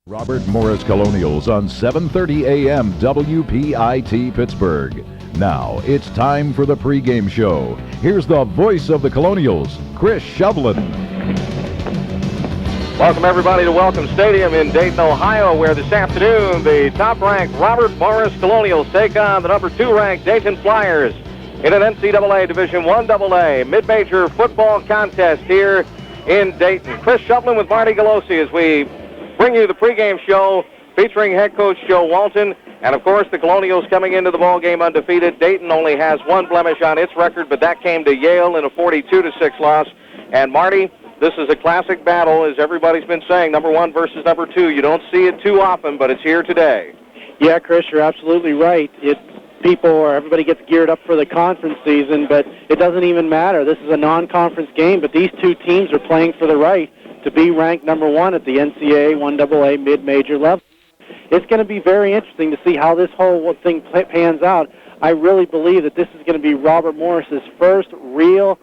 Robert Morris Colonials on 7:30 a.m. WPIT Pittsburgh. Now it's time for the pregame show. Here's the voice of the Colonials, Chris Shovlin. Welcome everybody to Welcome Stadium in Dayton, Ohio, where this afternoon the top-ranked Robert Morris Colonials take on the number 2-ranked Dayton Flyers in an NCAA Division I AA mid-major football contest here in Dayton. Chris Shovlin with Marty Gallosi as we bring you the pregame show featuring head coach Joe Walton. And, of course, the Colonials coming into the ballgame undefeated. Dayton only has one blemish on its record, but that came to Yale in a 42-6 loss. And, Marty, this is a classic battle, as everybody's been saying, number 1 versus number 2. You don't see it too often, but it's here today. Yeah, Chris, you're absolutely right. Everybody gets geared up for the conference season, but it doesn't even matter. This is a non-conference game, but these two teams are playing for the right to be ranked number 1 at the NCAA 1AA mid-major level. It's going to be very interesting to see how this whole thing pans out. I really believe that this is going to be Robert Morris's first real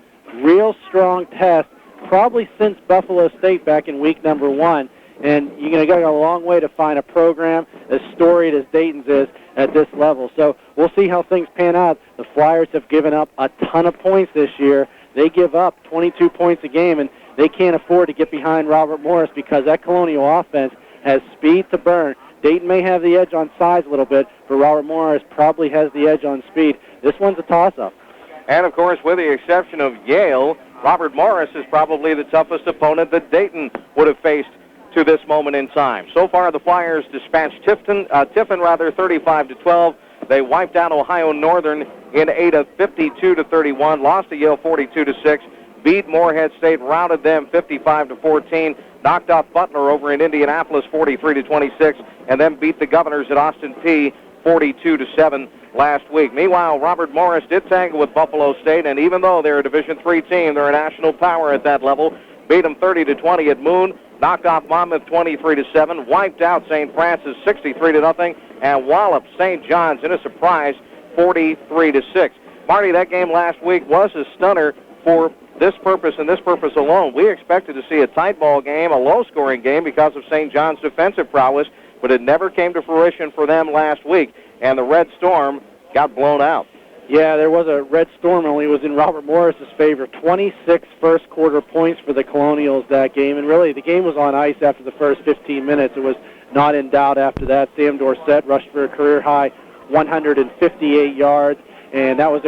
strong test, probably since Buffalo State back in week number 1. And you're going to go a long way to find a program as storied as Dayton's is at this level. So we'll see how things pan out. The Flyers have given up a ton of points this year. They give up 22 points a game, and they can't afford to get behind Robert Morris because that Colonial offense has speed to burn. Dayton may have the edge on size a little bit, but Robert Morris probably has the edge on speed. This one's a toss-up. And, of course, with the exception of Yale, Robert Morris is probably the toughest opponent that Dayton would have faced to this moment in time. So far, the Flyers dispatched Tiffin 35-12. They wiped out Ohio Northern in 8 of 52-31, lost to Yale 42-6. Beat Morehead State, routed them 55-14, knocked off Butler over in Indianapolis 43-26, and then beat the Governors at Austin Peay 42-7 last week. Meanwhile, Robert Morris did tangle with Buffalo State, and even though they're a Division III team, they're a national power at that level. Beat them 30-20 at Moon, knocked off Monmouth 23-7, wiped out St. Francis 63-0, and walloped St. John's in a surprise 43-6. Marty, that game last week was a stunner for this purpose and this purpose alone. We expected to see a tight ball game, a low-scoring game because of St. John's defensive prowess, but it never came to fruition for them last week, and the Red Storm got blown out. Yeah, there was a Red Storm, only it was in Robert Morris's favor. 26 first-quarter points for the Colonials that game, and really the game was on ice after the first 15 minutes. It was not in doubt after that. Sam Dorsett rushed for a career-high 158 yards, and that was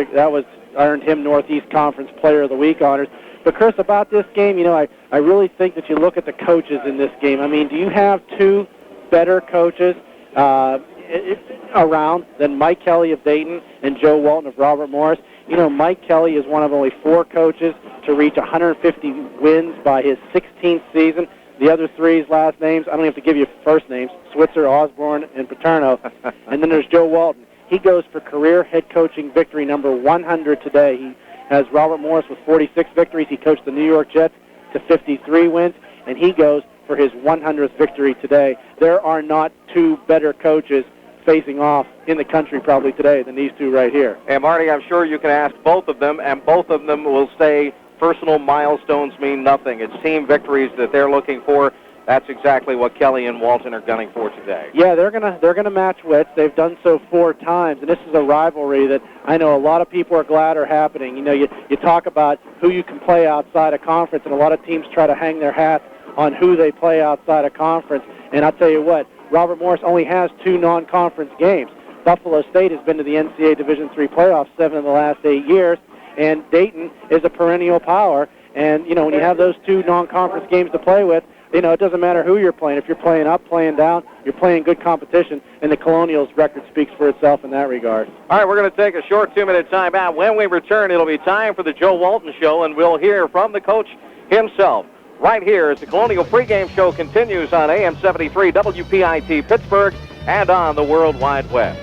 earned him Northeast Conference Player of the Week honors. But, Chris, about this game, I really think that you look at the coaches in this game. I mean, do you have two better coaches around than Mike Kelly of Dayton and Joe Walton of Robert Morris? Mike Kelly is one of only 4 coaches to reach 150 wins by his 16th season. The other 3's last names, I don't have to give you first names, Switzer, Osborne, and Paterno. And then there's Joe Walton. He goes for career head coaching victory number 100 today. He has Robert Morris with 46 victories. He coached the New York Jets to 53 wins, and he goes for his 100th victory today. There are not 2 better coaches facing off in the country probably today than these 2 right here. And, Marty, I'm sure you can ask both of them, and both of them will say personal milestones mean nothing. It's team victories that they're looking for. That's exactly what Kelly and Walton are gunning for today. Yeah, they're gonna match wits. They've done so 4 times, and this is a rivalry that I know a lot of people are glad are happening. You talk about who you can play outside a conference, and a lot of teams try to hang their hats on who they play outside a conference. And I'll tell you what, Robert Morris only has 2 non-conference games. Buffalo State has been to the NCAA Division III playoffs 7 of the last 8 years, and Dayton is a perennial power. And, when you have those 2 non-conference games to play with, it doesn't matter who you're playing. If you're playing up, playing down, you're playing good competition, and the Colonials' record speaks for itself in that regard. All right, we're going to take a short 2-minute timeout. When we return, it'll be time for the Joe Walton Show, and we'll hear from the coach himself right here as the Colonial pregame show continues on AM 73 WPIT Pittsburgh and on the World Wide Web.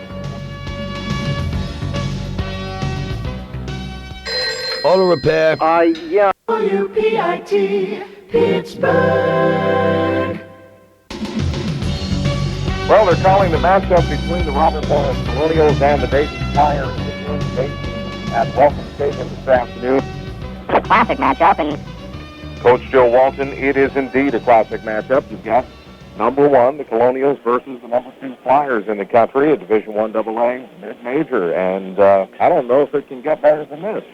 Auto repair. Yeah. WPIT Pittsburgh. Well, they're calling the matchup between the Robert Morris Colonials and the Dayton Flyers in Dayton at Welcome Stadium this afternoon. It's a classic matchup, and Coach Joe Walton, it is indeed a classic matchup. You've got number 1, the Colonials, versus the number 2 Flyers in the country at Division I AA mid-major. And I don't know if it can get better than this.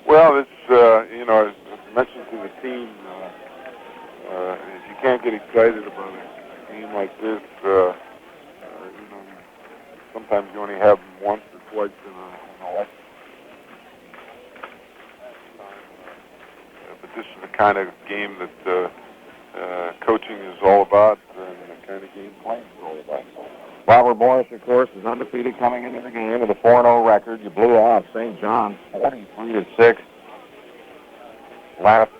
Well, it's, as I mentioned to the team, if you can't get excited about a game like this, sometimes you only have them once or twice in a lifetime. But this is the kind of game that coaching is all about, and the kind of game playing is all about. Robert Morris, of course, is undefeated coming into the game with a 4-0 record. You blew off St. John's 43-6 last.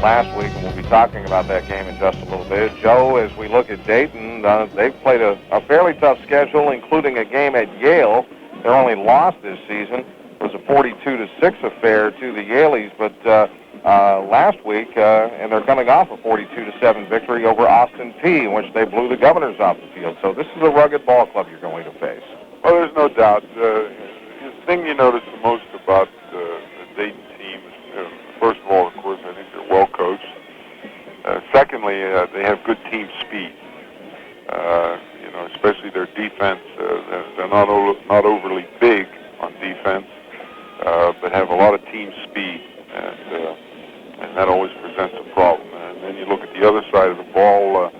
Last week, and we'll be talking about that game in just a little bit. Joe, as we look at Dayton, they've played a fairly tough schedule, including a game at Yale. Their only loss this season was a 42-6 affair to the Yaleys, but last week, and they're coming off a 42-7 victory over Austin Peay, in which they blew the Governors off the field. So this is a rugged ball club you're going to face. Well, there's no doubt. The thing you notice the most about the Dayton team is, first of all, of course, I think they're well coached. Secondly, they have good team speed. Especially their defense. They're not overly big on defense, but have a lot of team speed, and that always presents a problem. And then you look at the other side of the ball.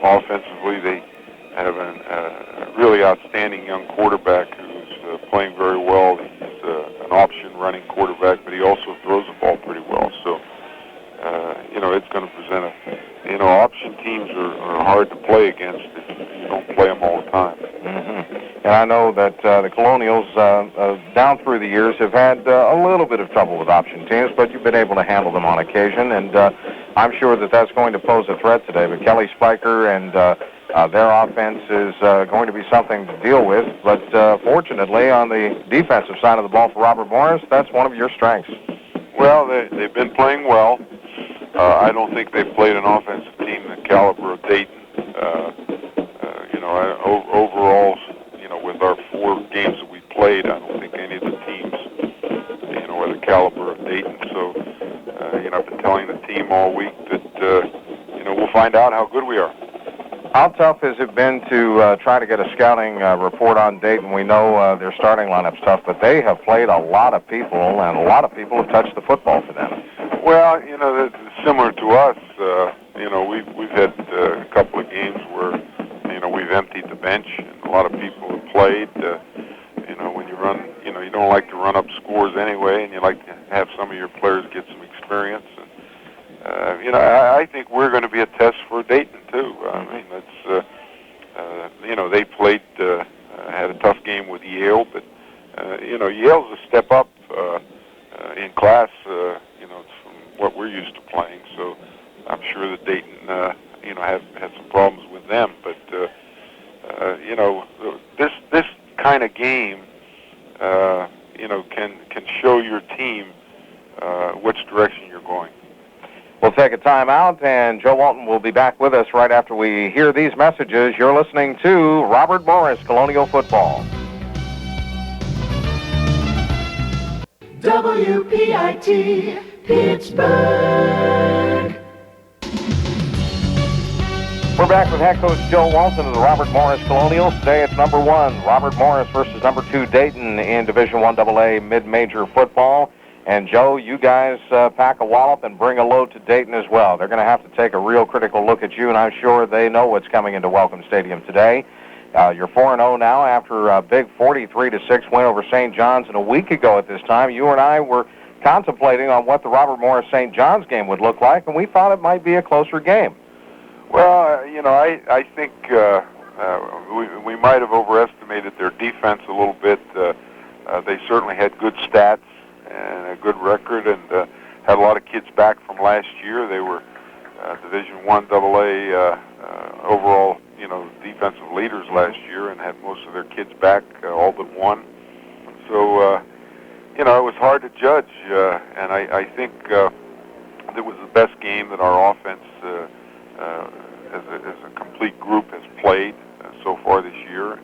Offensively, they have a really outstanding young quarterback who's playing very well. He's an option running quarterback, but he also throws the ball pretty well. So, it's going to present option teams are hard to play against if you don't play them all the time. Mm-hmm. And I know that the Colonials, down through the years, have had a little bit of trouble with option teams, but you've been able to handle them on occasion, and I'm sure that that's going to pose a threat today. But Kelly Spiker and their offense is going to be something to deal with. But fortunately, on the defensive side of the ball for Robert Morris, that's one of your strengths. Well, they've been playing well. I don't think they've played an offensive team the caliber of Dayton. Overall, with our 4 games that we played, I don't think any of the teams, are the caliber of Dayton. So, I've been telling the team all week that, we'll find out how good we are. How tough has it been to try to get a scouting report on Dayton? We know their starting lineup's tough, but they have played a lot of people, and a lot of people have touched the football for them. Well, similar to us, we've had a couple of games where, we've emptied the bench, and a lot of people have played. When you run, you don't like to run up scores anyway, and you like to have some of your players get some experience. And, I think we're going to be a test for Dayton, too. I mean, that's, they played, had a tough game with Yale, but, Yale's a step up in class, it's from what we're used to playing. So I'm sure that Dayton, have had some problems with them. But, this kind of game, can show your team which direction you're going. We'll take a time out, and Joe Walton will be back with us right after we hear these messages. You're listening to Robert Morris Colonial Football. WPIT Pittsburgh. We're back with head coach Joe Walton of the Robert Morris Colonials. Today it's number 1, Robert Morris versus number 2, Dayton in Division I AA mid-major football. And, Joe, you guys pack a wallop and bring a load to Dayton as well. They're going to have to take a real critical look at you, and I'm sure they know what's coming into Welcome Stadium today. You're 4-0 now after a big 43-6 win over St. John's. And a week ago at this time, you and I were contemplating on what the Robert Morris St. John's game would look like, and we thought it might be a closer game. Well, I think we might have overestimated their defense a little bit. They certainly had good stats and a good record, and had a lot of kids back from last year. They were Division I AA overall, defensive leaders last year, and had most of their kids back, all but one. So, it was hard to judge, and I think it was the best game that our offense, as a complete group, has played so far this year.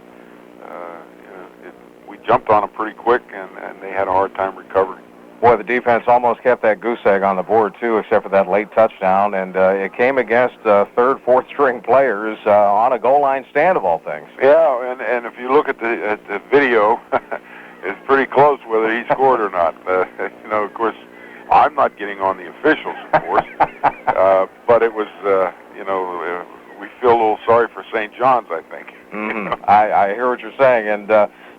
We jumped on them pretty quick, and they had a hard time recovering. Boy, the defense almost kept that goose egg on the board, too, except for that late touchdown, and it came against third, fourth-string players on a goal line stand, of all things. Yeah, and if you look at the video, it's pretty close whether he scored or not. Of course, I'm not getting on the officials, of course, but it was, we feel a little sorry for St. John's, I think. Mm-hmm. I hear what you're saying, and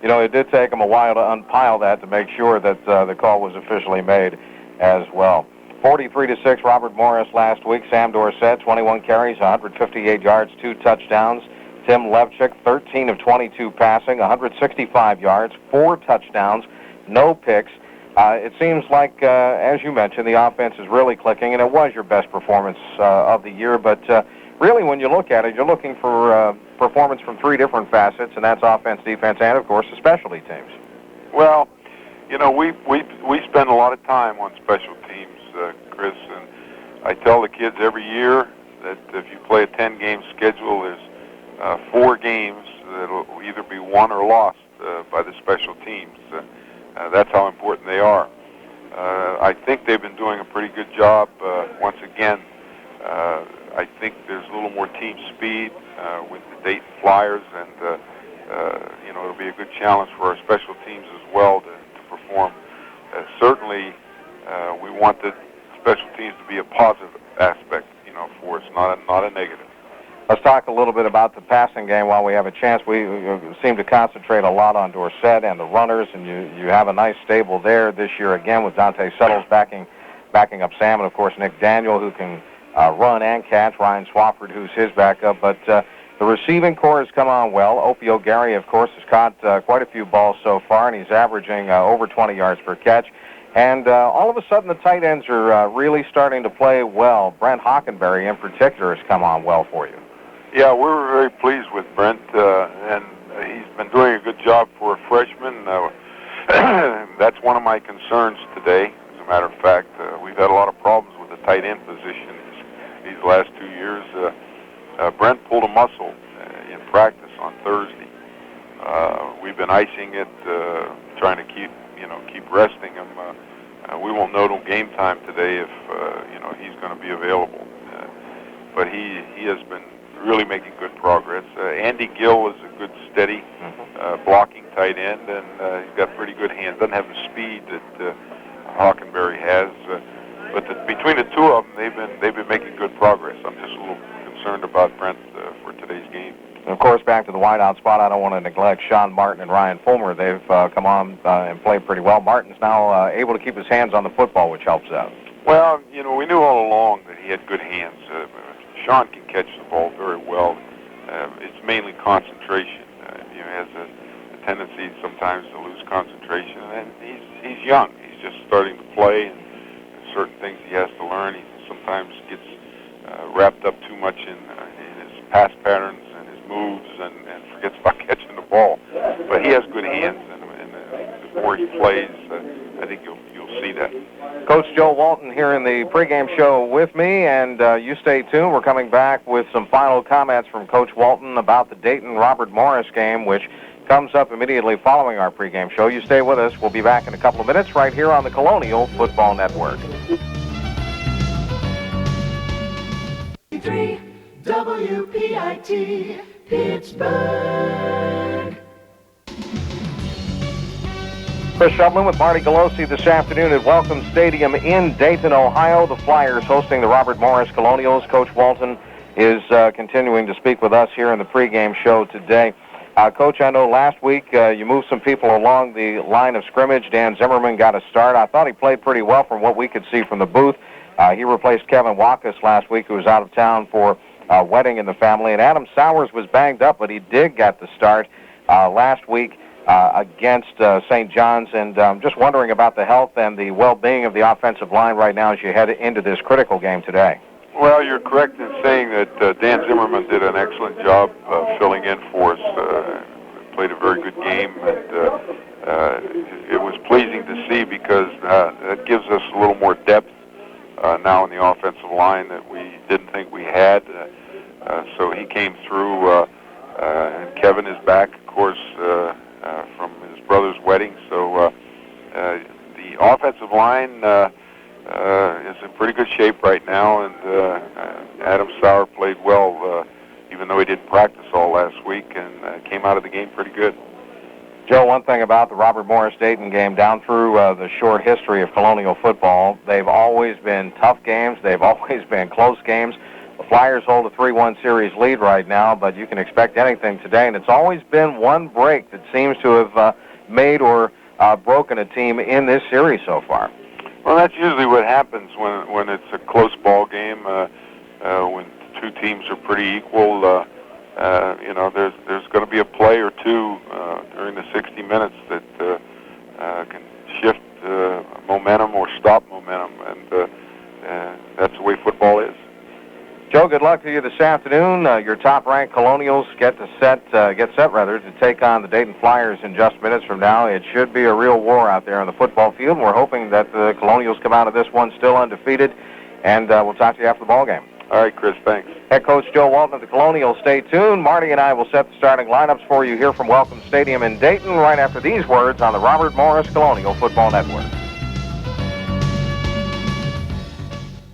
it did take them a while to unpile that to make sure that the call was officially made as well. 43-6, Robert Morris last week. Sam Dorsett, 21 carries, 158 yards, 2 touchdowns. Tim Levchik, 13 of 22 passing, 165 yards, 4 touchdowns, no picks. It seems like, as you mentioned, the offense is really clicking, and it was your best performance of the year. But really, when you look at it, you're looking for performance from 3 different facets, and that's offense, defense, and, of course, the specialty teams. Well, we spend a lot of time on special teams, Chris, and I tell the kids every year that if you play a 10-game schedule, there's 4 games that will either be won or lost by the special teams. That's how important they are. I think they've been doing a pretty good job. Once again, I think there's a little more team speed with the Dayton Flyers, and it'll be a good challenge for our special teams as well to perform. Certainly, we want the special teams to be a positive aspect, for us, not a negative. Let's talk a little bit about the passing game while we have a chance. We seem to concentrate a lot on Dorsett and the runners, and you have a nice stable there this year again with Dante Settles backing up Sam, and of course Nick Daniel, who can run and catch, Ryan Swafford, who's his backup. But the receiving corps has come on well. Opio Gary, of course, has caught quite a few balls so far, and he's averaging over 20 yards per catch. And all of a sudden, the tight ends are really starting to play well. Brent Hockenberry, in particular, has come on well for you. Yeah, we're very pleased with Brent, and he's been doing a good job for a freshman. That's one of my concerns today. As a matter of fact, we've had a lot of problems with the tight end position these last 2 years. Brent pulled a muscle in practice on Thursday. We've been icing it, trying to keep resting him. We won't know till game time today if he's going to be available. But he has been really making good progress. Andy Gill is a good, steady blocking tight end, and he's got pretty good hands. Doesn't have the speed that Hockenberry has, but between the two of them, they've been making good progress. I'm just a little concerned about Brent for today's game. And of course, back to the wideout spot, I don't want to neglect Sean Martin and Ryan Fulmer. They've come on and played pretty well. Martin's now able to keep his hands on the football, which helps out. Well, we knew all along that he had good hands. Sean can catch the ball very well. It's mainly concentration. He has a tendency sometimes to lose concentration, and he's young. He's just starting to play, and certain things he has to learn. He sometimes gets wrapped up too much in his pass patterns and his moves, and forgets about catching the ball. But he has good hands, and the more he plays, I think you'll see that. Coach Joe Walton here in the pregame show with me, and you stay tuned. We're coming back with some final comments from Coach Walton about the Dayton-Robert Morris game, which comes up immediately following our pregame show. You stay with us. We'll be back in a couple of minutes right here on the Colonial Football Network. WPIT, Pittsburgh. Chris Shublin with Marty Galosi this afternoon at Welcome Stadium in Dayton, Ohio. The Flyers hosting the Robert Morris Colonials. Coach Walton is continuing to speak with us here in the pregame show today. Coach, I know last week you moved some people along the line of scrimmage. Dan Zimmerman got a start. I thought he played pretty well from what we could see from the booth. He replaced Kevin Wakas last week, who was out of town for a wedding in the family. And Adam Sowers was banged up, but he did get the start last week against St. John's, and just wondering about the health and the well-being of the offensive line right now as you head into this critical game today. Well, you're correct in saying that Dan Zimmerman did an excellent job filling in for us. Played a very good game, and it was pleasing to see because that gives us a little more depth now in the offensive line that we didn't think we had. So he came through, and Kevin is back, of course, from his brother's wedding. So the offensive line is in pretty good shape right now, and Adam Sauer played well, even though he didn't practice all last week, and came out of the game pretty good. Joe, one thing about the Robert Morris Dayton game, down through the short history of Colonial football, they've always been tough games. They've always been close games. The Flyers hold a 3-1 series lead right now, but you can expect anything today, and it's always been one break that seems to have made or broken a team in this series so far. Well, that's usually what happens when it's a close ball game, when two teams are pretty equal. You know, there's going to be a play or two during the 60 minutes that can shift momentum or stop momentum, and that's the way football is. Joe, good luck to you this afternoon. Your top-ranked Colonials get set to take on the Dayton Flyers in just minutes from now. It should be a real war out there on the football field. We're hoping that the Colonials come out of this one still undefeated, and we'll talk to you after the ball game. All right, Chris, thanks. Head coach Joe Walton of the Colonials. Stay tuned. Marty and I will set the starting lineups for you here from Welcome Stadium in Dayton right after these words on the Robert Morris Colonial Football Network.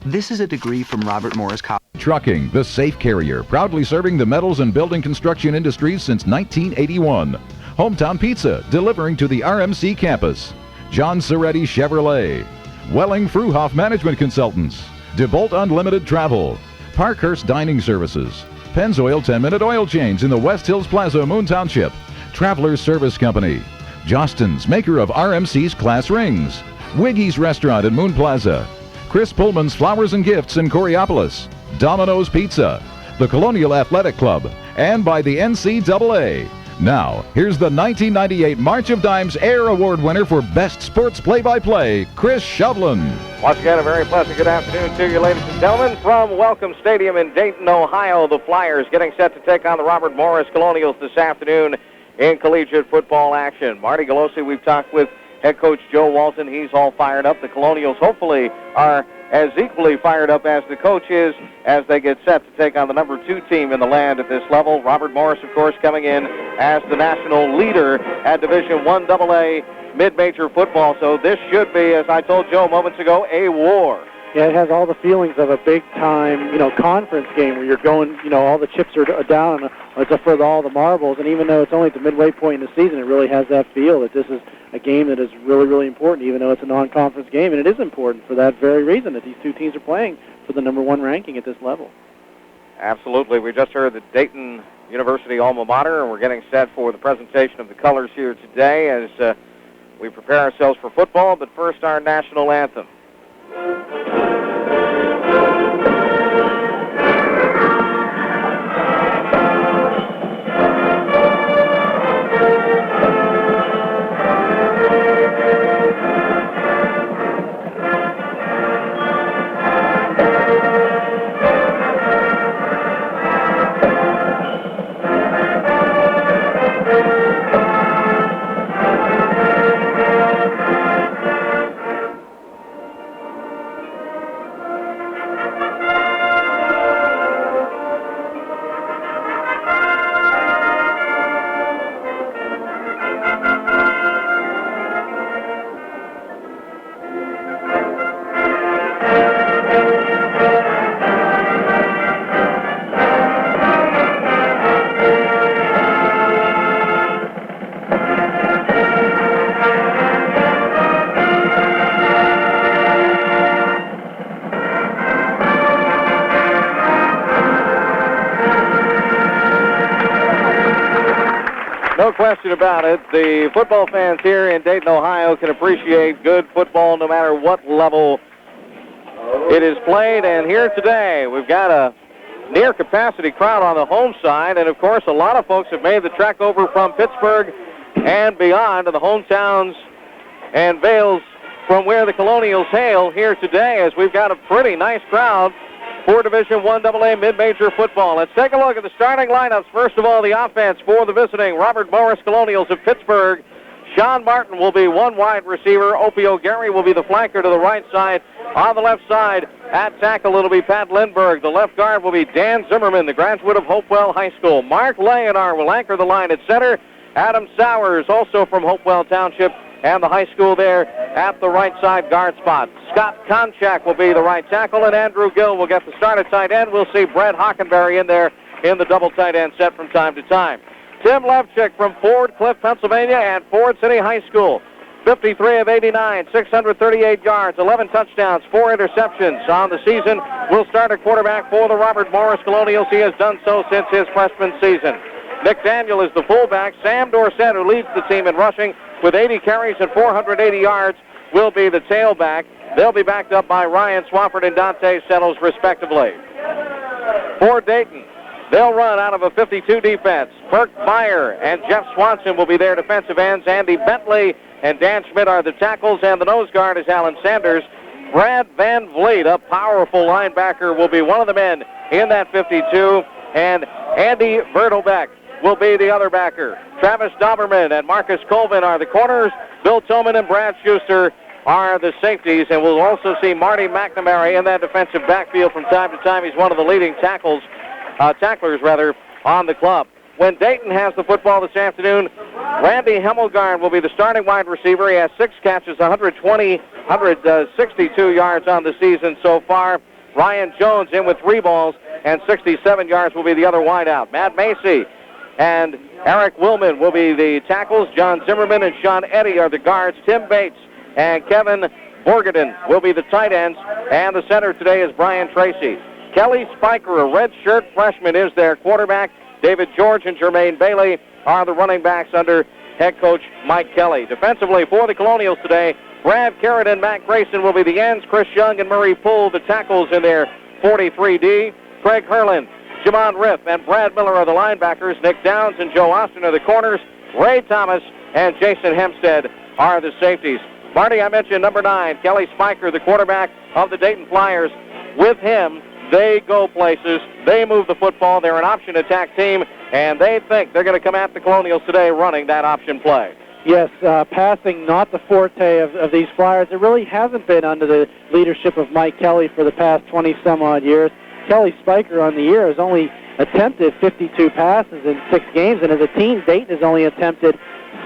This is a degree from Robert Morris College. Trucking, the safe carrier, proudly serving the metals and building construction industries since 1981. Hometown Pizza, delivering to the RMC campus. John Soretti Chevrolet. Welling Fruhoff Management Consultants. DeBolt Unlimited Travel. Parkhurst Dining Services. Pennzoil 10-minute oil change in the West Hills Plaza, Moon Township. Travelers Service Company. Jostens, maker of RMC's class rings. Wiggy's Restaurant in Moon Plaza. Chris Pullman's Flowers and Gifts in Coriopolis. Domino's Pizza. The Colonial Athletic Club. And by the NCAA. Now, here's the 1998 March of Dimes Air Award winner for Best Sports Play-by-Play, Chris Shovlin. Once again, a very pleasant good afternoon to you, ladies and gentlemen. From Welcome Stadium in Dayton, Ohio, the Flyers getting set to take on the Robert Morris Colonials this afternoon in collegiate football action. Marty Galosi, we've talked with head coach Joe Walton. He's all fired up. The Colonials hopefully are as equally fired up as the coach is as they get set to take on the number 2 team in the land at this level. Robert Morris, of course, coming in as the national leader at Division I AA mid-major football. So this should be, as I told Joe moments ago, a war. Yeah, it has all the feelings of a big-time, conference game where you're going, all the chips are down, it's for all the marbles. And even though it's only at the midway point in the season, it really has that feel that this is a game that is really, really important, even though it's a non-conference game. And it is important for that very reason, that these two teams are playing for the number 1 ranking at this level. Absolutely. We just heard the Dayton University alma mater, and we're getting set for the presentation of the colors here today as we prepare ourselves for football. But first, our national anthem. No question about it. The football fans here in Dayton, Ohio can appreciate good football no matter what level it is played. And here today, we've got a near-capacity crowd on the home side. And, of course, a lot of folks have made the trek over from Pittsburgh and beyond to the hometowns and Vales from where the Colonials hail here today, as we've got a pretty nice crowd for Division I AA mid-major football. Let's take a look at the starting lineups. First of all, the offense for the visiting Robert Morris Colonials of Pittsburgh. Sean Martin will be one wide receiver. Opie O'Gary will be the flanker to the right side. On the left side, at tackle, it'll be Pat Lindbergh. The left guard will be Dan Zimmerman, the graduate of Hopewell High School. Mark Leonard will anchor the line at center. Adam Sowers, also from Hopewell Township and the high school there at the right side guard spot. Scott Konchak will be the right tackle, and Andrew Gill will get the start at tight end. We'll see Brett Hockenberry in there in the double tight end set from time to time. Tim Levchick from Ford Cliff, Pennsylvania, and Ford City High School. 53 of 89, 638 yards, 11 touchdowns, 4 interceptions on the season. Will start at quarterback for the Robert Morris Colonials. He has done so since his freshman season. Nick Daniel is the fullback. Sam Dorsett, who leads the team in rushing with 80 carries and 480 yards, will be the tailback. They'll be backed up by Ryan Swafford and Dante Settles, respectively. For Dayton, they'll run out of a 52 defense. Burke Meyer and Jeff Swanson will be their defensive ends. Andy Bentley and Dan Schmidt are the tackles, and the nose guard is Alan Sanders. Brad Van Vliet, a powerful linebacker, will be one of the men in that 52, and Andy Vertelbeck will be the other backer. Travis Doberman and Marcus Colvin are the corners. Bill Tillman and Brad Schuster are the safeties, and we'll also see Marty McNamara in that defensive backfield from time to time. He's one of the leading tacklers on the club. When Dayton has the football this afternoon, Randy Hemmelgarn will be the starting wide receiver. He has 6 catches, 162 yards on the season so far. Ryan Jones in with 3 balls, and 67 yards will be the other wideout. Matt Macy and Eric Willman will be the tackles. John Zimmerman and Sean Eddy are the guards. Tim Bates and Kevin Borgadin will be the tight ends, and the center today is Brian Tracy. Kelly Spiker, a redshirt freshman, is their quarterback. David George and Jermaine Bailey are the running backs under head coach Mike Kelly. Defensively for the Colonials today, Brad Carrot and Matt Grayson will be the ends. Chris Young and Murray Poole, the tackles in their 43D. Craig Herlin, Jamon Riff, and Brad Miller are the linebackers. Nick Downs and Joe Austin are the corners. Ray Thomas and Jason Hempstead are the safeties. Marty, I mentioned number 9, Kelly Spiker, the quarterback of the Dayton Flyers. With him, they go places. They move the football. They're an option attack team, and they think they're going to come at the Colonials today running that option play. Yes, passing not the forte of these Flyers. It really hasn't been under the leadership of Mike Kelly for the past 20-some-odd years. Kelly Spiker on the year has only attempted 52 passes in 6 games, and as a team, Dayton has only attempted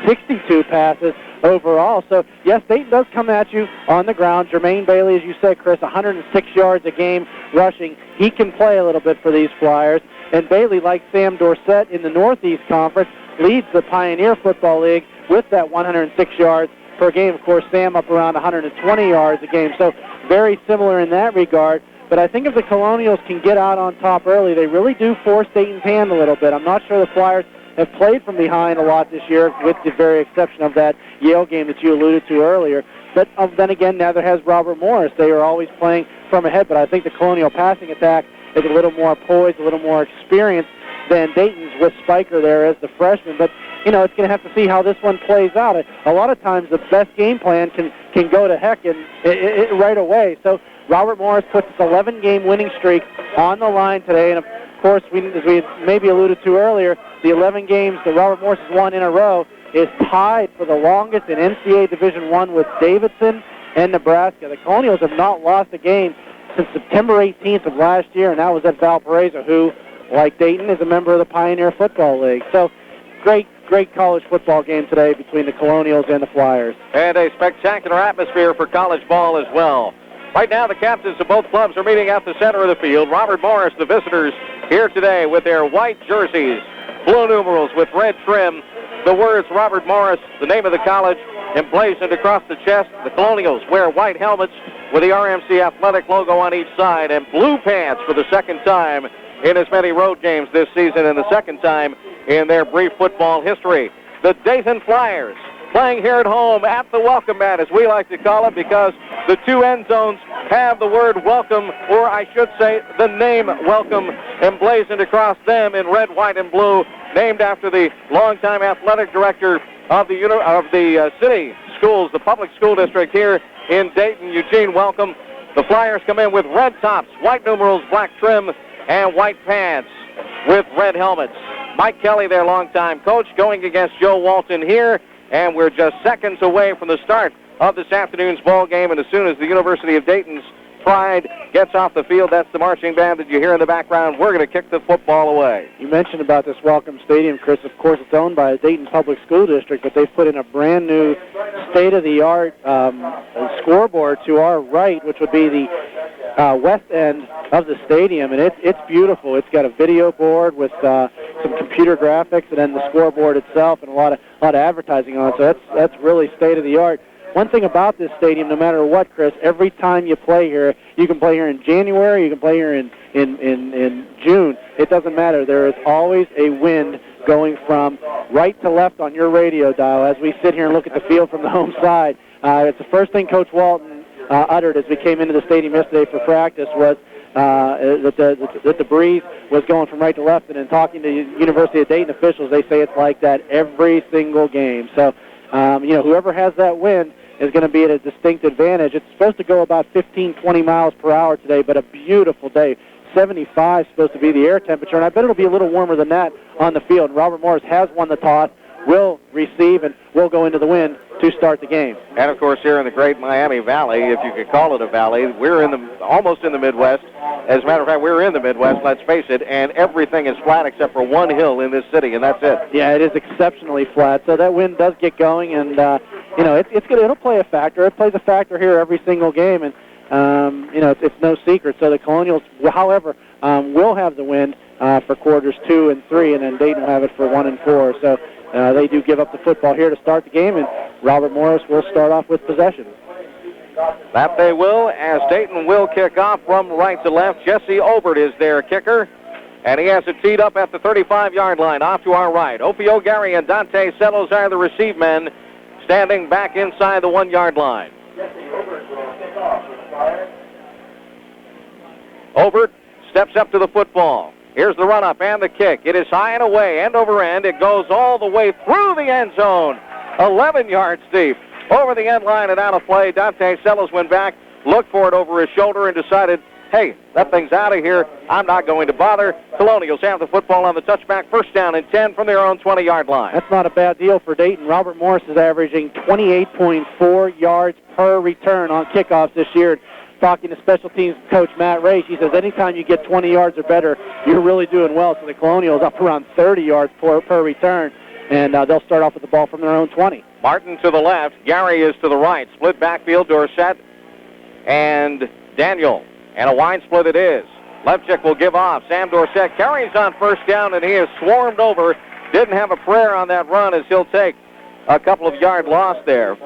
62 passes overall. So, yes, Dayton does come at you on the ground. Jermaine Bailey, as you said, Chris, 106 yards a game rushing. He can play a little bit for these Flyers. And Bailey, like Sam Dorsett in the Northeast Conference, leads the Pioneer Football League with that 106 yards per game. Of course, Sam up around 120 yards a game. So very similar in that regard. But I think if the Colonials can get out on top early, they really do force Dayton's hand a little bit. I'm not sure the Flyers have played from behind a lot this year, with the very exception of that Yale game that you alluded to earlier. But then again, neither has Robert Morris. They are always playing from ahead, but I think the Colonial passing attack is a little more poised, a little more experienced than Dayton's with Spiker there as the freshman. But, you know, it's going to have to see how this one plays out. A lot of times the best game plan can go to heck right away. So Robert Morris puts his 11-game winning streak on the line today, and of course, as we maybe alluded to earlier, the 11 games that Robert Morris has won in a row is tied for the longest in NCAA Division I with Davidson and Nebraska. The Colonials have not lost a game since September 18th of last year, and that was at Valparaiso, who, like Dayton, is a member of the Pioneer Football League. So great college football game today between the Colonials and the Flyers. And a spectacular atmosphere for college ball as well. Right now, the captains of both clubs are meeting at the center of the field. Robert Morris, the visitors, here today with their white jerseys, blue numerals with red trim. The words Robert Morris, the name of the college, emblazoned across the chest. The Colonials wear white helmets with the RMC Athletic logo on each side, and blue pants for the second time in as many road games this season, and the second time in their brief football history. The Dayton Flyers playing here at home at the welcome mat, as we like to call it, because the 2 end zones have the word welcome, or I should say the name welcome, emblazoned across them in red, white, and blue, named after the longtime athletic director of the city schools, the public school district here in Dayton, Eugene Welcome. The Flyers come in with red tops, white numerals, black trim, and white pants with red helmets. Mike Kelly, their longtime coach, going against Joe Walton here and we're just seconds away from the start of this afternoon's ball game. And as soon as the University of Dayton's Pride gets off the field, that's the marching band that you hear in the background. We're going to kick the football away. You mentioned about this Welcome Stadium, Chris. Of course, it's owned by the Dayton Public School District, but they've put in a brand new state-of-the-art scoreboard to our right, which would be the west end of the stadium, and it's beautiful. It's got a video board with some computer graphics, and then the scoreboard itself, and a lot of advertising on it. So that's really state-of-the-art. One thing about this stadium, no matter what, Chris, every time you play here, you can play here in January, you can play here in June. It doesn't matter. There is always a wind going from right to left on your radio dial as we sit here and look at the field from the home side. It's the first thing Coach Walton uttered as we came into the stadium yesterday for practice was that the breeze was going from right to left, and in talking to University of Dayton officials, they say it's like that every single game. So, whoever has that wind is going to be at a distinct advantage. It's supposed to go about 15, 20 miles per hour today, but a beautiful day. 75 is supposed to be the air temperature, and I bet it'll be a little warmer than that on the field. Robert Morris has won the toss, will receive, and will go into the wind to start the game. And, of course, here in the great Miami Valley, if you could call it a valley, we're almost in the Midwest. As a matter of fact, we're in the Midwest, let's face it, and everything is flat except for one hill in this city, and that's it. Yeah, it is exceptionally flat, so that wind does get going, and, it'll play a factor. It plays a factor here every single game, and, it's no secret. So the Colonials, however, will have the wind for quarters 2 and 3, and then Dayton will have it for 1 and 4. So they do give up the football here to start the game, and Robert Morris will start off with possession. That they will, as Dayton will kick off from right to left. Jesse Obert is their kicker, and he has it teed up at the 35-yard line off to our right. Opio Gary and Dante Sellos are the receive men, standing back inside the 1-yard line. Obert steps up to the football. Here's the run-up and the kick. It is high and away, end over end. It goes all the way through the end zone. 11 yards deep. Over the end line and out of play. Dante Sellos went back, looked for it over his shoulder, and decided, hey, that thing's out of here. I'm not going to bother. Colonials have the football on the touchback. First down and 10 from their own 20-yard line. That's not a bad deal for Dayton. Robert Morris is averaging 28.4 yards per return on kickoffs this year. Talking to special teams coach Matt Race, he says anytime you get 20 yards or better, you're really doing well. So the Colonials up around 30 yards per return, and they'll start off with the ball from their own 20. Martin to the left. Gary is to the right. Split backfield, Dorsett and Daniel. And a wide split it is. Levchik will give off. Sam Dorsett carries on first down, and he is swarmed over. Didn't have a prayer on that run as he'll take a couple of yard loss there.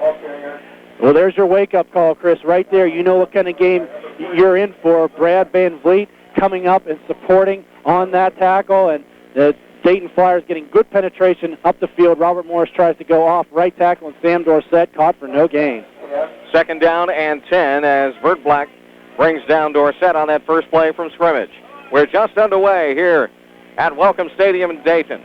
Well, there's your wake-up call, Chris, right there. You know what kind of game you're in for. Brad Van Vliet coming up and supporting on that tackle, and the Dayton Flyers getting good penetration up the field. Robert Morris tries to go off right tackle, and Sam Dorsett caught for no gain. Second down and 10 as Bert Black brings down Dorsett on that first play from scrimmage. We're just underway here at Welcome Stadium in Dayton.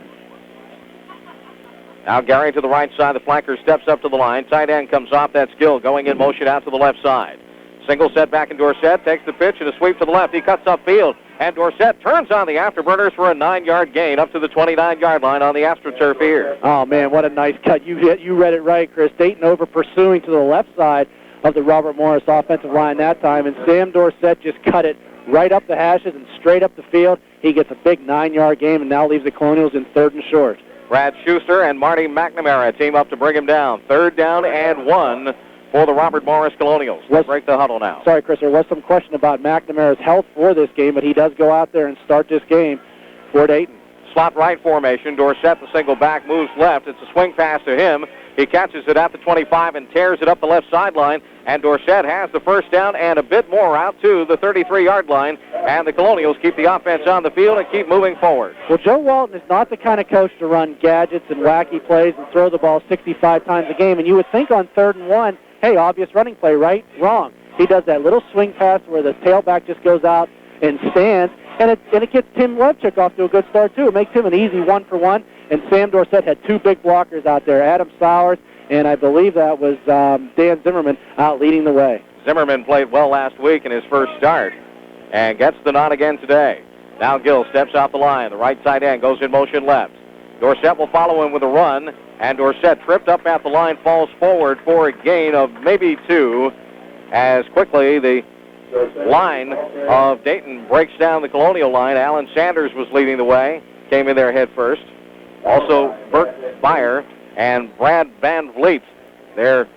Now Gary to the right side. The flanker steps up to the line. Tight end comes off. That's Gill going in motion out to the left side. Single set back in Dorsett. Takes the pitch and a sweep to the left. He cuts upfield. And Dorsett turns on the afterburners for a 9-yard gain up to the 29-yard line on the AstroTurf here. Oh, man, what a nice cut. You read it right, Chris. Dayton over pursuing to the left side of the Robert Morris offensive line that time. And Sam Dorsett just cut it right up the hashes and straight up the field. He gets a big 9-yard gain and now leaves the Colonials in 3rd and short. Brad Schuster and Marty McNamara team up to bring him down. 3rd down and 1 for the Robert Morris Colonials. Let's break the huddle now. Sorry, Chris, there was some question about McNamara's health for this game, but he does go out there and start this game for Dayton. Slot right formation. Dorsett, the single back, moves left. It's a swing pass to him. He catches it at the 25 and tears it up the left sideline. And Dorsett has the first down and a bit more out to the 33-yard line. And the Colonials keep the offense on the field and keep moving forward. Well, Joe Walton is not the kind of coach to run gadgets and wacky plays and throw the ball 65 times a game. And you would think on 3rd and 1, hey, obvious running play, right? Wrong. He does that little swing pass where the tailback just goes out and stands. And it gets Tim Levchik off to a good start, too. It makes him an easy 1-for-1. And Sam Dorsett had 2 big blockers out there, Adam Sowers, and I believe that was Dan Zimmerman out leading the way. Zimmerman played well last week in his first start and gets the nod again today. Now Gill steps out the line. The right tight end goes in motion left. Dorsett will follow him with a run. And Dorsett tripped up at the line, falls forward for a gain of maybe 2 as quickly the line of Dayton breaks down the Colonial line. Alan Sanders was leading the way, came in there head first. Also, Bert Beyer and Brad Van Vliet, their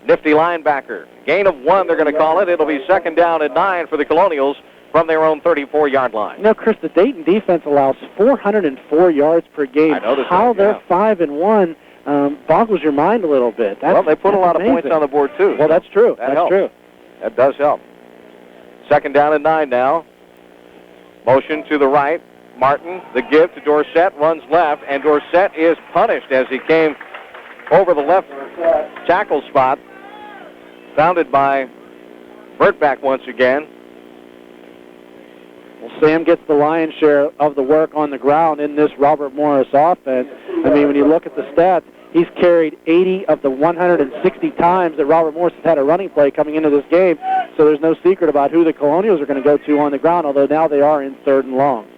nifty linebacker. Gain of 1, they're going to call it. It'll be second down and 9 for the Colonials from their own 34-yard line. You know, Chris, the Dayton defense allows 404 yards per game. I noticed how that, they're 5-1 boggles your mind a little bit. Well, they put a lot amazing. of points on the board, too. Well, that's true. That that's helps. true. That does help. Second down and 9 now. Motion to the right. Martin, the give to Dorsett, runs left, and Dorsett is punished as he came over the left tackle spot. Founded by Bertback once again. Well, Sam gets the lion's share of the work on the ground in this Robert Morris offense. I mean, when you look at the stats, he's carried 80 of the 160 times that Robert Morris has had a running play coming into this game. So there's no secret about who the Colonials are going to go to on the ground, although now they are in 3rd and long.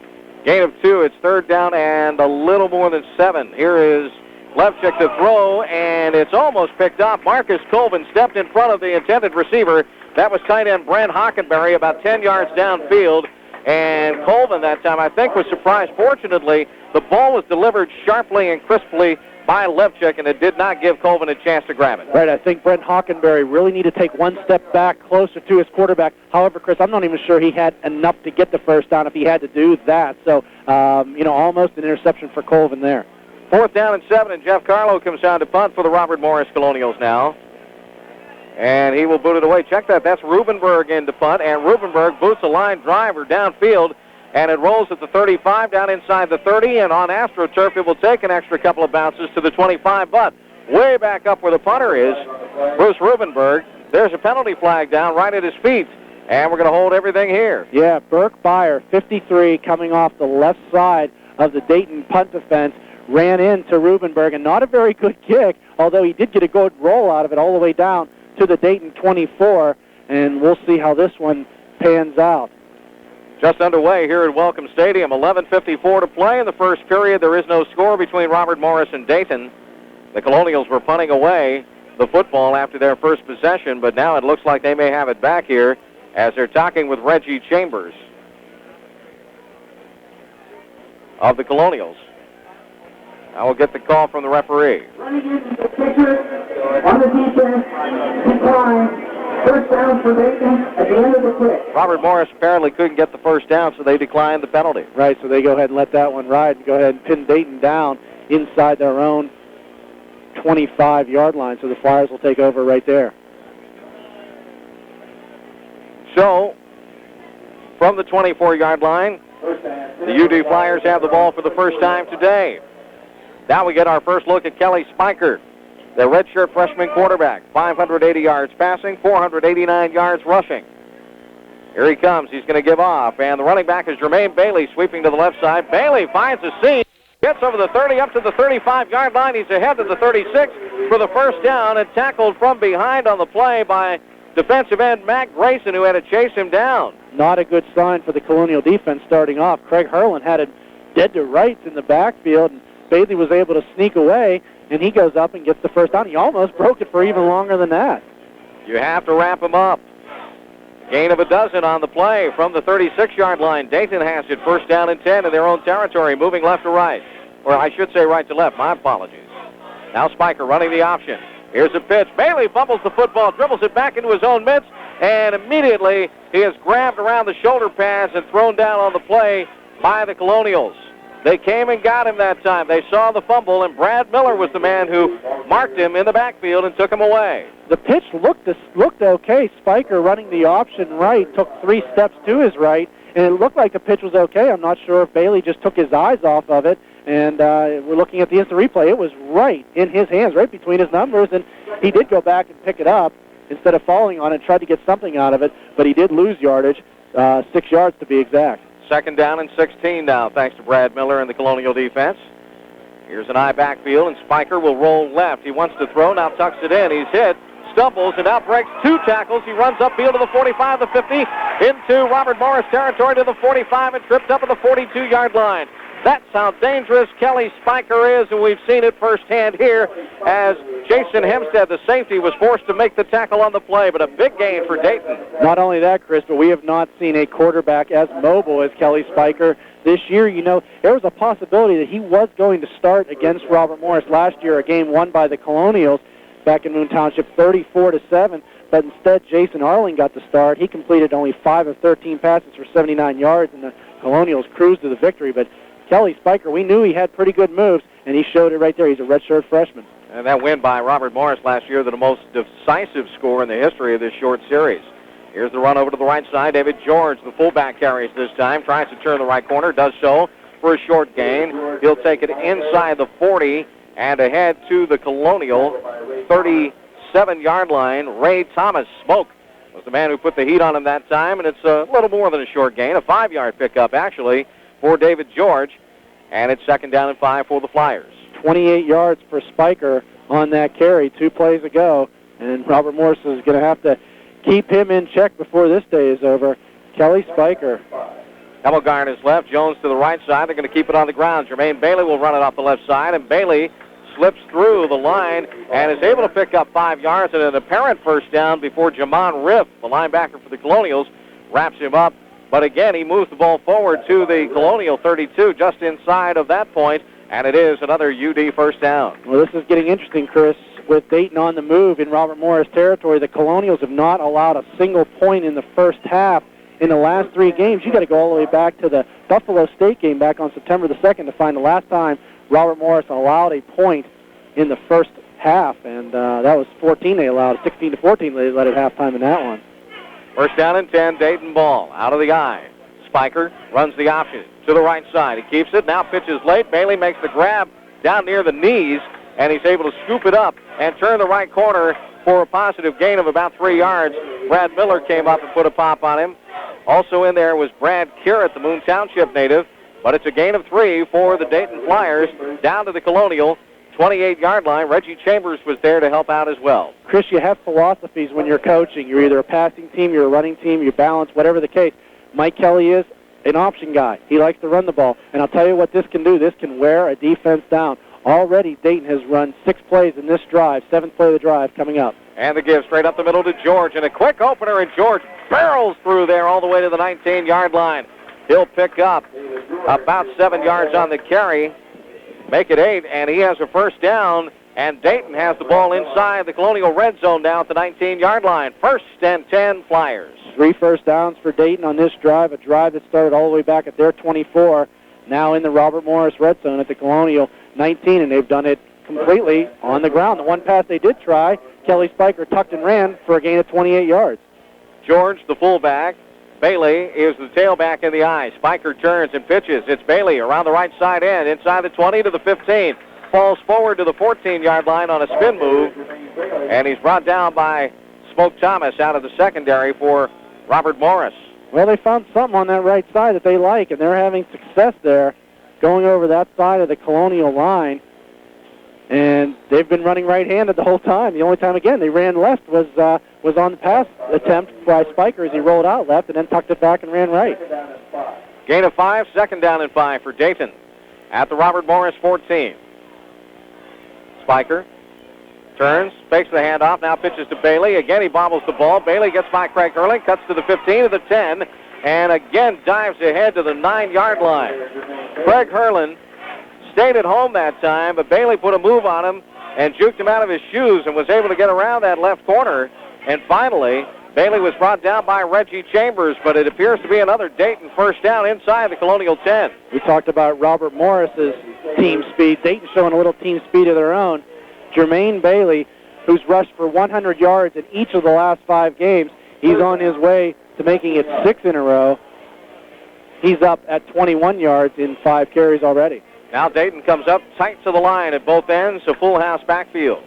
Gain of 2. It's 3rd down and a little more than 7. Here is Levchik to throw, and it's almost picked off. Marcus Colvin stepped in front of the intended receiver. That was tight end Brent Hockenberry about 10 yards downfield. And Colvin that time, I think, was surprised. Fortunately, the ball was delivered sharply and crisply by Levchik, and it did not give Colvin a chance to grab it. Right, I think Brent Hockenberry really needed to take one step back closer to his quarterback. However, Chris, I'm not even sure he had enough to get the first down if he had to do that. So, almost an interception for Colvin there. 4th down and 7, and Jeff Carlo comes down to punt for the Robert Morris Colonials now. And he will boot it away. Check that. That's Rubenberg in to punt, and Rubenberg boots a line driver downfield, and it rolls at the 35 down inside the 30, and on AstroTurf it will take an extra couple of bounces to the 25, but way back up where the punter is, Bruce Rubenberg. There's a penalty flag down right at his feet, and we're going to hold everything here. Yeah, Burke Beyer, 53, coming off the left side of the Dayton punt defense, ran into Rubenberg, and not a very good kick, although he did get a good roll out of it all the way down to the Dayton 24, and we'll see how this one pans out. Just underway here at Welcome Stadium. 11:54 to play in the first period. There is no score between Robert Morris and Dayton. The Colonials were punting away the football after their first possession, but now it looks like they may have it back here as they're talking with Reggie Chambers of the Colonials. I will get the call from the referee. On the defense, decline. First down for Dayton at the end of the kick. Robert Morris apparently couldn't get the first down, so they declined the penalty. Right, so they go ahead and let that one ride and go ahead and pin Dayton down inside their own 25-yard line, so the Flyers will take over right there. So, from the 24-yard line, the UD Flyers have the ball for the first time today. Now we get our first look at Kelly Spiker, the redshirt freshman quarterback. 580 yards passing, 489 yards rushing. Here he comes. He's going to give off, and the running back is Jermaine Bailey sweeping to the left side. Bailey finds a seam, gets over the 30 up to the 35-yard line. He's ahead to the 36 for the first down and tackled from behind on the play by defensive end Matt Grayson, who had to chase him down. Not a good sign for the Colonial defense starting off. Craig Herlin had it dead to rights in the backfield, and Bailey was able to sneak away, and he goes up and gets the first down. He almost broke it for even longer than that. You have to wrap him up. Gain of a dozen on the play from the 36-yard line. Dayton has it first down and 10 in their own territory, moving left to right. Or I should say right to left. My apologies. Now Spiker running the option. Here's a pitch. Bailey fumbles the football, dribbles it back into his own midst, and immediately he is grabbed around the shoulder pads and thrown down on the play by the Colonials. They came and got him that time. They saw the fumble, and Brad Miller was the man who marked him in the backfield and took him away. The pitch looked okay. Spiker running the option right, took 3 steps to his right, and it looked like the pitch was okay. I'm not sure if Bailey just took his eyes off of it, and we're looking at the instant replay. It was right in his hands, right between his numbers, and he did go back and pick it up instead of falling on it, tried to get something out of it, but he did lose yardage, 6 yards to be exact. Second down and 16 now, thanks to Brad Miller and the Colonial defense. Here's an eye backfield, and Spiker will roll left. He wants to throw, now tucks it in. He's hit, stumbles, and now breaks 2 tackles. He runs upfield to the 45, the 50, into Robert Morris territory to the 45, and tripped up at the 42-yard line. That's how dangerous Kelly Spiker is, and we've seen it firsthand here as Jason Hempstead, the safety, was forced to make the tackle on the play, but a big gain for Dayton. Not only that, Chris, but we have not seen a quarterback as mobile as Kelly Spiker this year. You know, there was a possibility that he was going to start against Robert Morris last year, a game won by the Colonials back in Moon Township, 34-7. But instead, Jason Arling got the start. He completed only 5 of 13 passes for 79 yards, and the Colonials cruised to the victory. But Kelly Spiker, we knew he had pretty good moves, and he showed it right there. He's a redshirt freshman. And that win by Robert Morris last year, the most decisive score in the history of this short series. Here's the run over to the right side. David George, the fullback, carries this time. Tries to turn the right corner. Does so for a short gain. He'll take it inside the 40 and ahead to the Colonial 37-yard line. Ray Thomas, Smoke, was the man who put the heat on him that time, and it's a little more than a short gain, a 5-yard pickup, actually, for David George. And it's 2nd down and 5 for the Flyers. 28 yards for Spiker on that carry 2 plays ago, and Robert Morris is going to have to keep him in check before this day is over. Kelly Spiker. Double guard is left. Jones to the right side. They're going to keep it on the ground. Jermaine Bailey will run it off the left side, and Bailey slips through the line and is able to pick up 5 yards and an apparent first down before Jamon Riff, the linebacker for the Colonials, wraps him up. But again, he moves the ball forward to the Colonial 32, just inside of that point, and it is another UD first down. Well, this is getting interesting, Chris. With Dayton on the move in Robert Morris territory, the Colonials have not allowed a single point in the first half in the last 3 games. You got to go all the way back to the Buffalo State game back on September the 2nd to find the last time Robert Morris allowed a point in the first half, and that was 14 they allowed. 16-14 they led at halftime in that one. First down and 10, Dayton ball, out of the eye. Spiker runs the option to the right side. He keeps it, now pitches late. Bailey makes the grab down near the knees, and he's able to scoop it up and turn the right corner for a positive gain of about 3 yards. Brad Miller came up and put a pop on him. Also in there was Brad Carrott, the Moon Township native, but it's a gain of 3 for the Dayton Flyers down to the Colonial 28-yard line. Reggie Chambers was there to help out as well. Chris, you have philosophies when you're coaching. You're either a passing team, you're a running team, you're balanced, whatever the case. Mike Kelly is an option guy. He likes to run the ball. And I'll tell you what this can do. This can wear a defense down. Already, Dayton has run 6 plays in this drive, 7th play of the drive coming up. And the give straight up the middle to George. And a quick opener, and George barrels through there all the way to the 19-yard line. He'll pick up about 7 yards on the carry, make it 8, and he has a first down. And Dayton has the ball inside the Colonial red zone now at the 19-yard line. 1st and 10 Flyers. 3 first downs for Dayton on this drive, a drive that started all the way back at their 24, now in the Robert Morris red zone at the Colonial 19, and they've done it completely on the ground. The one pass they did try, Kelly Spiker tucked and ran for a gain of 28 yards. George, the fullback. Bailey is the tailback in the eye. Spiker turns and pitches. It's Bailey around the right side end, inside the 20 to the 15. Falls forward to the 14-yard line on a spin move, and he's brought down by Smoke Thomas out of the secondary for Robert Morris. Well, they found something on that right side that they like, and they're having success there going over that side of the Colonial line. And they've been running right-handed the whole time. The only time, again, they ran left was on the pass attempt by Spiker as he rolled out left and then tucked it back and ran right. Gain of 5, 2nd down and 5 for Dayton at the Robert Morris 14. Spiker turns, fakes the handoff, now pitches to Bailey. Again, he bobbles the ball. Bailey gets by Craig Hurling, cuts to the 15 to the 10, and again dives ahead to the 9-yard line. Craig Hurling stayed at home that time, but Bailey put a move on him and juked him out of his shoes and was able to get around that left corner. And finally, Bailey was brought down by Reggie Chambers, but it appears to be another Dayton first down inside the Colonial 10. We talked about Robert Morris's team speed. Dayton showing a little team speed of their own. Jermaine Bailey, who's rushed for 100 yards in each of the last 5 games, he's on his way to making it 6 in a row. He's up at 21 yards in 5 carries already. Now Dayton comes up tight to the line at both ends, a full house backfield.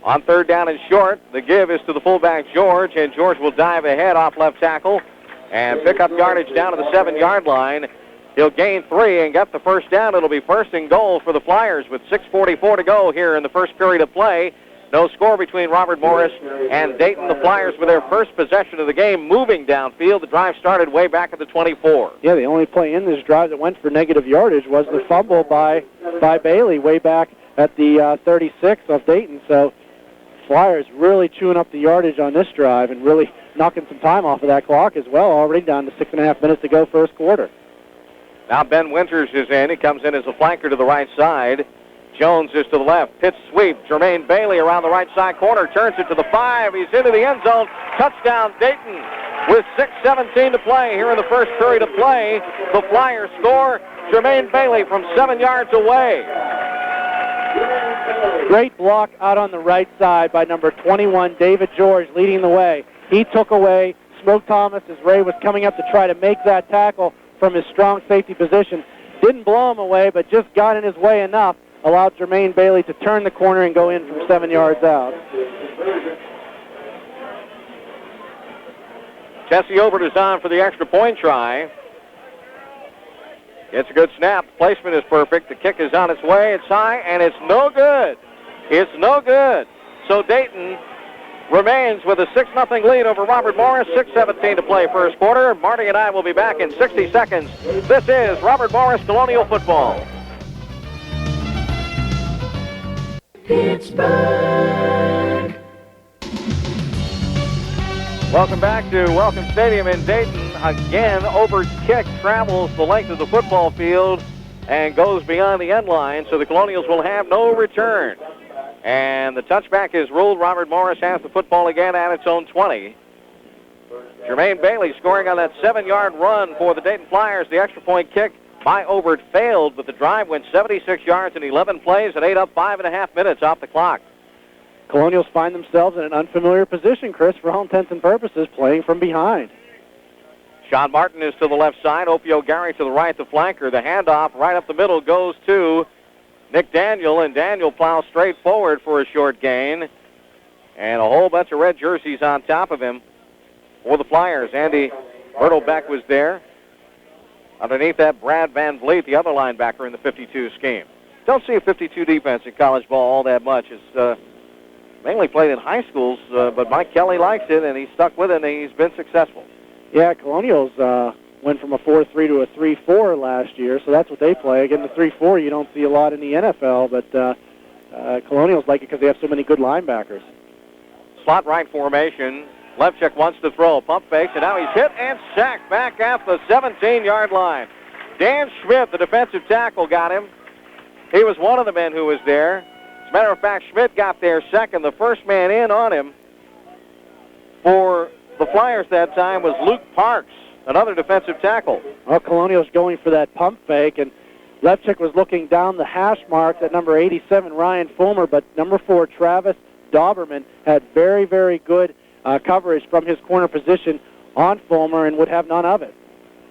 On 3rd down and short, the give is to the fullback George, and George will dive ahead off left tackle and pick up yardage down to the 7-yard line. He'll gain 3 and get the first down. It'll be 1st and goal for the Flyers with 6:44 to go here in the first period of play. No score between Robert Morris and Dayton. The Flyers with their first possession of the game, moving downfield. The drive started way back at the 24. Yeah, the only play in this drive that went for negative yardage was the fumble by Bailey way back at the 36 of Dayton. So Flyers really chewing up the yardage on this drive and really knocking some time off of that clock as well, already down to 6.5 minutes to go first quarter. Now Ben Winters is in. He comes in as a flanker to the right side. Jones is to the left. Pitch sweep. Jermaine Bailey around the right side corner. Turns it to the 5. He's into the end zone. Touchdown Dayton with 6:17 to play here in the first period of play. The Flyers score. Jermaine Bailey from 7 yards away. Great block out on the right side by number 21, David George, leading the way. He took away Smoke Thomas as Ray was coming up to try to make that tackle from his strong safety position. Didn't blow him away, but just got in his way enough. Allowed Jermaine Bailey to turn the corner and go in from 7 yards out. Jesse Obert is on for the extra point try. Gets a good snap. Placement is perfect. The kick is on its way. It's high, and it's no good. It's no good. So Dayton remains with a 6-0 lead over Robert Morris. 6:17 to play first quarter. Marty and I will be back in 60 seconds. This is Robert Morris Colonial Football. Pittsburgh. Welcome back to Welcome Stadium in Dayton. Again, Obert's kick travels the length of the football field and goes beyond the end line, so the Colonials will have no return. And the touchback is ruled. Robert Morris has the football again at its own 20. Jermaine Bailey scoring on that 7-yard run for the Dayton Flyers. The extra point kick by Obert failed, but the drive went 76 yards in 11 plays and ate up 5.5 minutes off the clock. Colonials find themselves in an unfamiliar position, Chris, for all intents and purposes, playing from behind. Sean Martin is to the left side. Opio Gary to the right, the flanker. The handoff right up the middle goes to Nick Daniel, and Daniel plows straight forward for a short gain. And a whole bunch of red jerseys on top of him for the Flyers. Andy Bertelbeck was there. Underneath that, Brad Van Vliet, the other linebacker in the 52 scheme. Don't see a 52 defense in college ball all that much. It's mainly played in high schools, but Mike Kelly likes it, and he's stuck with it, and he's been successful. Yeah, Colonials went from a 4-3 to a 3-4 last year, so that's what they play. Again, the 3-4 you don't see a lot in the NFL, but Colonials like it because they have so many good linebackers. Slot right formation. Levchuk wants to throw. Pump fakes, and now he's hit and sacked back at the 17-yard line. Dan Schmidt, the defensive tackle, got him. He was one of the men who was there. As a matter of fact, Schmidt got there second. The first man in on him for the Flyers that time was Luke Parks, another defensive tackle. Well, Colonials going for that pump fake, and Levchuk was looking down the hash marks at number 87, Ryan Fulmer, but number 4, Travis Dauberman, had very, very good coverage from his corner position on Fulmer and would have none of it.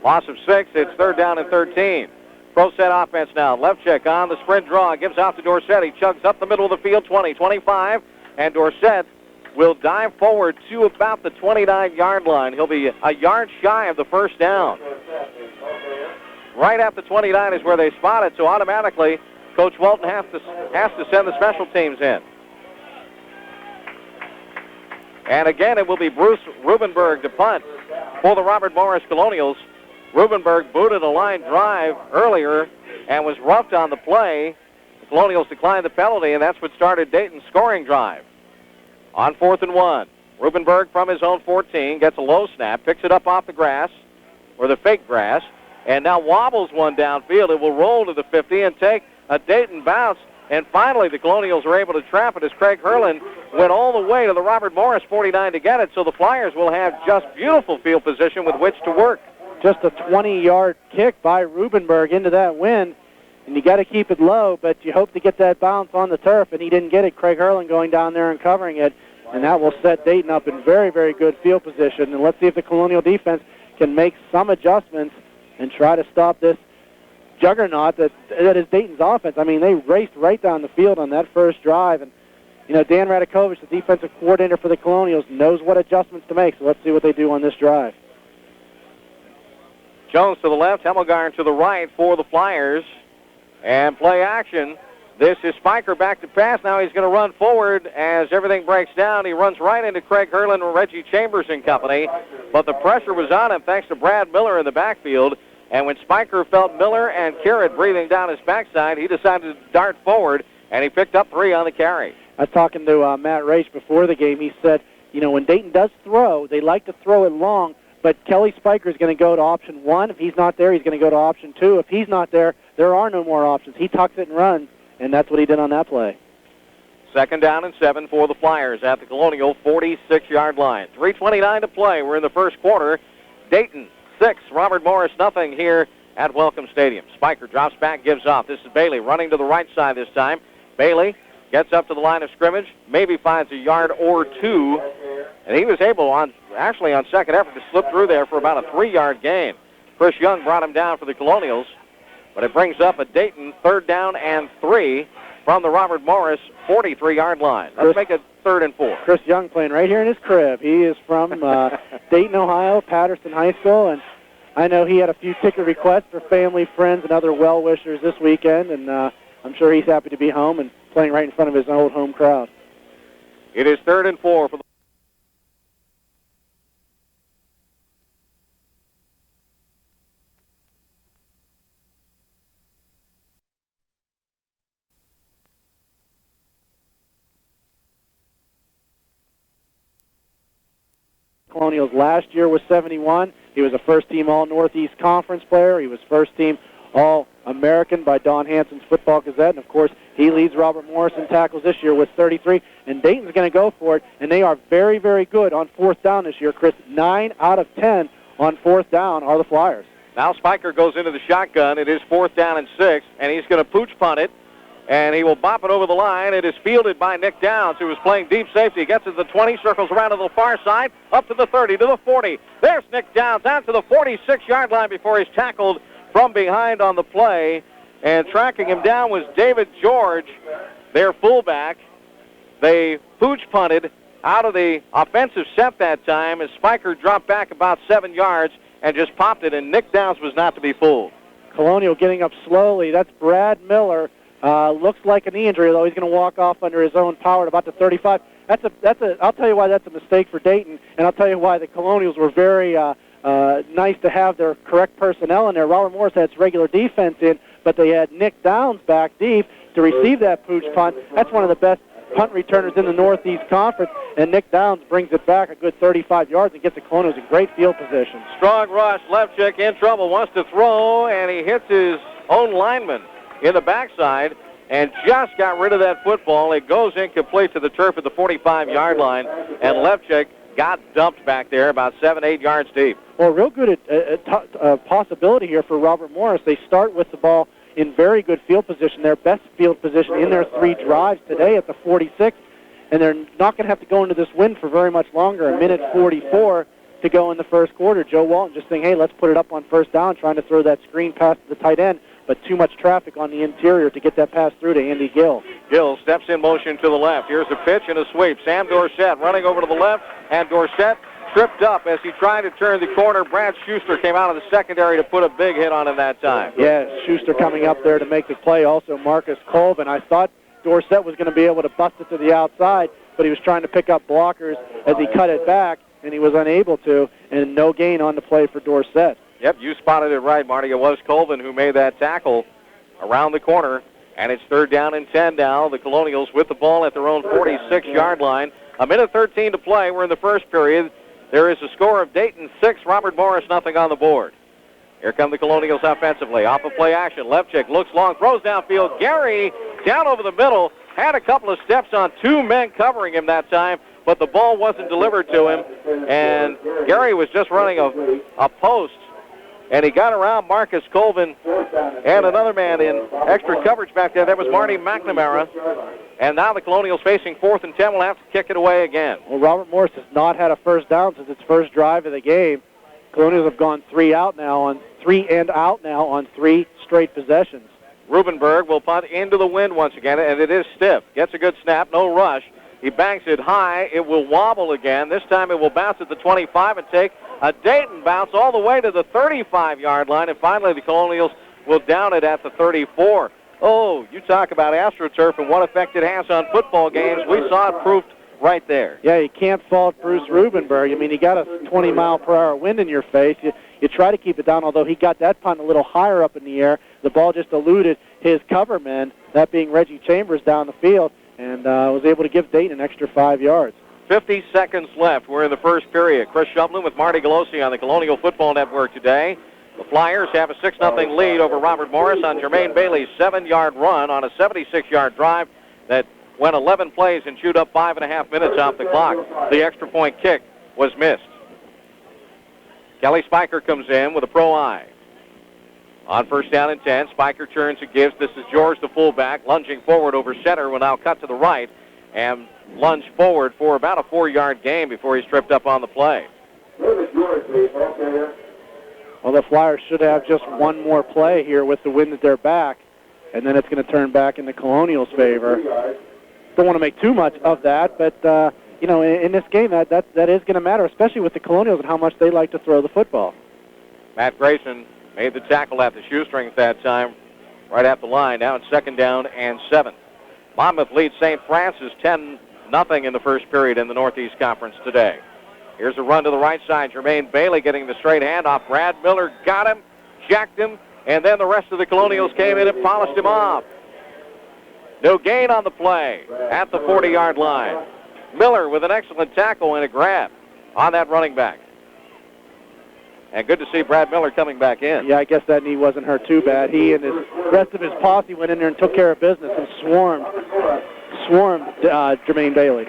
Loss of 6. It's 3rd down and 13. Pro set offense now. Levchuk on the sprint draw. Gives out to Dorsett. He chugs up the middle of the field, 20, 25. And Dorsett will dive forward to about the 29-yard line. He'll be a yard shy of the first down. Right at the 29 is where they spot it, so automatically Coach Walton has to send the special teams in. And again, it will be Bruce Rubenberg to punt for the Robert Morris Colonials. Rubenberg booted a line drive earlier and was roughed on the play. The Colonials declined the penalty, and that's what started Dayton's scoring drive. On 4th and 1, Rubenberg from his own 14 gets a low snap, picks it up off the grass, or the fake grass, and now wobbles one downfield. It will roll to the 50 and take a Dayton bounce. And finally, the Colonials were able to trap it as Craig Herlin went all the way to the Robert Morris 49 to get it. So the Flyers will have just beautiful field position with which to work. Just a 20-yard kick by Rubenberg into that wind, and you got to keep it low, but you hope to get that bounce on the turf, and he didn't get it. Craig Herlin going down there and covering it, and that will set Dayton up in very, very good field position. And let's see if the Colonial defense can make some adjustments and try to stop this juggernaut that is Dayton's offense. I mean, they raced right down the field on that first drive, and you know, Dan Radakovich, the defensive coordinator for the Colonials, knows what adjustments to make, so let's see what they do on this drive. Jones to the left, Hemmelgarn to the right for the Flyers. And play action. This is Spiker back to pass. Now he's going to run forward as everything breaks down. He runs right into Craig Herlin and Reggie Chambers and company, but the pressure was on him thanks to Brad Miller in the backfield. And when Spiker felt Miller and Carrot breathing down his backside, he decided to dart forward, and he picked up 3 on the carry. I was talking to Matt Raich before the game. He said, you know, when Dayton does throw, they like to throw it long, but Kelly Spiker is going to go to option 1. If he's not there, he's going to go to option 2. If he's not there, there are no more options. He tucks it and runs, and that's what he did on that play. 2nd down and 7 for the Flyers at the Colonial 46-yard line. 3:29 to play. We're in the first quarter. Dayton 6, Robert Morris nothing here at Welcome Stadium. Spiker drops back, gives off. This is Bailey running to the right side this time. Bailey gets up to the line of scrimmage, maybe finds a yard or 2, and he was able, on second effort, to slip through there for about a 3-yard gain. Chris Young brought him down for the Colonials, but it brings up a Dayton 3rd down and 3 from the Robert Morris 43-yard line. Let's make it 3rd and 4. Chris Young playing right here in his crib. He is from Dayton, Ohio, Patterson High School, and I know he had a few ticket requests for family, friends, and other well-wishers this weekend, and I'm sure he's happy to be home and playing right in front of his old home crowd. It is 3rd and 4 for the Colonials last year was 71. He was a first-team All-Northeast Conference player. He was first-team All-American by Don Hanson's Football Gazette. And, of course, he leads Robert Morris in tackles this year with 33. And Dayton's going to go for it, and they are very, very good on 4th down this year, Chris. 9 out of 10 on 4th down are the Flyers. Now Spiker goes into the shotgun. It is 4th down and 6, and he's going to pooch punt it. And he will bop it over the line. It is fielded by Nick Downs, who is playing deep safety. He gets to the 20, circles around to the far side, up to the 30, to the 40. There's Nick Downs down to the 46-yard line before he's tackled from behind on the play. And tracking him down was David George, their fullback. They pooch punted out of the offensive set that time as Spiker dropped back about 7 yards and just popped it, and Nick Downs was not to be fooled. Colonial getting up slowly. That's Brad Miller. Looks like a knee injury, though. He's going to walk off under his own power at about the 35. I'll tell you why that's a mistake for Dayton, and I'll tell you why the Colonials were very nice to have their correct personnel in there. Robert Morris had its regular defense in, but they had Nick Downs back deep to receive that pooch punt. That's one of the best punt returners in the Northeast Conference, and Nick Downs brings it back a good 35 yards and gets the Colonials in great field position. Strong rush. Levchik in trouble, wants to throw, and he hits his own lineman in the backside and just got rid of that football. It goes incomplete to the turf at the 45-yard line, and Levchik got dumped back there about 7-8 yards deep. Well, real good possibility here for Robert Morris. They start with the ball in very good field position, their best field position in their 3 drives today at the 46, and they're not going to have to go into this win for very much longer. A minute 44 to go in the first quarter. Joe Walton just saying, hey, let's put it up on 1st down, trying to throw that screen pass to the tight end, but too much traffic on the interior to get that pass through to Andy Gill. Gill steps in motion to the left. Here's a pitch and a sweep. Sam Dorsett running over to the left, and Dorsett tripped up as he tried to turn the corner. Brad Schuster came out of the secondary to put a big hit on him that time. Yeah, Schuster coming up there to make the play. Also Marcus Colvin. I thought Dorsett was going to be able to bust it to the outside, but he was trying to pick up blockers as he cut it back, and he was unable to, and no gain on the play for Dorsett. Yep, you spotted it right, Marty. It was Colvin who made that tackle around the corner, and it's 3rd down and 10 now. The Colonials with the ball at their own 46-yard line. A minute 13 to play. We're in the first period. There is a score of Dayton 6, Robert Morris nothing on the board. Here come the Colonials offensively. Off of play action. Levchik looks long, throws downfield. Gary down over the middle. Had a couple of steps on 2 men covering him that time, but the ball wasn't delivered to him. And Gary was just running a post, and he got around Marcus Colvin and another man in extra coverage back there. That was Marty McNamara. And now the Colonials facing 4th and 10 will have to kick it away again. Well, Robert Morris has not had a 1st down since its first drive of the game. Colonials have gone 3 and out now on 3 straight possessions. Rubenberg will punt into the wind once again, and it is stiff. Gets a good snap, no rush. He banks it high. It will wobble again. This time it will bounce at the 25 and take a Dayton bounce all the way to the 35-yard line, and finally the Colonials will down it at the 34. Oh, you talk about AstroTurf and what effect it has on football games. We saw it proved right there. Yeah, you can't fault Bruce Rubenberg. I mean, you got a 20-mile-per-hour wind in your face. You try to keep it down, although he got that punt a little higher up in the air. The ball just eluded his cover man, that being Reggie Chambers down the field, and was able to give Dayton an extra 5 yards. 50 seconds left. We're in the first period. Chris Shumlin with Marty Gallosi on the Colonial Football Network today. The Flyers have a 6-0 lead over Robert Morris on Jermaine Bailey's 7-yard run on a 76-yard drive that went 11 plays and chewed up 5.5 minutes off the clock. The extra point kick was missed. Kelly Spiker comes in with a pro eye. On 1st down and 10, Spiker turns and gives. This is George, the fullback, lunging forward over center, will now cut to the right and lunge forward for about a 4-yard gain before he's tripped up on the play. Well, the Flyers should have just one more play here with the wind at their back, and then it's going to turn back in the Colonials' favor. Don't want to make too much of that, but, in this game, that is going to matter, especially with the Colonials and how much they like to throw the football. Matt Grayson made the tackle at the shoestring at that time, right at the line. Now it's 2nd down and 7. Monmouth leads St. Francis 10-0 in the first period in the Northeast Conference today. Here's a run to the right side. Jermaine Bailey getting the straight handoff. Brad Miller got him, jacked him, and then the rest of the Colonials came in and polished him off. No gain on the play at the 40-yard line. Miller with an excellent tackle and a grab on that running back. And good to see Brad Miller coming back in. Yeah, I guess that knee wasn't hurt too bad. He and the rest of his posse went in there and took care of business and swarmed Jermaine Bailey.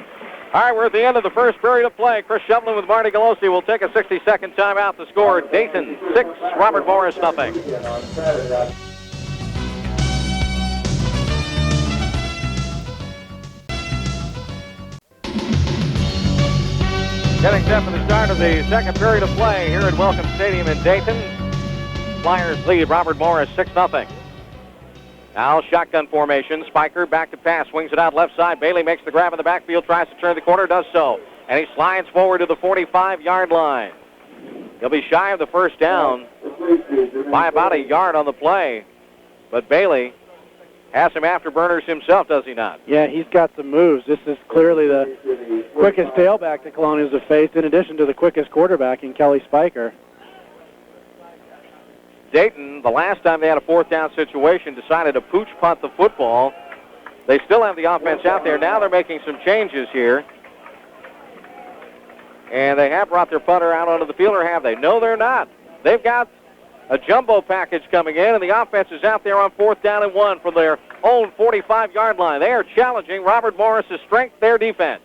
All right, we're at the end of the first period of play. Chris Shumlin with Marty Gallosi will take a 60-second timeout. The score, Dayton 6, Robert Morris 0. Getting set for the start of the second period of play here at Welcome Stadium in Dayton. Flyers lead Robert Morris 6-0. Now shotgun formation. Spiker back to pass. Swings it out left side. Bailey makes the grab in the backfield. Tries to turn the corner. Does so. And he slides forward to the 45-yard line. He'll be shy of the first down by about a yard on the play. But Bailey has some afterburners himself, does he not? Yeah, he's got some moves. This is clearly the quickest tailback the Colonials have faced, in addition to the quickest quarterback in Kelly Spiker. Dayton, the last time they had a 4th down situation, decided to pooch punt the football. They still have the offense out there. Now they're making some changes here. And they have brought their punter out onto the field, or have they? No, they're not. They've got a jumbo package coming in, and the offense is out there on 4th down and 1 from their own 45-yard line. They are challenging Robert Morris's strength, their defense.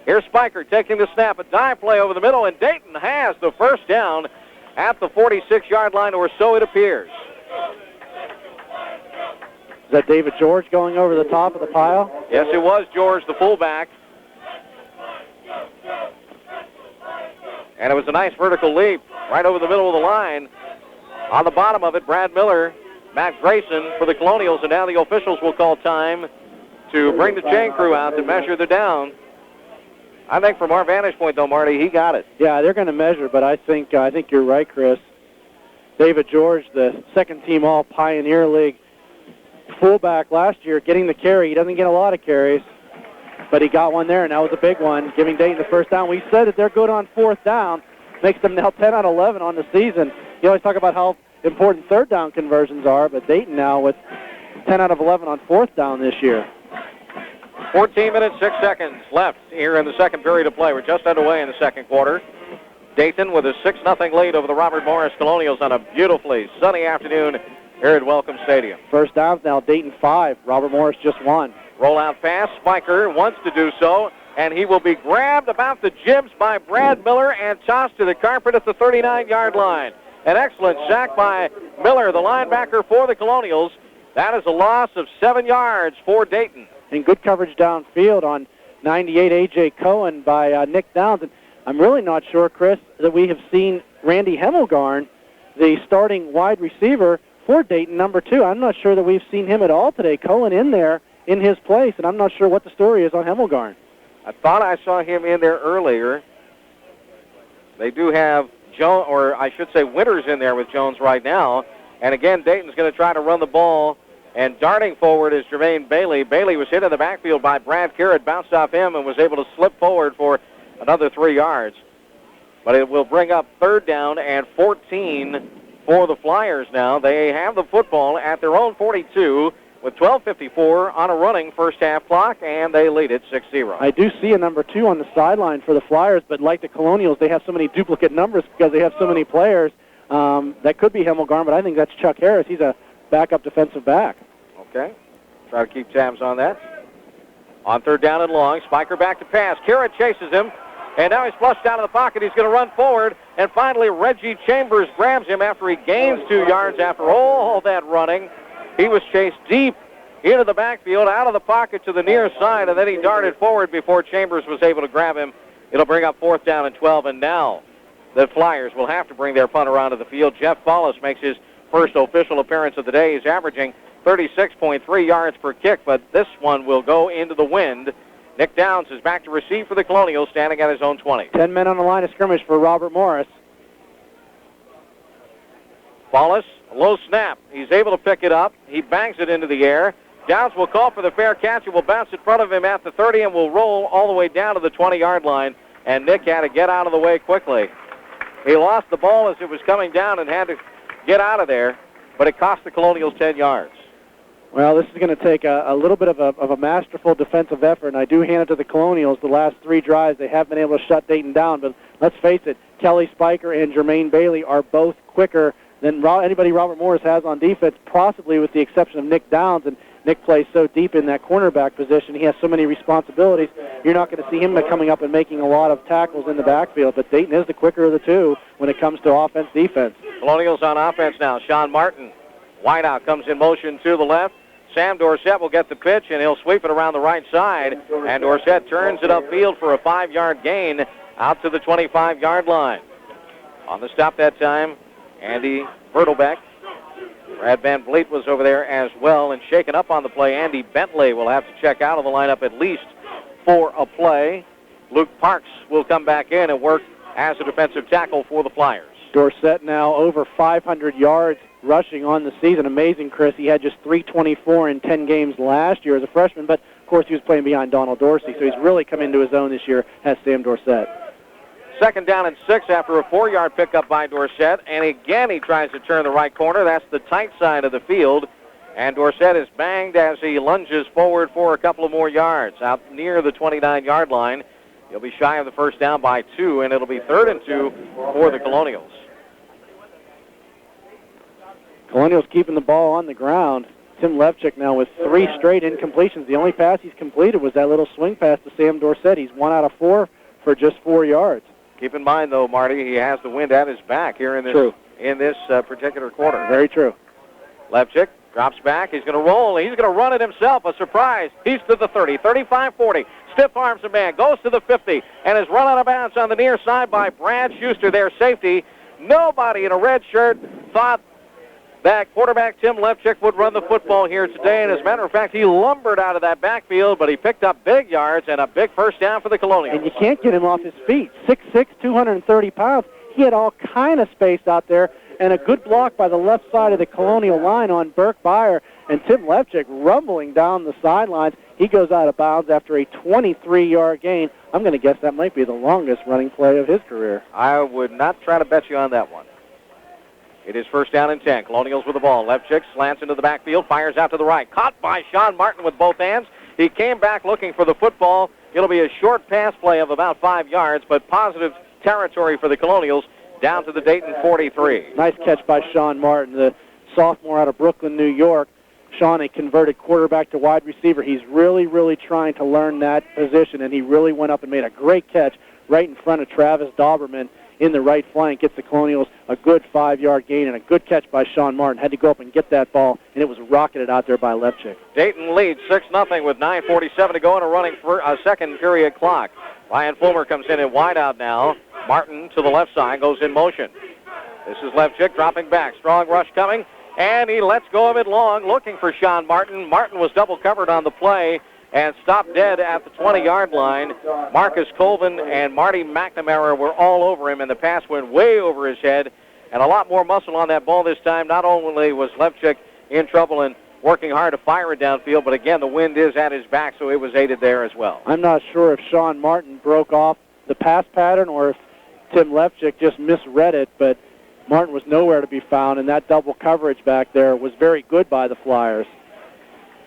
Here's Spiker taking the snap, a dive play over the middle, and Dayton has the first down at the 46-yard line, or so it appears. Is that David George going over the top of the pile? Yes, it was George, the fullback. And it was a nice vertical leap right over the middle of the line. On the bottom of it, Brad Miller, Matt Grayson for the Colonials, and now the officials will call time to bring the chain crew out to measure the down. I think from our vantage point, though, Marty, he got it. Yeah, they're going to measure, but I think you're right, Chris. David George, the second-team All-Pioneer League fullback last year, getting the carry. He doesn't get a lot of carries, but he got one there, and that was a big one, giving Dayton the first down. We said that they're good on 4th down, makes them now 10 out of 11 on the season. You always talk about how important 3rd down conversions are, but Dayton now with 10 out of 11 on 4th down this year. 14 minutes, 6 seconds left here in the second period of play. We're just underway in the second quarter. Dayton with a 6-0 lead over the Robert Morris Colonials on a beautifully sunny afternoon here at Welcome Stadium. First downs now, Dayton 5, Robert Morris just 1. Rollout pass, Spiker wants to do so, and he will be grabbed about the jibs by Brad Miller and tossed to the carpet at the 39-yard line. An excellent sack by Miller, the linebacker for the Colonials. That is a loss of 7 yards for Dayton. And good coverage downfield on 98 A.J. Cohen by Nick Downs. And I'm really not sure, Chris, that we have seen Randy Hemmelgarn, the starting wide receiver for Dayton, number 2. I'm not sure that we've seen him at all today. Cohen in there in his place, and I'm not sure what the story is on Hemmelgarn. I thought I saw him in there earlier. They do have Jones, or I should say Winters in there with Jones right now. And again, Dayton's going to try to run the ball And darting forward is Jermaine Bailey. Bailey was hit in the backfield by Brad Garrett, bounced off him, and was able to slip forward for another 3 yards. But it will bring up 3rd down and 14 for the Flyers now. They have the football at their own 42 with 12:54 on a running first half clock, and they lead it 6-0. I do see a number 2 on the sideline for the Flyers, but like the Colonials, they have so many duplicate numbers because they have so many players. That could be Himmelgarn, but I think that's Chuck Harris. He's a backup defensive back. Okay. Try to keep tabs on that. On 3rd down and long, Spiker back to pass. Carrot chases him, and now he's flushed out of the pocket. He's going to run forward, and finally Reggie Chambers grabs him after he gains 2 yards after all that running. He was chased deep into the backfield, out of the pocket to the near side, and then he darted forward before Chambers was able to grab him. It'll bring up 4th down and 12, and now the Flyers will have to bring their punter onto the field. Jeff Follis makes his first official appearance of the day. He's averaging 36.3 yards per kick, but this one will go into the wind. Nick Downs is back to receive for the Colonials, standing at his own 20. 10 men on the line of scrimmage for Robert Morris. Follis, low snap. He's able to pick it up. He bangs it into the air. Downs will call for the fair catch. It will bounce in front of him at the 30 and will roll all the way down to the 20-yard line, and Nick had to get out of the way quickly. He lost the ball as it was coming down and had to get out of there, but it cost the Colonials 10 yards. Well, this is going to take a little bit of a masterful defensive effort, and I do hand it to the Colonials. The last 3 drives, they have been able to shut Dayton down, but let's face it, Kelly Spiker and Jermaine Bailey are both quicker than anybody Robert Morris has on defense, possibly with the exception of Nick Downs, and Nick plays so deep in that cornerback position. He has so many responsibilities. You're not going to see him coming up and making a lot of tackles in the backfield, but Dayton is the quicker of the two when it comes to offense-defense. Colonials on offense now. Sean Martin, wideout, comes in motion to the left. Sam Dorsett will get the pitch, and he'll sweep it around the right side, and Dorsett turns it upfield for a 5-yard gain out to the 25-yard line. On the stop that time, Andy Bertelbeck. Brad Van Vliet was over there as well, and shaken up on the play. Andy Bentley will have to check out of the lineup at least for a play. Luke Parks will come back in and work as a defensive tackle for the Flyers. Dorsett now over 500 yards rushing on the season. Amazing, Chris. He had just 324 in 10 games last year as a freshman, but of course he was playing behind Donald Dorsey, so he's really come into his own this year, has Sam Dorsett. 2nd down and 6 after a 4-yard pickup by Dorsett, and again he tries to turn the right corner. That's the tight side of the field, and Dorsett is banged as he lunges forward for a couple of more yards out near the 29-yard line. He'll be shy of the first down by 2, and it'll be 3rd and 2 for the Colonials. Colonials keeping the ball on the ground. Tim Levchik now with 3 straight incompletions. The only pass he's completed was that little swing pass to Sam Dorsett. He's 1 out of 4 for just 4 yards. Keep in mind, though, Marty, he has the wind at his back here in this particular quarter. Very true. Levchik drops back. He's going to roll. He's going to run it himself. A surprise. He's to the 30, 35, 40. Stiff arms a man. Goes to the 50 and is run out of bounds on the near side by Brad Schuster, their safety. Nobody in a red shirt thought that quarterback Tim Levchik would run the football here today, and as a matter of fact, he lumbered out of that backfield, but he picked up big yards and a big first down for the Colonials. And you can't get him off his feet. 6'6", 230 pounds. He had all kind of space out there, and a good block by the left side of the Colonial line on Burke Byer, and Tim Levchik rumbling down the sidelines. He goes out of bounds after a 23-yard gain. I'm going to guess that might be the longest running play of his career. I would not try to bet you on that one. It is 1st down and 10. Colonials with the ball. Levchik slants into the backfield, fires out to the right. Caught by Sean Martin with both hands. He came back looking for the football. It'll be a short pass play of about 5 yards, but positive territory for the Colonials down to the Dayton 43. Nice catch by Sean Martin, the sophomore out of Brooklyn, New York. Sean, a converted quarterback to wide receiver. He's really, really trying to learn that position, and he really went up and made a great catch right in front of Travis Dauberman in the right flank. Gets the Colonials a good 5-yard gain and a good catch by Sean Martin. Had to go up and get that ball, and it was rocketed out there by Levchik. Dayton leads 6-0 with 9:47 to go and a running for a second period clock. Ryan Fulmer comes in wide out now. Martin to the left side goes in motion. This is Levchik dropping back. Strong rush coming, and he lets go of it long, looking for Sean Martin. Martin was double covered on the play and stopped dead at the 20-yard line. Marcus Colvin and Marty McNamara were all over him, and the pass went way over his head, and a lot more muscle on that ball this time. Not only was Levchik in trouble and working hard to fire it downfield, but again, the wind is at his back, so it was aided there as well. I'm not sure if Sean Martin broke off the pass pattern or if Tim Lefchick just misread it, but Martin was nowhere to be found, and that double coverage back there was very good by the Flyers.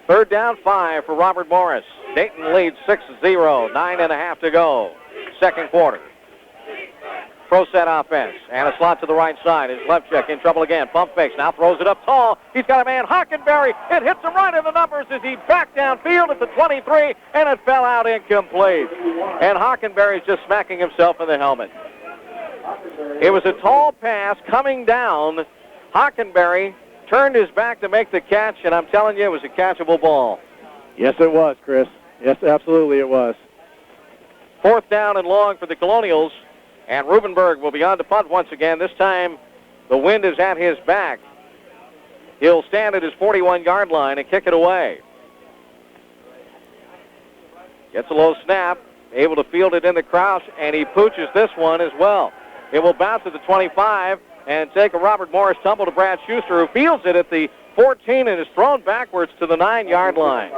3rd down, 5 for Robert Morris. Dayton leads 6-0, 9.5 to go. Second quarter. Pro set offense, and a slot to the right side. Is Lefchick in trouble again. Pump fakes, now throws it up tall. He's got a man, Hockenberry. It hits him right in the numbers as he backed downfield at the 23, and it fell out incomplete. And Hockenberry's just smacking himself in the helmet. It was a tall pass coming down. Hockenberry turned his back to make the catch, and I'm telling you, it was a catchable ball. Yes, it was, Chris. Yes, absolutely it was. 4th down and long for the Colonials, and Rubenberg will be on to punt once again. This time, the wind is at his back. He'll stand at his 41-yard line and kick it away. Gets a low snap, able to field it in the crouch, and he pooches this one as well. It will bounce to the 25 and take a Robert Morris tumble to Brad Schuster, who fields it at the 14 and is thrown backwards to the 9-yard line.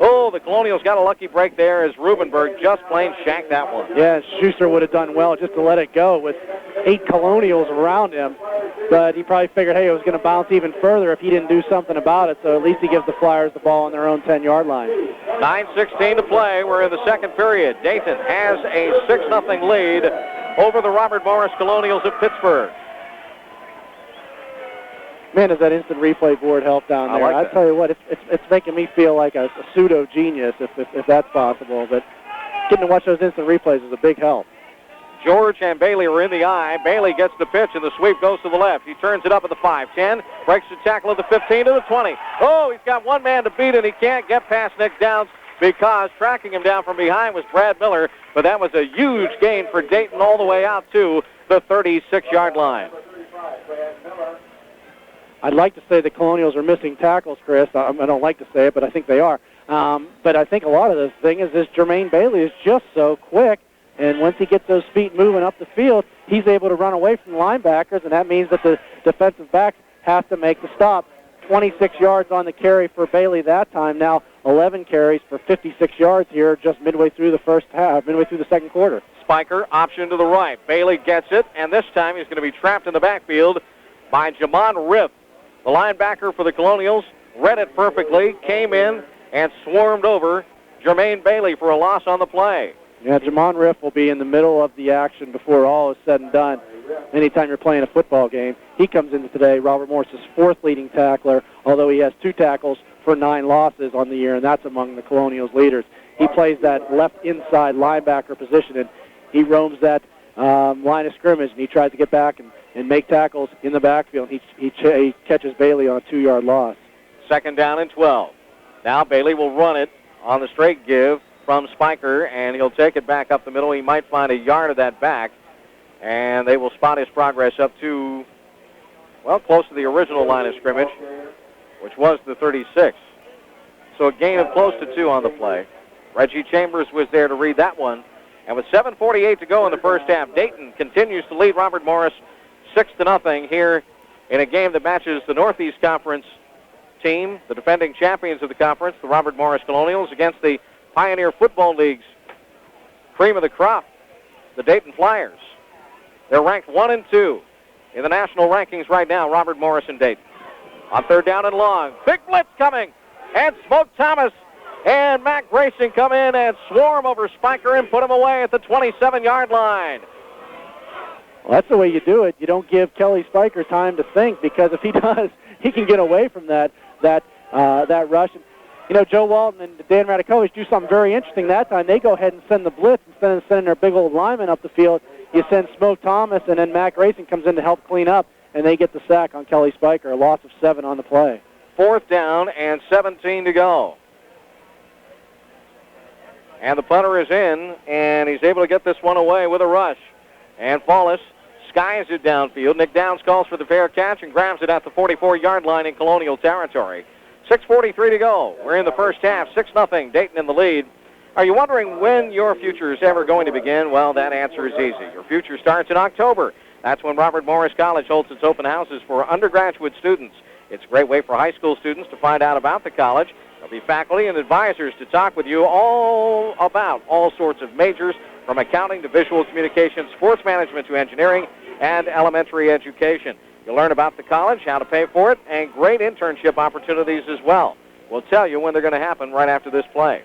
Oh, the Colonials got a lucky break there as Rubenberg just plain shanked that one. Yeah, Schuster would have done well just to let it go with 8 Colonials around him, but he probably figured, hey, it was going to bounce even further if he didn't do something about it, so at least he gives the Flyers the ball on their own 10-yard line. 9:16 to play. We're in the second period. Dayton has a 6-0 lead over the Robert Morris Colonials of Pittsburgh. Man, does that instant replay board help down there. I tell you what, it's making me feel like a pseudo-genius, if that's possible. But getting to watch those instant replays is a big help. George and Bailey are in the eye. Bailey gets the pitch, and the sweep goes to the left. He turns it up at the 5-10, breaks the tackle at the 15 to the 20. Oh, he's got one man to beat, and he can't get past Nick Downs because tracking him down from behind was Brad Miller. But that was a huge gain for Dayton all the way out to the 36-yard line. I'd like to say the Colonials are missing tackles, Chris. I don't like to say it, but I think they are. But I think a lot of this thing is this Jermaine Bailey is just so quick, and once he gets those feet moving up the field, he's able to run away from the linebackers, and that means that the defensive backs have to make the stop. 26 yards on the carry for Bailey that time. Now 11 carries for 56 yards here just midway through the first half, midway through the second quarter. Spiker, option to the right. Bailey gets it, and this time he's going to be trapped in the backfield by Jamon Riff. The linebacker for the Colonials read it perfectly, came in, and swarmed over Jermaine Bailey for a loss on the play. Yeah, Jamon Riff will be in the middle of the action before all is said and done. Anytime you're playing a football game, he comes into today, Robert Morris' 4th leading tackler, although he has 2 tackles for 9 losses on the year, and that's among the Colonials' leaders. He plays that left inside linebacker position, and he roams that line of scrimmage, and he tries to get back and make tackles in the backfield. He catches Bailey on a 2-yard loss. 2nd down and 12. Now Bailey will run it on the straight give from Spiker, and he'll take it back up the middle. He might find a yard of that back, and they will spot his progress up to, well, close to the original line of scrimmage, which was the 36. So a gain of close to 2 on the play. Reggie Chambers was there to read that one. And with 7:48 to go in the first half, Dayton continues to lead Robert Morris 6-0 here in a game that matches the Northeast Conference team, the defending champions of the conference, the Robert Morris Colonials, against the Pioneer Football League's cream of the crop, the Dayton Flyers. They're ranked 1 and 2 in the national rankings right now, Robert Morris and Dayton. On 3rd down and long, big blitz coming, and Smoke Thomas and Matt Grayson come in and swarm over Spiker and put him away at the 27-yard line. Well, that's the way you do it. You don't give Kelly Spiker time to think, because if he does, he can get away from that rush. You know, Joe Walton and Dan Radakovich do something very interesting that time. They go ahead and send the blitz instead of sending their big old lineman up the field. You send Smoke Thomas, and then Matt Grayson comes in to help clean up, and they get the sack on Kelly Spiker, a loss of 7 on the play. 4th down and 17 to go. And the punter is in, and he's able to get this one away with a rush. And Fallis skies it downfield. Nick Downs calls for the fair catch and grabs it at the 44-yard line in Colonial territory. 6:43 to go. We're in the first half, 6-0, Dayton in the lead. Are you wondering when your future is ever going to begin? Well, that answer is easy. Your future starts in October. That's when Robert Morris College holds its open houses for undergraduate students. It's a great way for high school students to find out about the college. There'll be faculty and advisors to talk with you all about all sorts of majors, from accounting to visual communication, sports management to engineering, and elementary education. You'll learn about the college, how to pay for it, and great internship opportunities as well. We'll tell you when they're going to happen right after this play.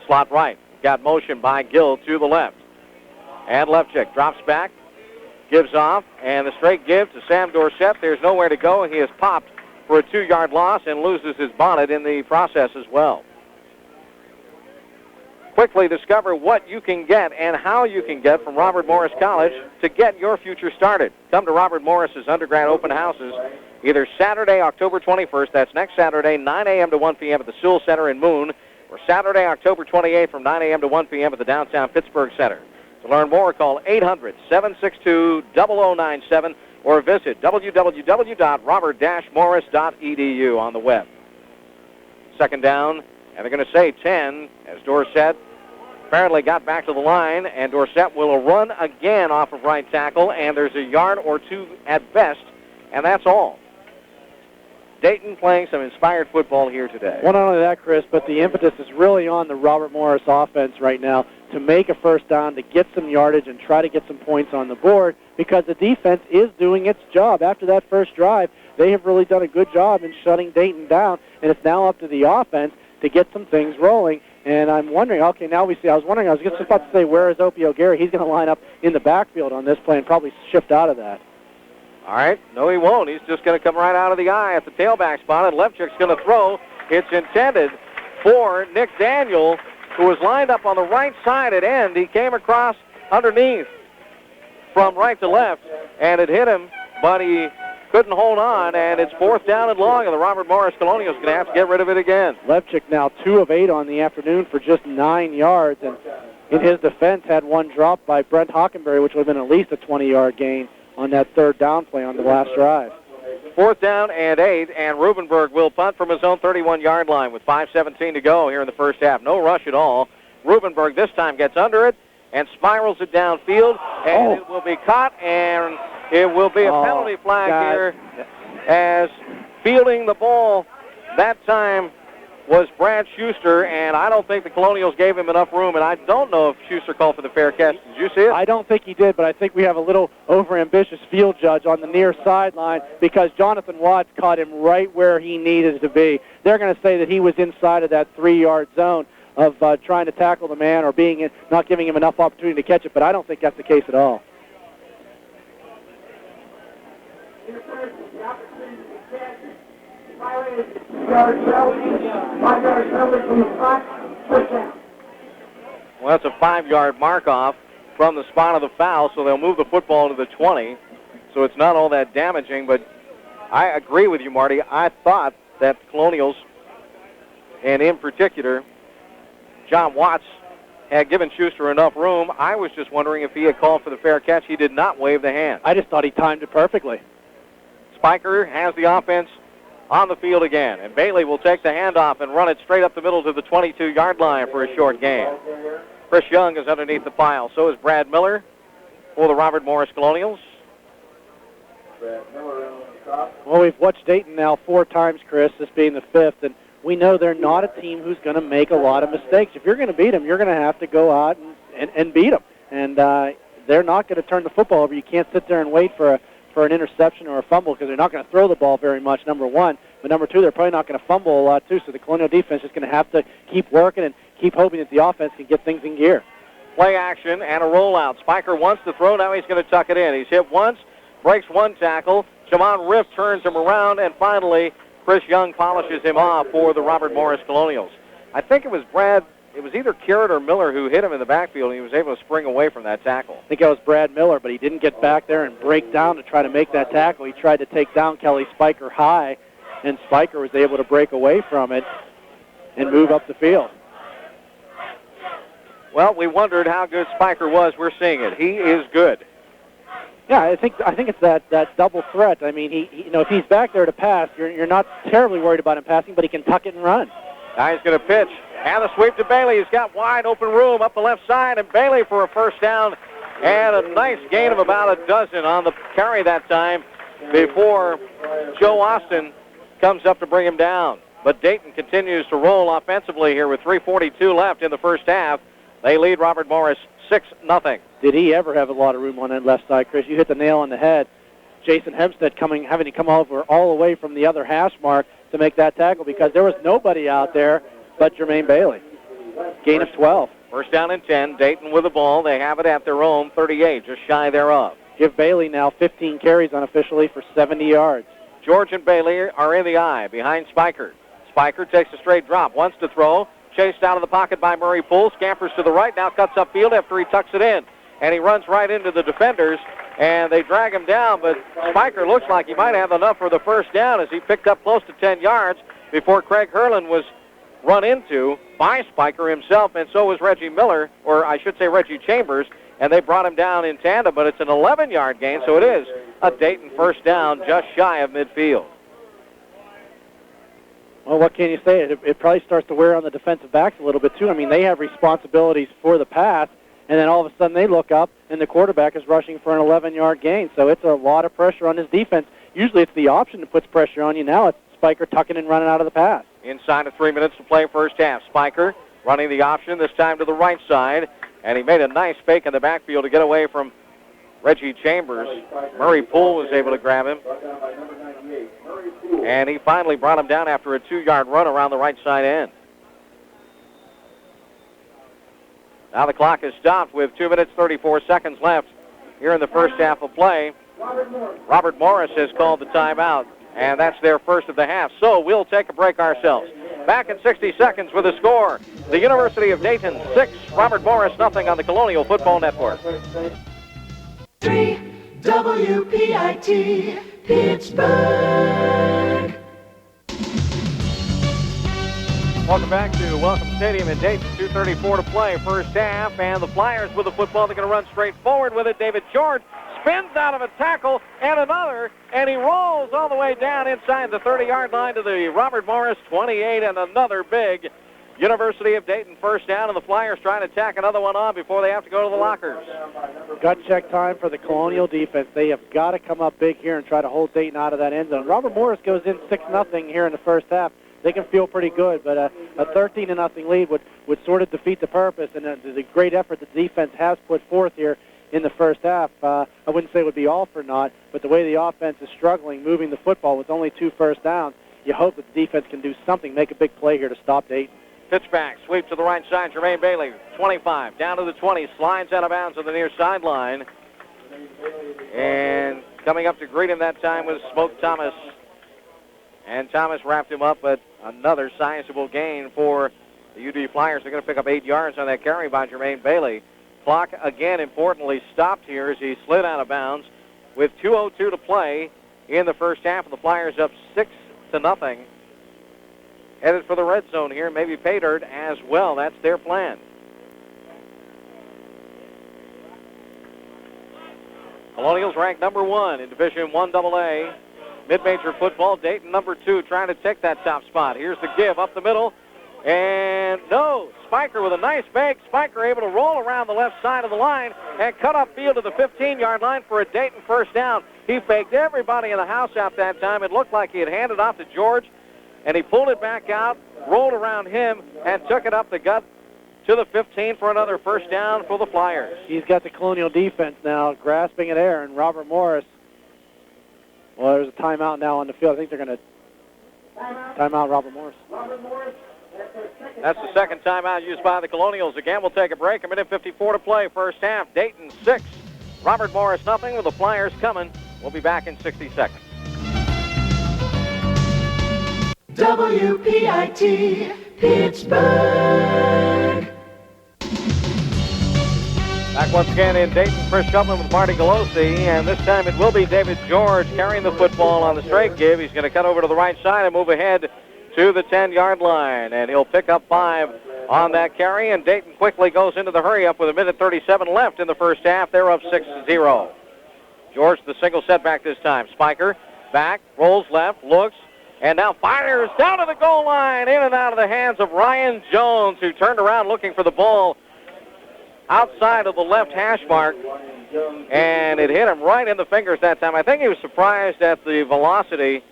Slot right. Got motion by Gill to the left. And Levchik drops back, gives off, and the straight give to Sam Dorsett. There's nowhere to go. He is popped for a 2-yard loss and loses his bonnet in the process as well. Quickly discover what you can get and how you can get from Robert Morris College to get your future started. Come to Robert Morris's undergrad open houses either Saturday, October 21st, that's next Saturday, 9 a.m. to 1 p.m. at the Sewell Center in Moon, or Saturday, October 28th from 9 a.m. to 1 p.m. at the downtown Pittsburgh Center. To learn more, call 800-762-0097 or visit www.robert-morris.edu on the web. Second down, and they're going to say 10 as Dorsett apparently got back to the line, and Dorsett will run again off of right tackle, and there's a yard or two at best, and that's all. Dayton playing some inspired football here today. Well, not only that, Chris, but the impetus is really on the Robert Morris offense right now to make a first down, to get some yardage, and try to get some points on the board, because the defense is doing its job. After that first drive, they have really done a good job in shutting Dayton down, and it's now up to the offense to get some things rolling. And I'm wondering, okay, now we see, I was just about to say, where is Opie O'Gary? He's going to line up in the backfield on this play and probably shift out of that. All right. No, he won't. He's just going to come right out of the eye at the tailback spot, and Levchuk's going to throw. It's intended for Nick Daniel, who was lined up on the right side at end. He came across underneath from right to left, and it hit him, but he couldn't hold on, and it's 4th down and long, and the Robert Morris Colonials going to have to get rid of it again. Levchuk now 2 of 8 on the afternoon for just 9 yards, and in his defense had one drop by Brent Hockenberry, which would have been at least a 20-yard gain on that third down play on the last drive. 4th down and 8, and Rubenberg will punt from his own 31-yard line with 5:17 to go here in the first half. No rush at all. Rubenberg this time gets under it and spirals it downfield, and it will be caught, and it will be a penalty flag here, as fielding the ball that time was Brad Schuster, and I don't think the Colonials gave him enough room, and I don't know if Schuster called for the fair catch. Did you see it? I don't think he did, but I think we have a little overambitious field judge on the near sideline, because Jonathan Watts caught him right where he needed to be. They're going to say that he was inside of that 3-yard zone of trying to tackle the man or not giving him enough opportunity to catch it, but I don't think that's the case at all. Well, that's a 5-yard mark-off from the spot of the foul, so they'll move the football to the 20. So it's not all that damaging, but I agree with you, Marty. I thought that the Colonials, and in particular, John Watts, had given Schuster enough room. I was just wondering if he had called for the fair catch. He did not wave the hand. I just thought he timed it perfectly. Spiker has the offense on the field again, and Bailey will take the handoff and run it straight up the middle to the 22-yard line for a short gain. Chris Young is underneath the pile. So is Brad Miller for the Robert Morris Colonials. Well, we've watched Dayton now 4 times, Chris, this being the 5th, and we know they're not a team who's going to make a lot of mistakes. If you're going to beat them, you're going to have to go out and beat them. And they're not going to turn the football over. You can't sit there and wait for an interception or a fumble, because they're not going to throw the ball very much, number one. But number two, they're probably not going to fumble a lot, too. So the Colonial defense is going to have to keep working and keep hoping that the offense can get things in gear. Play action and a rollout. Spiker wants to throw. Now he's going to tuck it in. He's hit once, breaks one tackle. Shamon Riff turns him around, and finally Chris Young polishes him off for the Robert Morris Colonials. I think it was either Carrot or Miller who hit him in the backfield, and he was able to spring away from that tackle. I think it was Brad Miller, but he didn't get back there and break down to try to make that tackle. He tried to take down Kelly Spiker high, and Spiker was able to break away from it and move up the field. Well, we wondered how good Spiker was. We're seeing it. He is good. Yeah, I think it's that double threat. I mean, he if he's back there to pass, you're not terribly worried about him passing, but he can tuck it and run. Now he's going to pitch. And the sweep to Bailey. He's got wide open room up the left side, and Bailey for a first down, and a nice gain of about a dozen on the carry that time before Joe Austin comes up to bring him down. But Dayton continues to roll offensively here with 3:42 left in the first half. They lead Robert Morris 6-0. Did he ever have a lot of room on that left side, Chris? You hit the nail on the head. Jason Hempstead having to come over all the way from the other hash mark to make that tackle because there was nobody out there but Jermaine Bailey. Gain of 12. First down and 10. Dayton with the ball. They have it at their own 38, just shy thereof. Give Bailey now 15 carries unofficially for 70 yards. George and Bailey are in the eye behind Spiker. Spiker takes a straight drop, wants to throw, chased out of the pocket by Murray Poole, scampers to the right, now cuts upfield after he tucks it in. And he runs right into the defenders, and they drag him down, but Spiker looks like he might have enough for the first down as he picked up close to 10 yards before Craig Herlin was run into by Spiker himself, and so was Reggie Miller, or I should say Reggie Chambers, and they brought him down in tandem, but it's an 11-yard gain, so it is a Dayton first down just shy of midfield. Well, what can you say? It probably starts to wear on the defensive backs a little bit, too. I mean, they have responsibilities for the pass, and then all of a sudden they look up, and the quarterback is rushing for an 11-yard gain. So it's a lot of pressure on his defense. Usually it's the option that puts pressure on you. Now it's Spiker tucking and running out of the pass. Inside of 3 minutes to play first half. Spiker running the option, this time to the right side, and he made a nice fake in the backfield to get away from Reggie Chambers. Murray Poole was able to grab him. And he finally brought him down after a 2-yard run around the right side end. Now the clock is stopped with 2 minutes, 34 seconds left here in the first half of play. Robert Morris has called the timeout, and that's their first of the half. So we'll take a break ourselves. Back in 60 seconds with a score. The University of Dayton 6, Robert Morris nothing on the Colonial Football Network. 3 WPIT Pittsburgh. Welcome back to Welcome Stadium in Dayton. 2:34 to play, first half, and the Flyers with the football. They're going to run straight forward with it. David George spins out of a tackle and another, and he rolls all the way down inside the 30-yard line to the Robert Morris 28, and another big University of Dayton first down, and the Flyers trying to tack another one on before they have to go to the lockers. Gut check time for the Colonial defense. They have got to come up big here and try to hold Dayton out of that end zone. Robert Morris goes in 6-0 here in the first half. They can feel pretty good, but a 13-0 lead would sort of defeat the purpose, and the great effort the defense has put forth here in the first half. I wouldn't say it would be all for naught, but the way the offense is struggling, moving the football with only 2 first downs, you hope that the defense can do something, make a big play here to stop Dayton. Pitch back, sweep to the right side, Jermaine Bailey, 25, down to the 20, slides out of bounds on the near sideline. And coming up to greet him that time was Smoke Thomas. And Thomas wrapped him up, but another sizable gain for the UD Flyers. They're going to pick up 8 yards on that carry by Jermaine Bailey. Clock, again, importantly, stopped here as he slid out of bounds with 2:02 to play in the first half, and the Flyers up 6-0. Headed for the red zone here, maybe pay dirt as well. That's their plan. Colonials ranked number 1 in Division 1AA. Mid-major football, Dayton number 2, trying to take that top spot. Here's the give up the middle. And no, Spiker with a nice fake. Spiker able to roll around the left side of the line and cut upfield to the 15-yard line for a Dayton first down. He faked everybody in the house out that time. It looked like he had handed off to George, and he pulled it back out, rolled around him, and took it up the gut to the 15 for another first down for the Flyers. He's got the Colonial defense now grasping at air, and Robert Morris, well, there's a timeout now on the field. I think they're going to timeout Robert Morris. That's the second timeout used by the Colonials. Again, we'll take a break. 1:54 to play, first half. Dayton 6, Robert Morris nothing, with the Flyers coming. We'll be back in 60 seconds. WPIT Pittsburgh. Back once again in Dayton, Chris Shublin with Marty Galosi, and this time it will be David George carrying the football on the straight give. He's going to cut over to the right side and move ahead to the 10-yard line, and he'll pick up 5 on that carry, and Dayton quickly goes into the hurry-up with 1:37 left in the first half. They're up 6-0. George, the single setback this time. Spiker back, rolls left, looks, and now fires down to the goal line, in and out of the hands of Ryan Jones, who turned around looking for the ball outside of the left hash mark, and it hit him right in the fingers that time. I think he was surprised at the velocity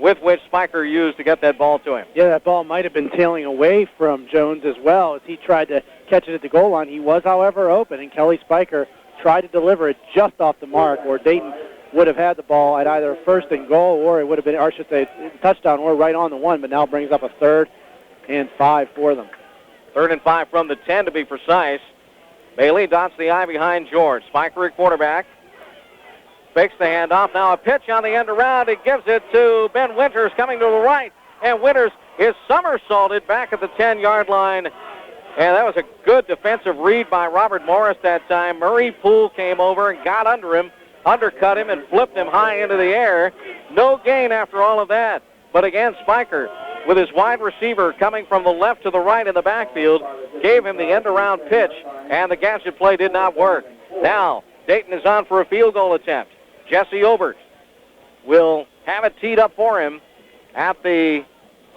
with which Spiker used to get that ball to him. Yeah, that ball might have been tailing away from Jones as well as he tried to catch it at the goal line. He was, however, open, and Kelly Spiker tried to deliver it just off the mark, where Dayton would have had the ball at either first and goal, or it would have been, or I should say, touchdown, or right on the 1, but now brings up a 3rd and 5 for them. 3rd and 5 from the 10 to be precise. Bailey dots the I behind George. Spiker at quarterback. Fakes the handoff. Now a pitch on the end around. He gives it to Ben Winters coming to the right. And Winters is somersaulted back at the 10-yard line. And that was a good defensive read by Robert Morris that time. Murray Poole came over and got under him, undercut him, and flipped him high into the air. No gain after all of that. But again, Spiker, with his wide receiver coming from the left to the right in the backfield, gave him the end-around pitch, and the gadget play did not work. Now, Dayton is on for a field goal attempt. Jesse Obert will have it teed up for him at the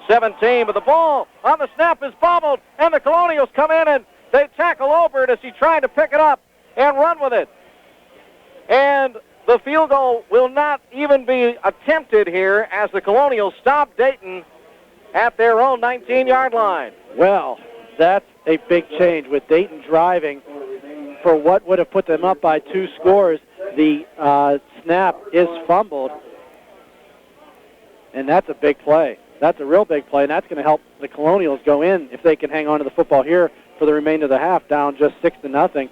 17, but the ball on the snap is bobbled, and the Colonials come in and they tackle Obert as he tried to pick it up and run with it. And the field goal will not even be attempted here as the Colonials stop Dayton at their own 19-yard line. Well, that's a big change with Dayton driving for what would have put them up by 2 scores. The snap is fumbled, and that's a big play. That's a real big play, and that's going to help the Colonials go in if they can hang on to the football here for the remainder of the half, down just 6-0.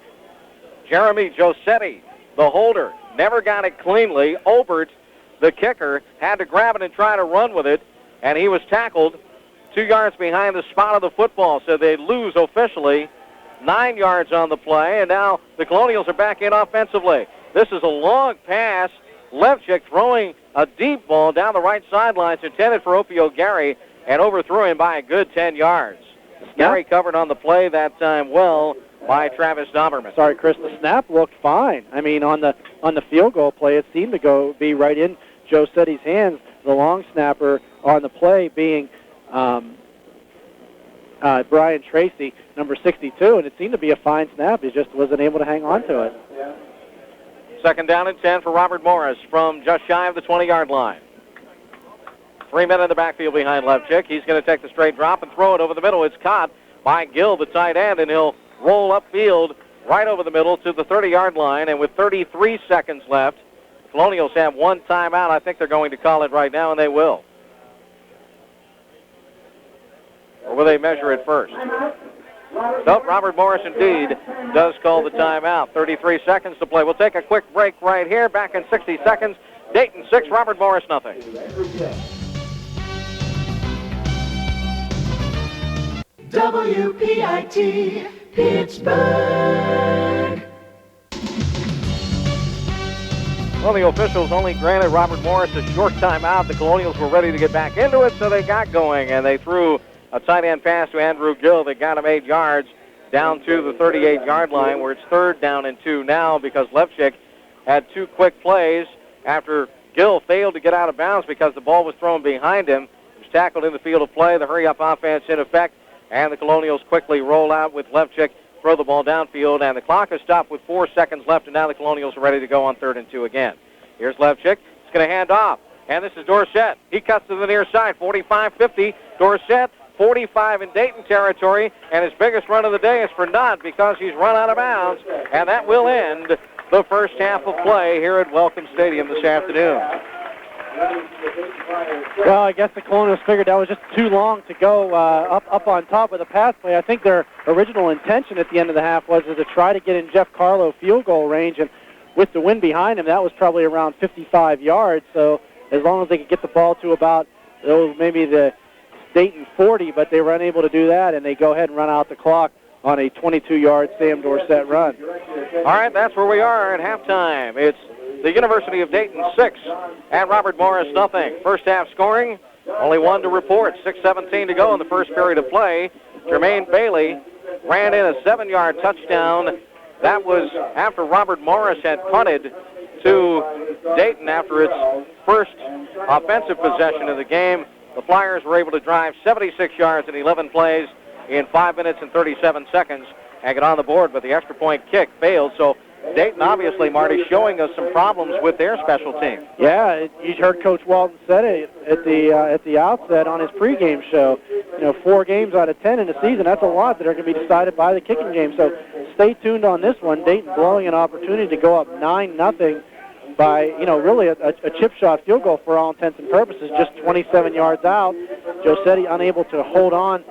Jeremy Josetti, the holder, never got it cleanly. Obert, the kicker, had to grab it and try to run with it, and he was tackled 2 yards behind the spot of the football, so they lose officially 9 yards on the play, and now the Colonials are back in offensively. This is a long pass. Levchik throwing a deep ball down the right sidelines intended for Opio Gary and overthrew him by a good 10 yards. Gary covered on the play that time well by Travis Doberman. Sorry, Chris, the snap looked fine. I mean, on the field goal play, it seemed to be right in Josetti's hands. The long snapper on the play being Brian Tracy, number 62, and it seemed to be a fine snap. He just wasn't able to hang on to it. 2nd down and 10 for Robert Morris from just shy of the 20-yard line. 3 men in the backfield behind Levchik. He's going to take the straight drop and throw it over the middle. It's caught by Gill, the tight end, and he'll roll upfield right over the middle to the 30-yard line. And with 33 seconds left, Colonials have 1 timeout. I think they're going to call it right now, and they will. Or will they measure it first? Nope, Robert Morris indeed does call the timeout. 33 seconds to play. We'll take a quick break right here. Back in 60 seconds. Dayton 6, Robert Morris nothing. WPIT Pittsburgh. Well, the officials only granted Robert Morris a short timeout. The Colonials were ready to get back into it, so they got going, and they threw a tight end pass to Andrew Gill that got him 8 yards down to the 38-yard line, where it's 3rd down and 2 now because Levchik had 2 quick plays after Gill failed to get out of bounds because the ball was thrown behind him. He was tackled in the field of play. The hurry-up offense in effect, and the Colonials quickly roll out with Levchik, throw the ball downfield, and the clock is stopped with 4 seconds left, and now the Colonials are ready to go on 3rd and 2 again. Here's Levchik. He's going to hand off, and this is Dorsett. He cuts to the near side, 45-50. Dorsett, 45 in Dayton territory, and his biggest run of the day is for Nutt because he's run out of bounds, and that will end the first half of play here at Welcome Stadium this afternoon. Well, I guess the Colonials figured that was just too long to go up on top with a pass play. I think their original intention at the end of the half was to try to get in Jeff Carlo field goal range, and with the wind behind him, that was probably around 55 yards, so as long as they could get the ball to about maybe the Dayton 40, but they were unable to do that, and they go ahead and run out the clock on a 22-yard Sam Dorsett run. All right, that's where we are at halftime. It's the University of Dayton 6 and Robert Morris nothing. First half scoring, only 1 to report. 6:17 to go in the first period of play. Jermaine Bailey ran in a 7-yard touchdown. That was after Robert Morris had punted to Dayton after its first offensive possession of the game. The Flyers were able to drive 76 yards in 11 plays in 5 minutes and 37 seconds and get on the board, but the extra point kick failed. So Dayton, obviously, Marty, showing us some problems with their special team. Yeah, you heard Coach Walton said it at the outset on his pregame show. 4 games out of 10 in the season, that's a lot that are going to be decided by the kicking game. So stay tuned on this one. Dayton blowing an opportunity to go up 9-0 by, really a chip shot field goal for all intents and purposes, just 27 yards out. Josetti unable to hold on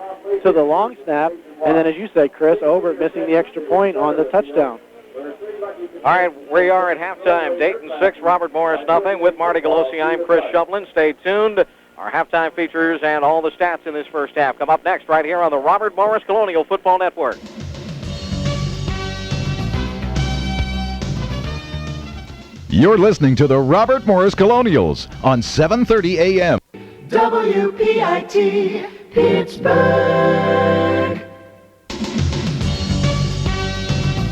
to the long snap. And then, as you said, Chris, Obert missing the extra point on the touchdown. All right, we are at halftime. Dayton 6, Robert Morris nothing. With Marty Gallosi, I'm Chris Shovlin. Stay tuned. Our halftime features and all the stats in this first half come up next right here on the Robert Morris Colonial Football Network. You're listening to the Robert Morris Colonials on 7:30 a.m. WPIT Pittsburgh.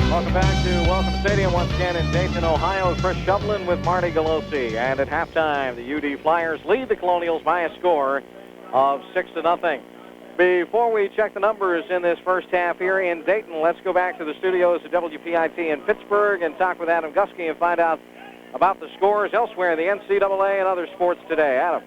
Welcome back to Welcome Stadium once again in Dayton, Ohio. Chris Shovlin with Marty Gallosi. And at halftime, the UD Flyers lead the Colonials by a score of 6-0. Before we check the numbers in this first half here in Dayton, let's go back to the studios of WPIT in Pittsburgh and talk with Adam Gusky and find out about the scores elsewhere in the NCAA and other sports today. Adam.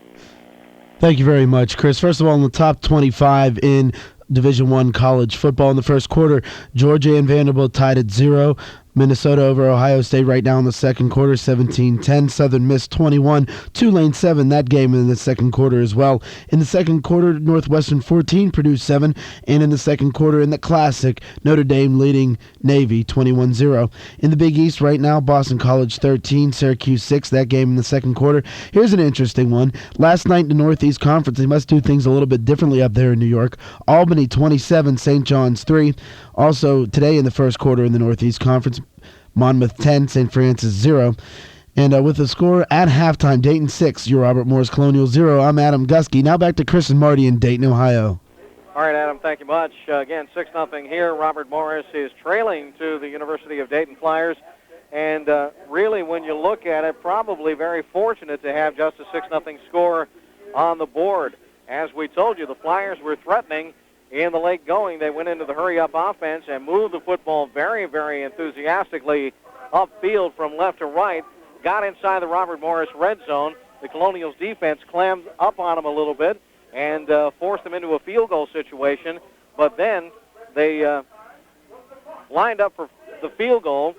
Thank you very much, Chris. First of all, in the top 25 in Division I college football in the first quarter, Georgia and Vanderbilt tied at 0. Minnesota over Ohio State right now in the second quarter, 17-10. Southern Miss 21, Tulane 7. That game in the second quarter as well. In the second quarter, Northwestern 14, Purdue 7. And in the second quarter in the Classic, Notre Dame leading Navy 21-0. In the Big East right now, Boston College 13, Syracuse 6. That game in the second quarter. Here's an interesting one. Last night in the Northeast Conference, they must do things a little bit differently up there in New York. Albany 27, St. John's 3. Also today in the first quarter in the Northeast Conference, Monmouth 10, St. Francis 0. And with the score at halftime, Dayton 6, your Robert Morris Colonial 0. I'm Adam Gusky. Now back to Chris and Marty in Dayton, Ohio. All right, Adam, thank you much. Again, 6-0 here. Robert Morris is trailing to the University of Dayton Flyers. And really, when you look at it, probably very fortunate to have just a 6-0 score on the board. As we told you, the Flyers were threatening in the late going. They went into the hurry-up offense and moved the football very, very enthusiastically upfield from left to right, got inside the Robert Morris red zone. The Colonials defense clammed up on them a little bit and forced them into a field goal situation, but then they lined up for the field goal,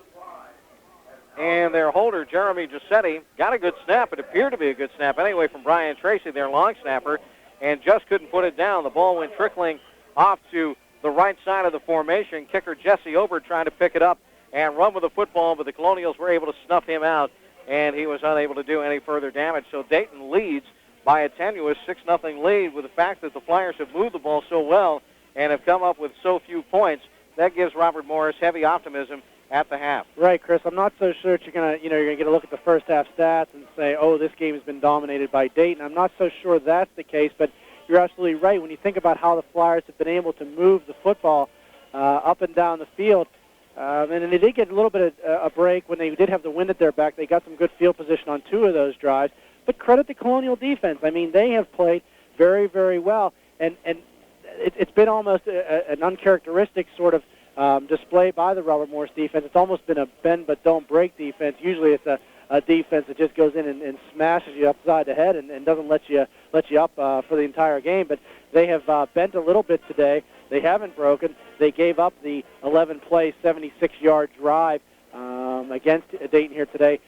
and their holder, Jeremy Giusetti, got a good snap. It appeared to be a good snap anyway from Brian Tracy, their long snapper, and just couldn't put it down. The ball went trickling off to the right side of the formation. Kicker Jesse Obert trying to pick it up and run with the football, but the Colonials were able to snuff him out, and he was unable to do any further damage. So Dayton leads by a tenuous 6-0 lead. With the fact that the Flyers have moved the ball so well and have come up with so few points, that gives Robert Morris heavy optimism at the half. Right, Chris. I'm not so sure that you're going to get a look at the first half stats and say, oh, this game has been dominated by Dayton. I'm not so sure that's the case, but you're absolutely right. When you think about how the Flyers have been able to move the football up and down the field, and they did get a little bit of a break when they did have the wind at their back. They got some good field position on 2 of those drives. But credit the Colonial defense. I mean, they have played very, very well. And it's been almost an uncharacteristic sort of display by the Robert Morris defense. It's almost been a bend but don't break defense. Usually it's a defense that just goes in and smashes you upside the head and doesn't let you up for the entire game. But they have bent a little bit today. They haven't broken. They gave up the 11-play, 76-yard drive against Dayton here today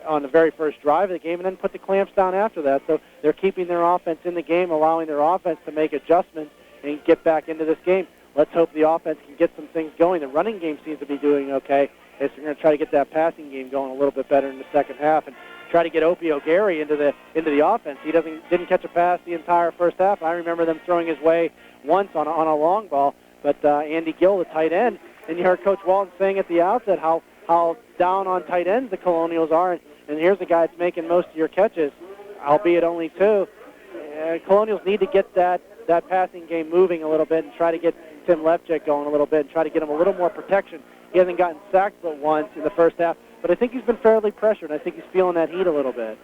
on the very first drive of the game, and then put the clamps down after that. So they're keeping their offense in the game, allowing their offense to make adjustments and get back into this game. Let's hope the offense can get some things going. The running game seems to be doing okay. We're going to try to get that passing game going a little bit better in the second half and try to get Opie O'Gary into the offense. He didn't catch a pass the entire first half. I remember them throwing his way once on a long ball, but Andy Gill, the tight end, and you heard Coach Walton saying at the outset how down on tight ends the Colonials are, and here's the guy that's making most of your catches, albeit only 2. Colonials need to get that passing game moving a little bit and try to get Tim Lefchick going a little bit and try to get him a little more protection. He hasn't gotten sacked but once in the first half, but I think he's been fairly pressured. I think he's feeling that heat a little bit.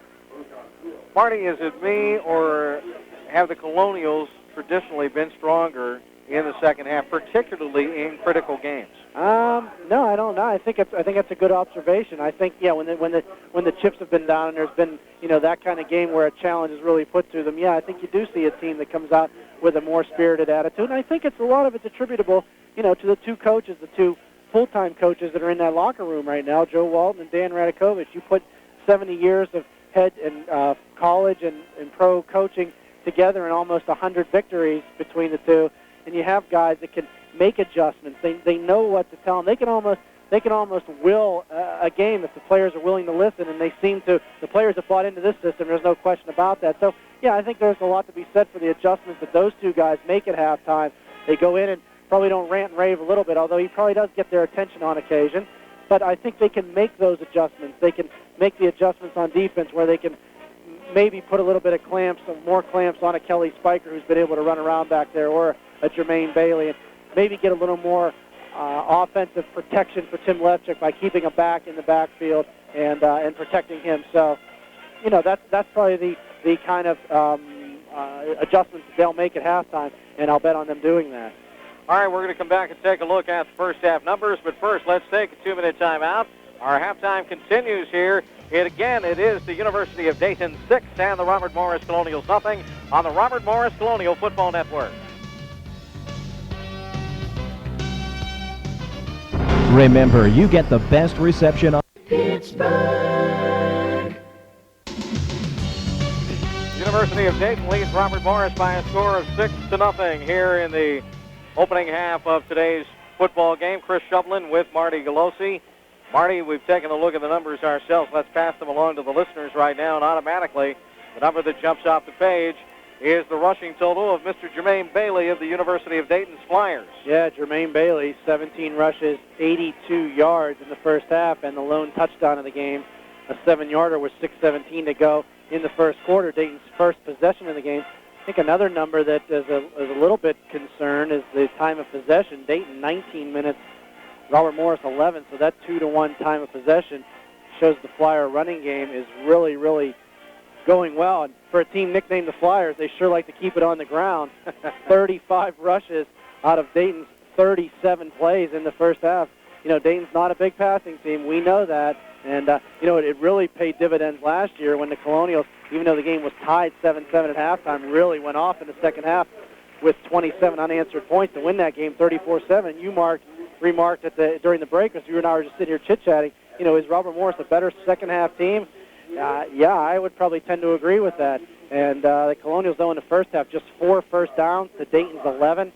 Marty, is it me, or have the Colonials traditionally been stronger in the second half, particularly in critical games? No, I don't know. I think that's a good observation. I think when the chips have been down and there's been that kind of game where a challenge is really put to them. Yeah, I think you do see a team that comes out with a more spirited attitude, and I think a lot of it's attributable to the two coaches, the two full-time coaches that are in that locker room right now, Joe Walton and Dan Radakovich. You put 70 years of head and college and pro coaching together and almost 100 victories between the two, and you have guys that can make adjustments. They know what to tell them. They can almost will a game if the players are willing to listen, and the players have bought into this system. There's no question about that. So yeah, I think there's a lot to be said for the adjustments that those two guys make at halftime. They go in and probably don't rant and rave a little bit, although he probably does get their attention on occasion. But I think they can make those adjustments. They can make the adjustments on defense where they can maybe put a little bit of more clamps on a Kelly Spiker who's been able to run around back there, or a Jermaine Bailey, and maybe get a little more offensive protection for Tim Levchuk by keeping him back in the backfield and protecting him. So, that's probably the kind of adjustments that they'll make at halftime, and I'll bet on them doing that. All right, we're going to come back and take a look at the first half numbers, but first let's take a 2-minute timeout. Our halftime continues here. It is the University of Dayton 6 and the Robert Morris Colonials nothing on the Robert Morris Colonial Football Network. Remember, you get the best reception on Pittsburgh. University of Dayton leads Robert Morris by a score of 6-0 here in the opening half of today's football game. Chris Shovlin with Marty Galosi. Marty, we've taken a look at the numbers ourselves. Let's pass them along to the listeners right now, and automatically the number that jumps off the page is the rushing total of Mr. Jermaine Bailey of the University of Dayton's Flyers. Yeah, Jermaine Bailey, 17 rushes, 82 yards in the first half, and the lone touchdown of the game, a 7-yarder with 6:17 to go in the first quarter. Dayton's first possession of the game. I think another number that is a little bit concerned is the time of possession. Dayton 19 minutes, Robert Morris 11, so that 2-to-1 time of possession shows the Flyer running game is really, really going well. And for a team nicknamed the Flyers, they sure like to keep it on the ground. 35 rushes out of Dayton's 37 plays in the first half. Dayton's not a big passing team. We know that. And, it really paid dividends last year when the Colonials, even though the game was tied 7-7 at halftime, really went off in the second half with 27 unanswered points to win that game 34-7. You remarked during the break, as you and I were just sitting here chit-chatting, is Robert Morris a better second-half team? Yeah, I would probably tend to agree with that. And the Colonials, though, in the first half, just 4 first downs to Dayton's 11,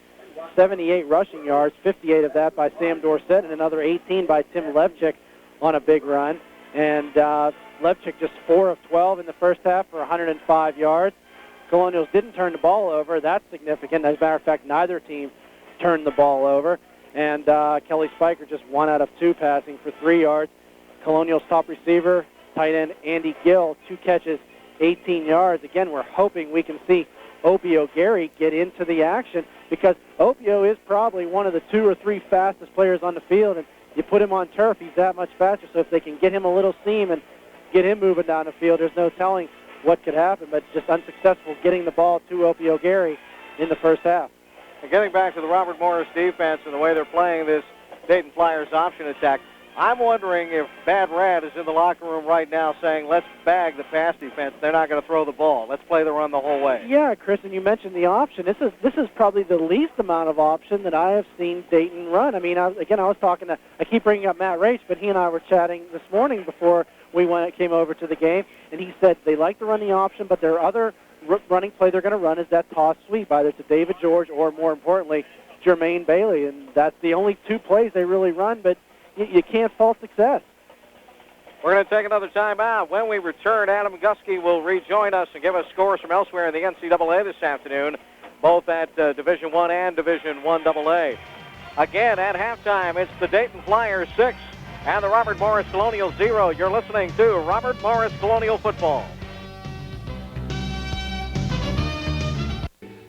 78 rushing yards, 58 of that by Sam Dorsett, and another 18 by Tim Levchuk on a big run. And Levchuk just 4 of 12 in the first half for 105 yards. Colonials didn't turn the ball over. That's significant. As a matter of fact, neither team turned the ball over. And Kelly Spiker just 1 out of 2 passing for 3 yards. Colonials' top receiver, tight end Andy Gill, 2 catches, 18 yards. Again, we're hoping we can see Opio Gary get into the action because Opio is probably one of the 2 or 3 fastest players on the field, and you put him on turf, he's that much faster. So if they can get him a little seam and get him moving down the field, there's no telling what could happen, but just unsuccessful getting the ball to Opio Gary in the first half. And getting back to the Robert Morris defense and the way they're playing this Dayton Flyers option attack, I'm wondering if Bad Rad is in the locker room right now saying, let's bag the pass defense. They're not going to throw the ball. Let's play the run the whole way. Yeah, Chris, and you mentioned the option. This is probably the least amount of option that I have seen Dayton run. I mean, I keep bringing up Matt Raich, but he and I were chatting this morning before we came over to the game, and he said they like to run the option, but their other running play they're going to run is that toss sweep, either to David George or, more importantly, Jermaine Bailey, and that's the only 2 plays they really run, but you can't fault success. We're going to take another timeout. When we return, Adam Gusky will rejoin us and give us scores from elsewhere in the NCAA this afternoon, both at Division I and Division I AA. Again, at halftime, it's the Dayton Flyers 6 and the Robert Morris Colonials 0. You're listening to Robert Morris Colonial Football.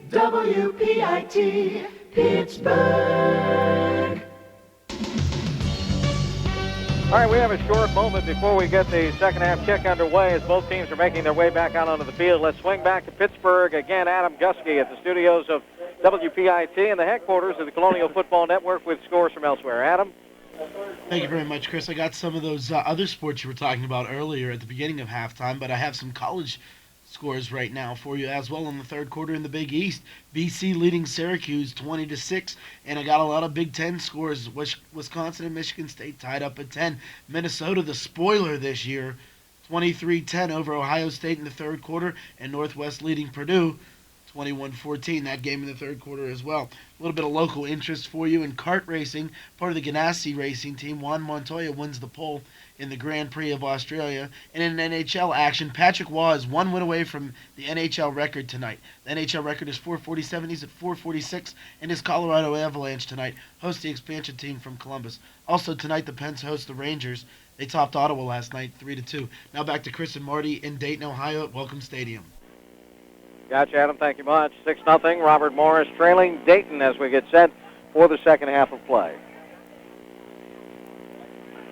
WPIT, Pittsburgh. All right, we have a short moment before we get the second half kick underway as both teams are making their way back out onto the field. Let's swing back to Pittsburgh. Again, Adam Gusky at the studios of WPIT in the headquarters of the Colonial Football Network with scores from elsewhere. Adam? Thank you very much, Chris. I got some of those other sports you were talking about earlier at the beginning of halftime, but I have some college scores right now for you as well in the third quarter in the Big East. BC leading Syracuse 20-6, and I got a lot of Big Ten scores. Wisconsin and Michigan State tied up at 10. Minnesota, the spoiler this year, 23-10 over Ohio State in the third quarter, and Northwest leading Purdue 21-14, that game in the third quarter as well. A little bit of local interest for you in kart racing. Part of the Ganassi racing team, Juan Montoya wins the pole in the Grand Prix of Australia. And in NHL action, Patrick Waugh is 1 win away from the NHL record tonight. The NHL record is 447. He's at 446. And his Colorado Avalanche tonight hosts the expansion team from Columbus. Also tonight, the Pens host the Rangers. They topped Ottawa last night 3-2. Now back to Chris and Marty in Dayton, Ohio at Welcome Stadium. Gotcha, Adam. Thank you much. 6-0. Robert Morris trailing Dayton as we get set for the second half of play.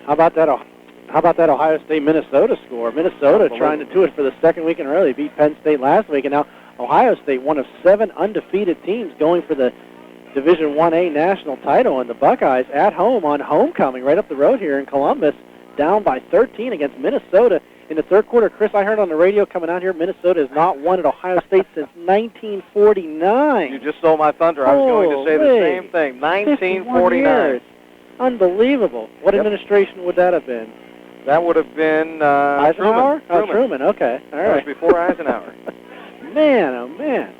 How about that Ohio State-Minnesota score? Minnesota trying to do it for the second week in a row. They beat Penn State last week, and now Ohio State, one of 7 undefeated teams going for the Division 1A national title, and the Buckeyes at home on homecoming right up the road here in Columbus, down by 13 against Minnesota. In the third quarter, Chris, I heard on the radio coming out here, Minnesota has not won at Ohio State since 1949. You just stole my thunder. I was going to say the same thing. 1949. Unbelievable. What administration would that have been? That would have been Eisenhower? Truman. Truman, okay. All right. That was before Eisenhower. Man, oh, man.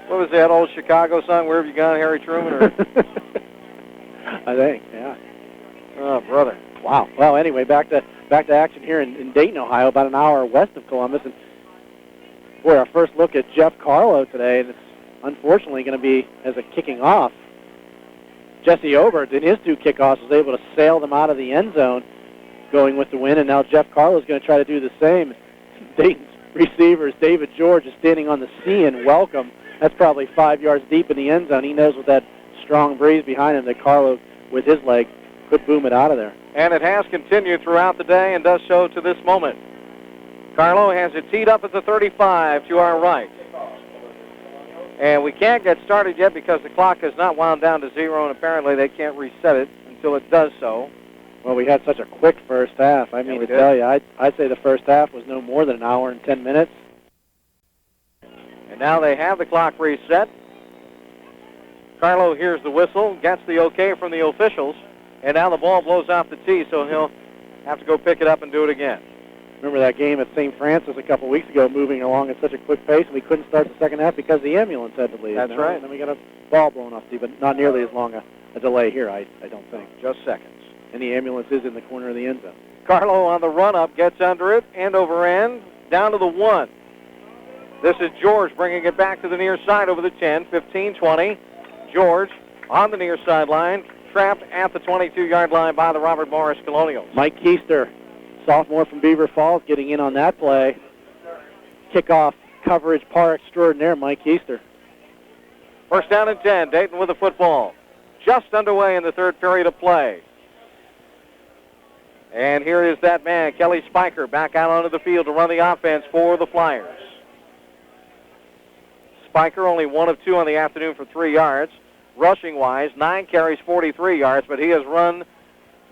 What was that old Chicago song, Where Have You Gone, Harry Truman? Or? I think, yeah. Oh, brother. Wow. Well, anyway, back to action here in Dayton, Ohio, about an hour west of Columbus. And boy, our first look at Jeff Carlo today, and it's unfortunately going to be as a kicking off. Jesse Obert, in his 2 kickoffs, was able to sail them out of the end zone, going with the win, and now Jeff Carlo is going to try to do the same. Dayton's receivers, David George, is standing on the sea and welcome. That's probably 5 yards deep in the end zone. He knows with that strong breeze behind him that Carlo, with his leg, could boom it out of there. And it has continued throughout the day and does so to this moment. Carlo has it teed up at the 35 to our right. And we can't get started yet because the clock has not wound down to 0, and apparently they can't reset it until it does so. Well, we had such a quick first half. I mean, to tell you, I'd say the first half was no more than an hour and 10 minutes. And now they have the clock reset. Carlo hears the whistle, gets the okay from the officials, and now the ball blows off the tee, so he'll have to go pick it up and do it again. Remember that game at St. Francis a couple weeks ago, moving along at such a quick pace, and we couldn't start the second half because the ambulance had to leave. That's right. And then we got a ball blown off the tee, but not nearly as long a delay here, I don't think. Just seconds. And the ambulance is in the corner of the end zone. Carlo on the run-up, gets under it, end over end, down to the 1. This is George bringing it back to the near side over the 10, 15-20. George on the near sideline, trapped at the 22-yard line by the Robert Morris Colonials. Mike Keister, sophomore from Beaver Falls, getting in on that play. Kickoff coverage par extraordinaire, Mike Keister. First down and 10, Dayton with the football. Just underway in the third period of play. And here is that man, Kelly Spiker, back out onto the field to run the offense for the Flyers. Spiker only 1 of 2 on the afternoon for 3 yards. Rushing-wise, 9 carries, 43 yards, but he has run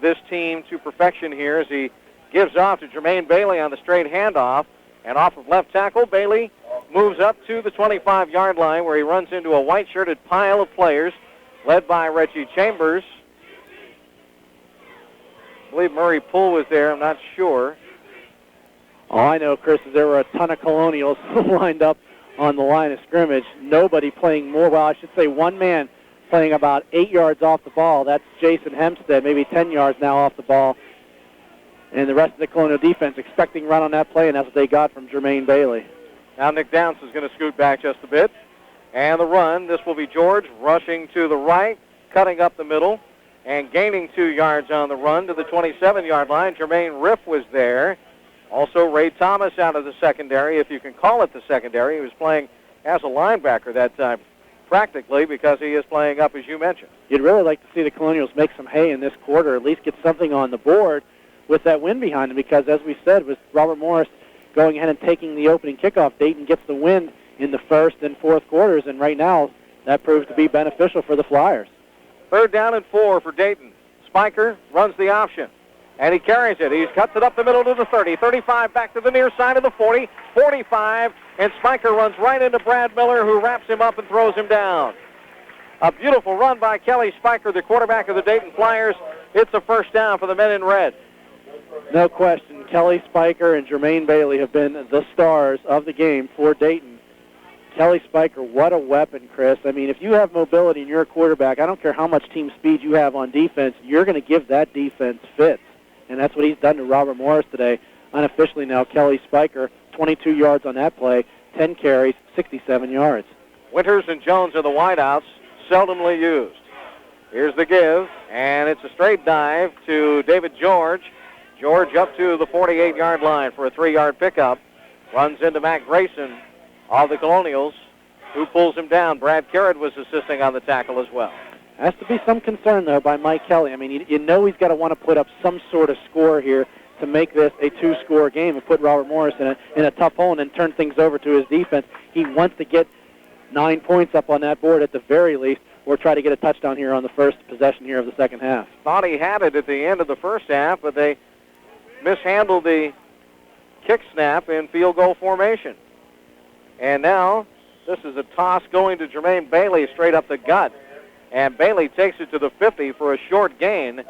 this team to perfection here as he gives off to Jermaine Bailey on the straight handoff. And off of left tackle, Bailey moves up to the 25-yard line where he runs into a white-shirted pile of players led by Reggie Chambers. I believe Murray Poole was there. I'm not sure. All I know, Chris, is there were a ton of Colonials lined up on the line of scrimmage. Nobody playing more, well, I should say one man playing about 8 yards off the ball. That's Jason Hempstead, maybe 10 yards now off the ball. And the rest of the Colonial defense expecting run on that play, and that's what they got from Jermaine Bailey. Now Nick Downs is going to scoot back just a bit. And the run, this will be George rushing to the right, cutting up the middle, and gaining 2 yards on the run to the 27-yard line. Jermaine Riff was there. Also Ray Thomas out of the secondary, if you can call it the secondary. He was playing as a linebacker that time, practically, because he is playing up, as you mentioned. You'd really like to see the Colonials make some hay in this quarter, at least get something on the board with that win behind them, because, as we said, with Robert Morris going ahead and taking the opening kickoff, Dayton gets the win in the first and fourth quarters, and right now that proved to be beneficial for the Flyers. 3rd down and 4 for Dayton. Spiker runs the option, and he carries it. He cuts it up the middle to the 30, 35, back to the near side of the 40, 45, and Spiker runs right into Brad Miller, who wraps him up and throws him down. A beautiful run by Kelly Spiker, the quarterback of the Dayton Flyers. It's a first down for the men in red. No question, Kelly Spiker and Jermaine Bailey have been the stars of the game for Dayton. Kelly Spiker, what a weapon, Chris. I mean, if you have mobility and you're a quarterback, I don't care how much team speed you have on defense, you're going to give that defense fits. And that's what he's done to Robert Morris today. Unofficially now, Kelly Spiker, 22 yards on that play, 10 carries, 67 yards. Winters and Jones are the wideouts, seldomly used. Here's the give, and it's a straight dive to David George. George up to the 48-yard line for a 3-yard pickup. Runs into Matt Grayson of the Colonials, who pulls him down. Brad Carrot was assisting on the tackle as well. Has to be some concern, though, by Mike Kelly. I mean, you know he's got to want to put up some sort of score here to make this a 2-score game and put Robert Morris in a tough hole and then turn things over to his defense. He wants to get 9 points up on that board at the very least, or try to get a touchdown here on the first possession here of the second half. Thought he had it at the end of the first half, but they mishandled the kick snap in field goal formation. And now this is a toss going to Jermaine Bailey straight up the gut. And Bailey takes it to the 50 for a short gain.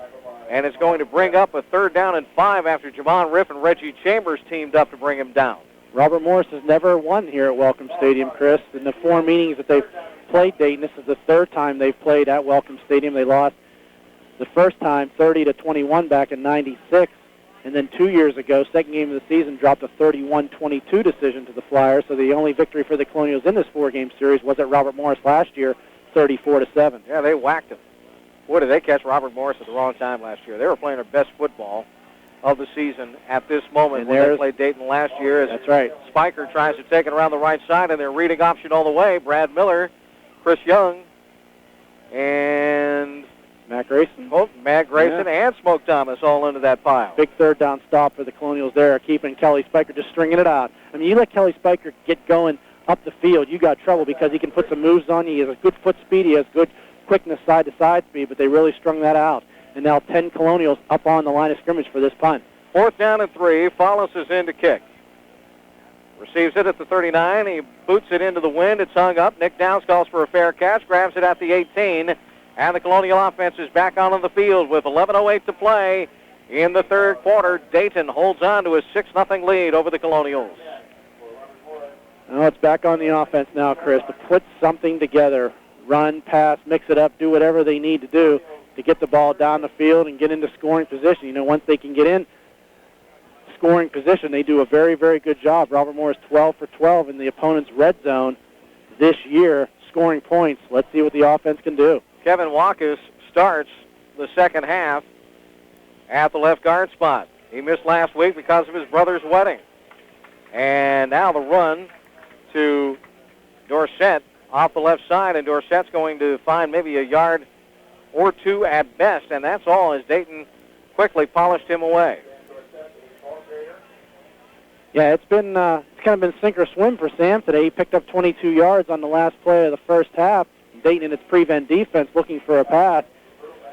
And it's going to bring up a 3rd down and 5 after Javon Riff and Reggie Chambers teamed up to bring him down. Robert Morris has never won here at Welcome Stadium, Chris. In the 4 meetings that they've played Dayton, this is the 3rd time they've played at Welcome Stadium. They lost the first time 30-21 back in '96. And then 2 years ago, second game of the season, dropped a 31-22 decision to the Flyers. So the only victory for the Colonials in this 4-game series was at Robert Morris last year, 34-7. Yeah, they whacked him. Boy, did they catch Robert Morris at the wrong time last year. They were playing their best football of the season at this moment when they played Dayton last year. That's right. Spiker tries to take it around the right side, and they're reading option all the way. Brad Miller, Chris Young, and Matt Grayson. Matt Grayson and Smoke Thomas all into that pile. Big 3rd down stop for the Colonials there, keeping Kelly Spiker, just stringing it out. I mean, you let Kelly Spiker get going up the field, you got trouble because he can put some moves on you. He has a good foot speed. He has good quickness side-to-side speed, but they really strung that out. And now 10 Colonials up on the line of scrimmage for this punt. 4th down and 3. Follis is in to kick. Receives it at the 39. He boots it into the wind. It's hung up. Nick Downs calls for a fair catch, grabs it at the 18. And the Colonial offense is back on the field with 11:08 to play in the 3rd quarter. Dayton holds on to a 6-0 lead over the Colonials. Well, it's back on the offense now, Chris, to put something together. Run, pass, mix it up, do whatever they need to do to get the ball down the field and get into scoring position. You know, once they can get in scoring position, they do a very, very good job. Robert Morris 12 for 12 in the opponent's red zone this year, scoring points. Let's see what the offense can do. Kevin Walkus starts the second half at the left guard spot. He missed last week because of his brother's wedding. And now the run to Dorsett off the left side, and Dorsett's going to find maybe a yard or 2 at best, and that's all as Dayton quickly polished him away. Yeah, it's kind of been sink or swim for Sam today. He picked up 22 yards on the last play of the first half. Dayton in its prevent defense looking for a pass.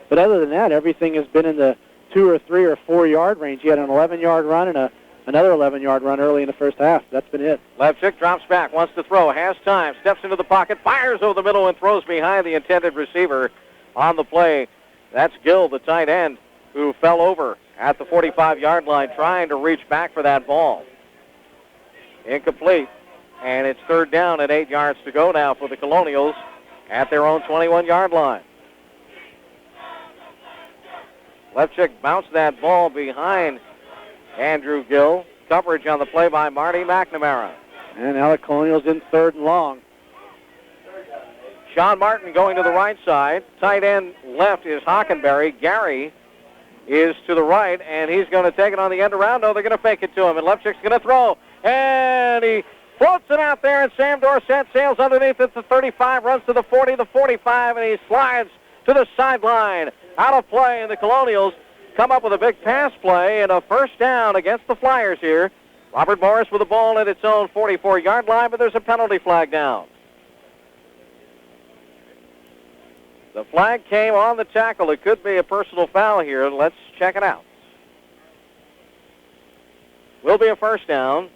But other than that, everything has been in the 2 or 3 or 4 yard range. He had an 11-yard run and another 11-yard run early in the first half. That's been it. Levchick drops back, wants to throw, has time, steps into the pocket, fires over the middle and throws behind the intended receiver on the play. That's Gill, the tight end, who fell over at the 45-yard line trying to reach back for that ball. Incomplete. And it's 3rd down and 8 yards to go now for the Colonials at their own 21-yard line. Levchick bounced that ball behind Andrew Gill. Coverage on the play by Marty McNamara. And now the Colonials in 3rd and long. Sean Martin going to the right side. Tight end left is Hockenberry. Gary is to the right, and he's going to take it on the end around. No, they're going to fake it to him, and Levchick's going to throw. And he floats it out there, and Sam Dorsett sails underneath it to 35, runs to the 40, the 45, and he slides to the sideline. Out of play, and the Colonials come up with a big pass play and a first down against the Flyers here. Robert Morris with the ball at its own 44-yard line, but there's a penalty flag down. The flag came on the tackle. It could be a personal foul here. Let's check it out. Will be a first down,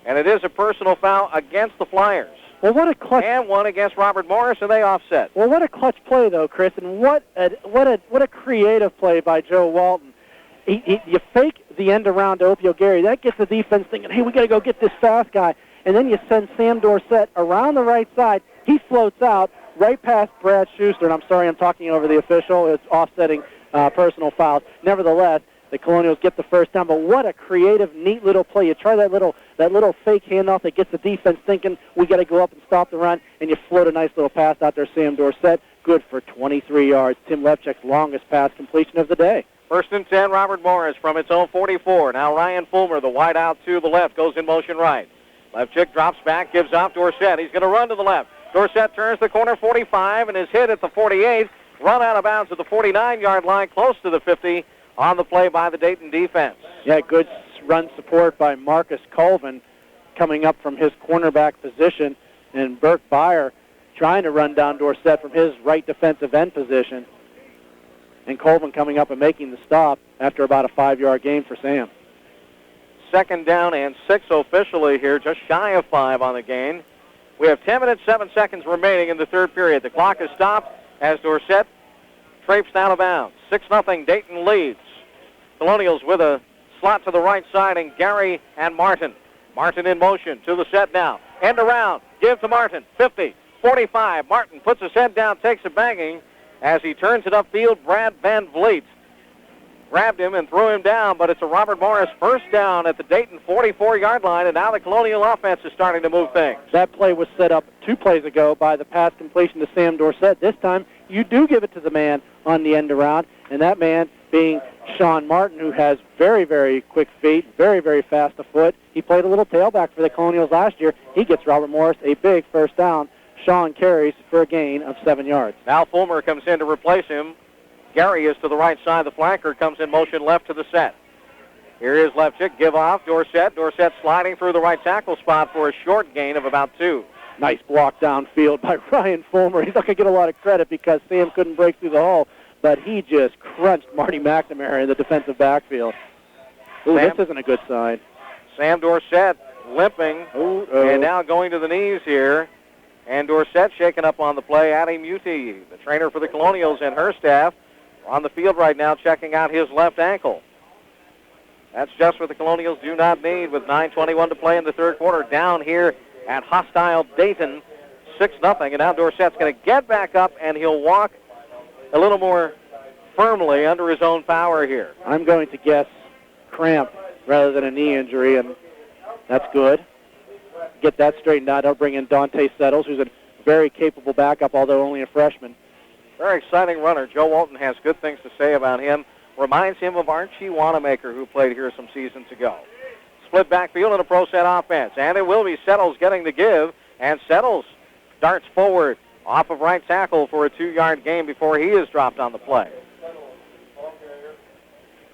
and it is a personal foul against the Flyers. Well, what a clutch! And one against Robert Morris, and they offset. Well, what a clutch play, though, Chris, and what a creative play by Joe Walton. You fake the end around to Opio Gary. That gets the defense thinking, hey, we got to go get this fast guy. And then you send Sam Dorsett around the right side. He floats out right past Brad Schuster. And I'm sorry, I'm talking over the official. It's offsetting personal fouls. Nevertheless, the Colonials get the first down. But what a creative, neat little play. You try that little fake handoff that gets the defense thinking, we got to go up and stop the run. And you float a nice little pass out there, Sam Dorsett. Good for 23 yards. Tim Levchuk's longest pass completion of the day. First and 10, Robert Morris from its own 44. Now Ryan Fulmer, the wide out to the left, goes in motion right. Levchuk drops back, gives off Dorsett. He's going to run to the left. Dorsett turns the corner 45 and is hit at the 48. Run out of bounds at the 49-yard line, close to the 50 on the play by the Dayton defense. Yeah, good run support by Marcus Colvin coming up from his cornerback position, and Burke Byer trying to run down Dorsett from his right defensive end position. And Colvin coming up and making the stop after about a 5-yard gain for Sam. Second down and 6 officially here, just shy of 5 on the gain. We have 10 minutes, 7 seconds remaining in the third period. The clock is stopped as Dorsett traipsed out of bounds. 6-0, Dayton leads. Colonials with a slot to the right side, and Gary and Martin. Martin in motion to the set now. End around, give to Martin, 50, 45. Martin puts his head down, takes a banging. As he turns it upfield, Brad Van Vliet grabbed him and threw him down, but it's a Robert Morris first down at the Dayton 44-yard line, and now the Colonial offense is starting to move things. That play was set up 2 plays ago by the pass completion to Sam Dorsett. This time, you do give it to the man on the end around, and that man being Sean Martin, who has very, very quick feet, very, very fast afoot. He played a little tailback for the Colonials last year. He gets Robert Morris a big first down. Sean carries for a gain of 7 yards. Now Fulmer comes in to replace him. Gary is to the right side. The flanker comes in motion left to the set. Here is Levchuk. Give off Dorsett. Dorsett sliding through the right tackle spot for a short gain of about 2. Nice block downfield by Ryan Fulmer. He's not going to get a lot of credit because Sam couldn't break through the hole, but he just crunched Marty McNamara in the defensive backfield. Ooh, this isn't a good sign. Sam Dorsett limping and now going to the knees here. And Dorsett shaken up on the play. Addie Muti, the trainer for the Colonials, and her staff are on the field right now checking out his left ankle. That's just what the Colonials do not need with 9:21 to play in the third quarter. Down here at hostile Dayton, 6-0. And now Dorsett's going to get back up, and he'll walk a little more firmly under his own power here. I'm going to guess cramp rather than a knee injury, and that's good. Get that straightened out. They'll bring in Dante Settles, who's a very capable backup, although only a freshman. Very exciting runner. Joe Walton has good things to say about him. Reminds him of Archie Wanamaker, who played here some seasons ago. Split backfield in a pro set offense, and it will be Settles getting the give, and Settles darts forward off of right tackle for a 2-yard gain before he is dropped on the play.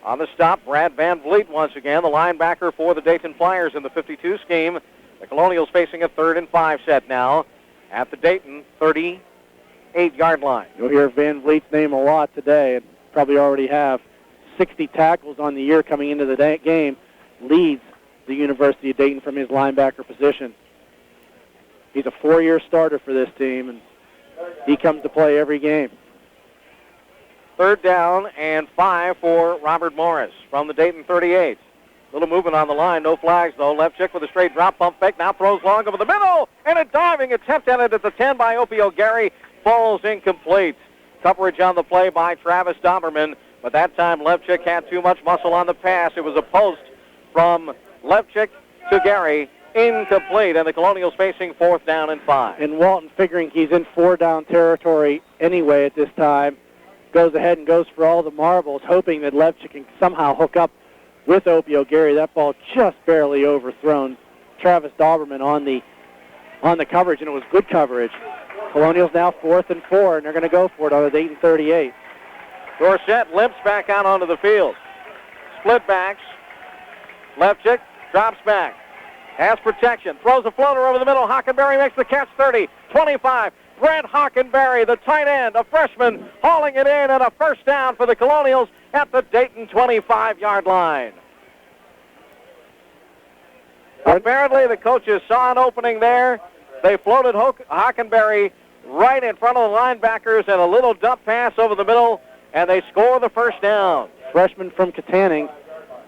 On the stop, Brad Van Vliet once again, the linebacker for the Dayton Flyers in the 52 scheme. The Colonials facing a 3rd and 5 set now at the Dayton 38-yard line. You'll hear Van Vliet's name a lot today, and probably already have. 60 tackles on the year coming into the game. Leads the University of Dayton from his linebacker position. He's a 4-year starter for this team, and he comes to play every game. 3rd down and 5 for Robert Morris from the Dayton 38. Little movement on the line, no flags though. Levchuk with a straight drop pump fake, now throws long over the middle, and a diving attempt at it at the 10 by Opio Gary falls incomplete. Coverage on the play by Travis Doberman, but that time Levchuk had too much muscle on the pass. It was a post from Levchuk to Gary, incomplete, and the Colonials facing 4th down and 5. And Walton, figuring he's in 4-down territory anyway at this time, goes ahead and goes for all the marbles, hoping that Levchuk can somehow hook up with Opio Gary. That ball just barely overthrown Travis Doberman on the coverage, and it was good coverage. Colonials now 4th and 4, and they're going to go for it on the Dayton 38. Dorsett limps back out onto the field. Split backs. Levchuk drops back. Has protection. Throws a floater over the middle. Hockenberry makes the catch. 30, 25. Brent Hockenberry, the tight end, a freshman, hauling it in, and a first down for the Colonials at the Dayton 25-yard line. Apparently, the coaches saw an opening there. They floated Hockenberry right in front of the linebackers and a little dump pass over the middle, and they score the first down. Freshman from Katanning,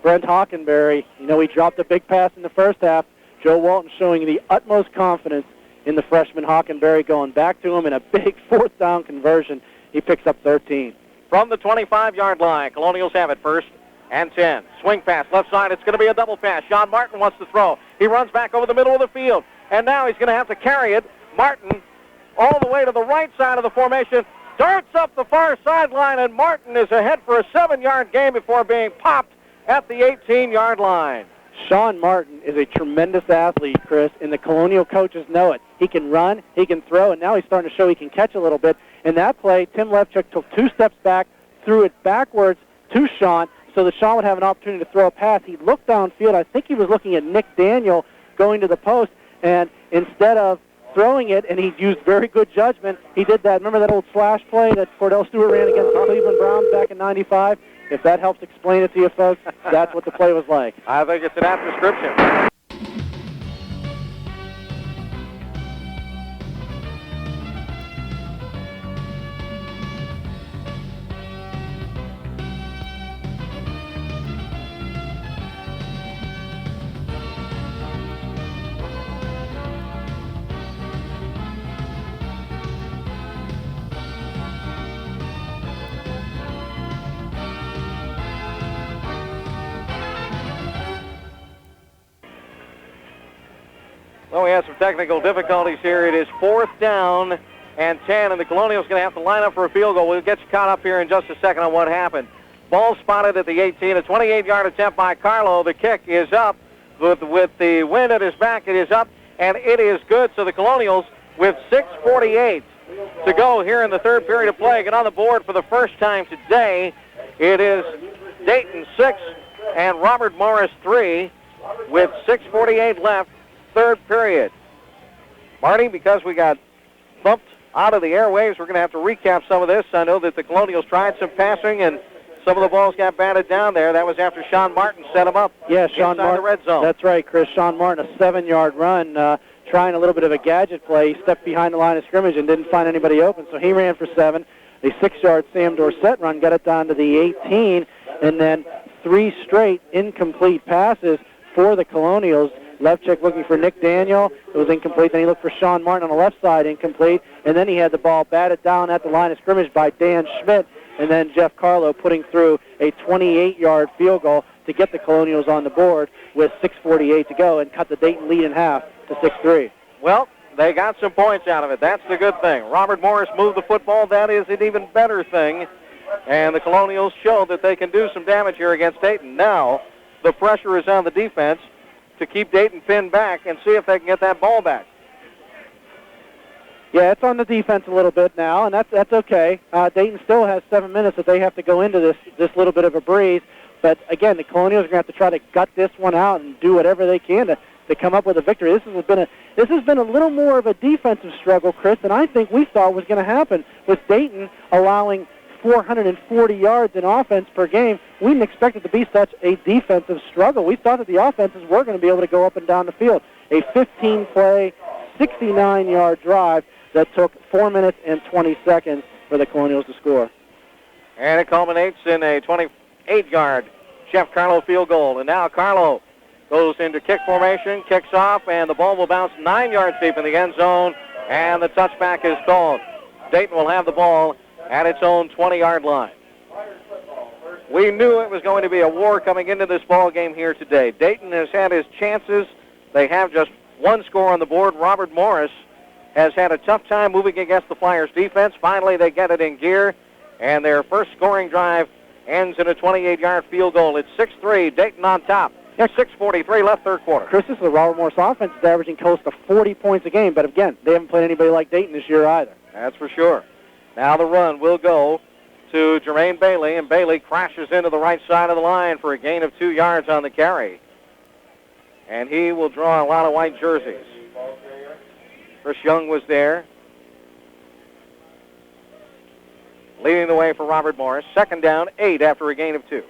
Brent Hockenberry. You know, he dropped a big pass in the first half. Joe Walton showing the utmost confidence in the freshman Hockenberry, going back to him in a big fourth down conversion. He picks up 13. From the 25-yard line, Colonials have it first and 10. Swing pass, left side. It's going to be a double pass. Sean Martin wants to throw. He runs back over the middle of the field, and now he's going to have to carry it. Martin all the way to the right side of the formation, darts up the far sideline, and Martin is ahead for a 7-yard gain before being popped at the 18-yard line. Sean Martin is a tremendous athlete, Chris, and the Colonial coaches know it. He can run, he can throw, and now he's starting to show he can catch a little bit. In that play, Tim Levchuk took 2 steps back, threw it backwards to Sean, so that Sean would have an opportunity to throw a pass. He looked downfield. I think he was looking at Nick Daniel going to the post, and instead of throwing it, and he used very good judgment, he did that. Remember that old slash play that Cordell Stewart ran against the Cleveland Browns back in '95? If that helps explain it to you folks, that's what the play was like. I think it's an apt description. Well, we have some technical difficulties here. It is 4th down and 10, and the Colonials going to have to line up for a field goal. We'll get you caught up here in just a second on what happened. Ball spotted at the 18, a 28-yard attempt by Carlo. The kick is up. With the wind at his back, it is up, and it is good. So the Colonials, with 6:48 to go here in the third period of play, get on the board for the first time today. It is Dayton 6 and Robert Morris 3 with 6:48 left. Third period. Marty, because we got bumped out of the airwaves, we're going to have to recap some of this. I know that the Colonials tried some passing, and some of the balls got batted down there. That was after Sean Martin set them up. Yeah, Sean Martin. The red zone. That's right, Chris. Sean Martin, a 7-yard run, trying a little bit of a gadget play. He stepped behind the line of scrimmage and didn't find anybody open, so he ran for 7. A 6-yard Sam Dorsett run got it down to the 18, and then 3 straight incomplete passes for the Colonials. Levchuk looking for Nick Daniel. It was incomplete. Then he looked for Sean Martin on the left side, incomplete. And then he had the ball batted down at the line of scrimmage by Dan Schmidt. And then Jeff Carlo putting through a 28-yard field goal to get the Colonials on the board with 6:48 to go and cut the Dayton lead in half to 6-3. Well, they got some points out of it. That's the good thing. Robert Morris moved the football. That is an even better thing. And the Colonials showed that they can do some damage here against Dayton. Now, the pressure is on the defense to keep Dayton pinned back and see if they can get that ball back. Yeah, it's on the defense a little bit now, and that's okay. Dayton still has 7 minutes that they have to go into this little bit of a breeze. But, again, the Colonials are going to have to try to gut this one out and do whatever they can to come up with a victory. This has been a little more of a defensive struggle, Chris, than I think we thought was going to happen, with Dayton allowing 440 yards in offense per game. We didn't expect it to be such a defensive struggle. We thought that the offenses were going to be able to go up and down the field. A 15-play, 69-yard drive that took 4 minutes and 20 seconds for the Colonials to score. And it culminates in a 28-yard Jeff Carlo field goal. And now Carlo goes into kick formation, kicks off, and the ball will bounce 9 yards deep in the end zone, and the touchback is called. Dayton will have the ball at its own 20-yard line. We knew it was going to be a war coming into this ball game here today. Dayton has had his chances. They have just one score on the board. Robert Morris has had a tough time moving against the Flyers defense. Finally, they get it in gear, and their first scoring drive ends in a 28-yard field goal. It's 6-3, Dayton on top. 6:43 left, third quarter. Chris, this is the Robert Morris offense is averaging close to 40 points a game, but again, they haven't played anybody like Dayton this year either. That's for sure. Now the run will go to Jermaine Bailey, and Bailey crashes into the right side of the line for a gain of 2 yards on the carry. And he will draw a lot of white jerseys. Chris Young was there. leading the way for Robert Morris. 2nd down, 8 after a gain of 2.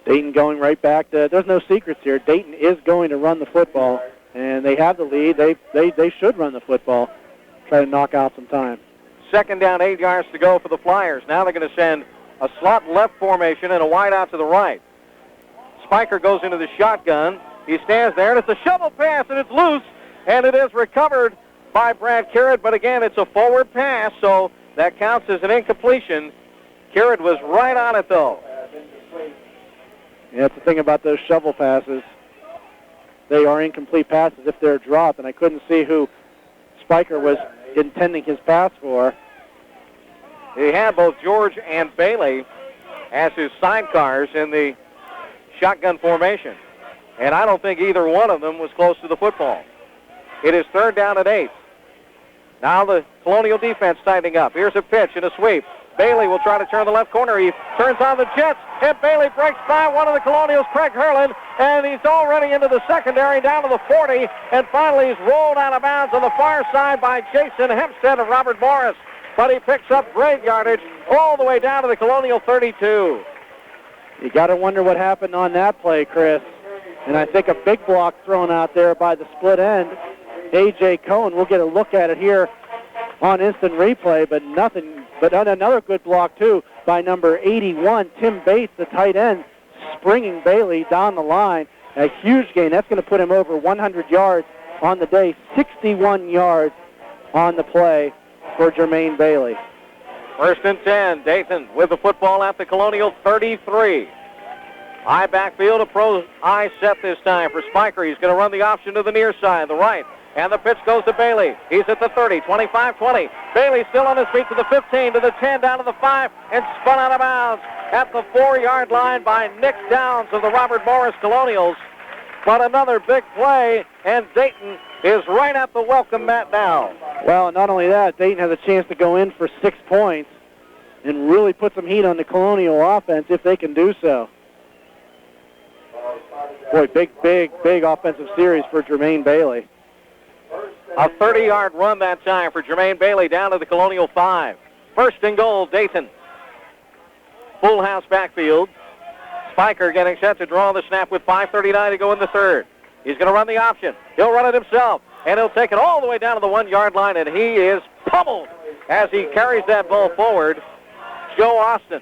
Dayton going right back to, there's no secrets here. Dayton is going to run the football, and they have the lead. They should run the football, try to knock out some time. 2nd down, 8 yards to go for the Flyers. Now they're going to send a slot left formation and a wide out to the right. Spiker goes into the shotgun. He stands there, and it's a shovel pass, and it's loose, and it is recovered by Brad Carrot, but again, it's a forward pass, so that counts as an incompletion. Carrot was right on it, though. Yeah, that's the thing about those shovel passes. They are incomplete passes if they're dropped, and I couldn't see who Spiker was intending his pass for. He had both George and Bailey as his sidecars in the shotgun formation, and I don't think either one of them was close to the football. It is 3rd down and 8. Now the Colonial defense tightening up. Here's a pitch and a sweep. Bailey will try to turn the left corner. He turns on the Jets, and Bailey breaks by one of the Colonials, Craig Hurlin, and he's already into the secondary down to the 40, and finally he's rolled out of bounds on the far side by Jason Hempstead of Robert Morris. But he picks up great yardage all the way down to the Colonial 32. You got to wonder what happened on that play, Chris. And I think a big block thrown out there by the split end, A.J. Cohen. We'll get a look at it here on instant replay, but nothing. But another good block, too, by number 81, Tim Bates, the tight end, springing Bailey down the line. A huge gain. That's going to put him over 100 yards on the day, 61 yards on the play for Jermaine Bailey. 1st and 10, Dayton with the football at the Colonial 33. High backfield, a pro eye set this time for Spiker. He's going to run the option to the near side, the right. And the pitch goes to Bailey. He's at the 30, 25, 20. Bailey still on his feet to the 15, to the 10, down to the 5, and spun out of bounds at the 4-yard line by Nick Downs of the Robert Morris Colonials. But another big play, and Dayton is right at the welcome mat now. Well, not only that, Dayton has a chance to go in for 6 points and really put some heat on the Colonial offense if they can do so. Boy, big offensive series for Jermaine Bailey. A 30-yard run that time for Jermaine Bailey down to the Colonial 5. 1st and goal, Dayton. Full house backfield. Spiker getting set to draw the snap with 5:39 to go in the 3rd. He's going to run the option. He'll run it himself, and he'll take it all the way down to the 1-yard line, and he is pummeled as he carries that ball forward. Joe Austin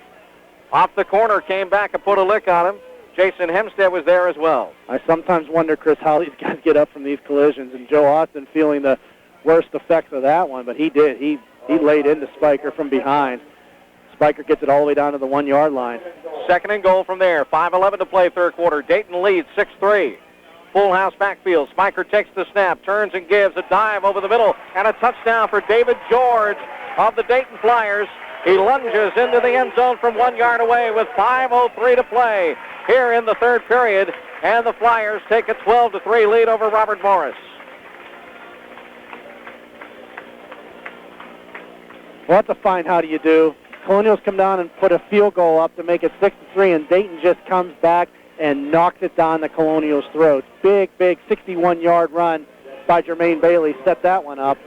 off the corner came back and put a lick on him. Jason Hempstead was there as well. I sometimes wonder, Chris, how these guys get up from these collisions, and Joe Austin feeling the worst effects of that one, but he did. He laid into Spiker from behind. Spiker gets it all the way down to the 1-yard line. 2nd and goal from there. 5:11 to play, 3rd quarter. Dayton leads 6-3. Full house backfield. Spiker takes the snap, turns and gives a dive over the middle, and a touchdown for David George of the Dayton Flyers. He lunges into the end zone from 1 yard away with 5:03 to play here in the 3rd period, and the Flyers take a 12-3 lead over Robert Morris. Well, that's a fine how do you do. Colonials come down and put a field goal up to make it 6-3, and Dayton just comes back and knocks it down the Colonials' throats. Big 61-yard run by Jermaine Bailey set that one up.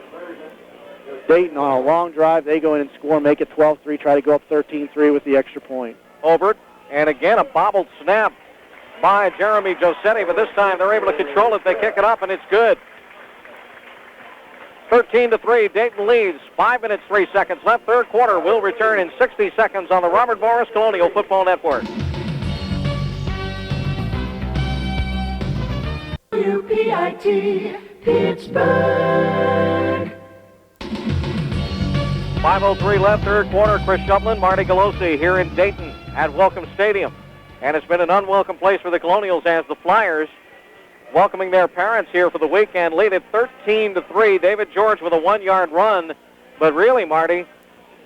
Dayton on a long drive, they go in and score, make it 12-3, try to go up 13-3 with the extra point. Obert, and again a bobbled snap by Jeremy Josetti, but this time they're able to control it. They kick it up, and it's good. 13-3, Dayton leads. 5 minutes, 3 seconds left. 3rd quarter will return in 60 seconds on the Robert Morris Colonial Football Network. WPIT Pittsburgh. 5:03 left, 3rd quarter. Chris Shublin, Marty Galosi here in Dayton at Welcome Stadium. And it's been an unwelcome place for the Colonials as the Flyers, welcoming their parents here for the weekend, lead it 13-3. David George with a 1-yard run. But really, Marty,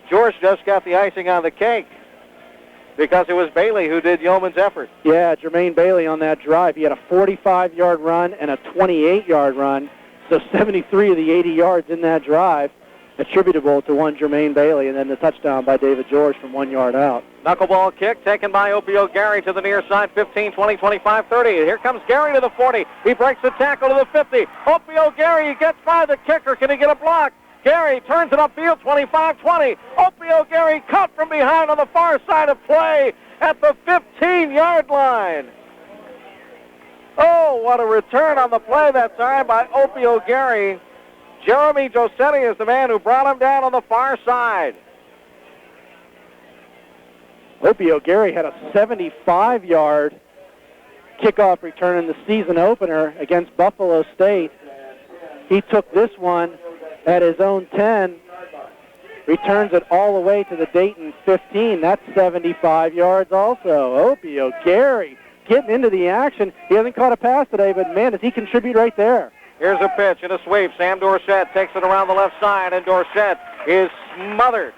George just got the icing on the cake because it was Bailey who did yeoman's effort. Yeah, Jermaine Bailey on that drive. He had a 45-yard run and a 28-yard run. So 73 of the 80 yards in that drive attributable to one Jermaine Bailey, and then the touchdown by David George from 1 yard out. Knuckleball kick taken by Opio Gary to the near side, 15, 20, 25, 30. Here comes Gary to the 40. He breaks the tackle to the 50. Opio Gary gets by the kicker. Can he get a block? Gary turns it upfield, 25-20. Opio Gary cut from behind on the far side of play at the 15-yard line. Oh, what a return on the play that time by Opio Gary. Jeremy Josetti is the man who brought him down on the far side. Opio Gary had a 75-yard kickoff return in the season opener against Buffalo State. He took this one at his own 10, returns it all the way to the Dayton 15. That's 75 yards also. Opio Gary getting into the action. He hasn't caught a pass today, but man, does he contribute right there. Here's a pitch and a sweep. Sam Dorsett takes it around the left side, and Dorsett is smothered.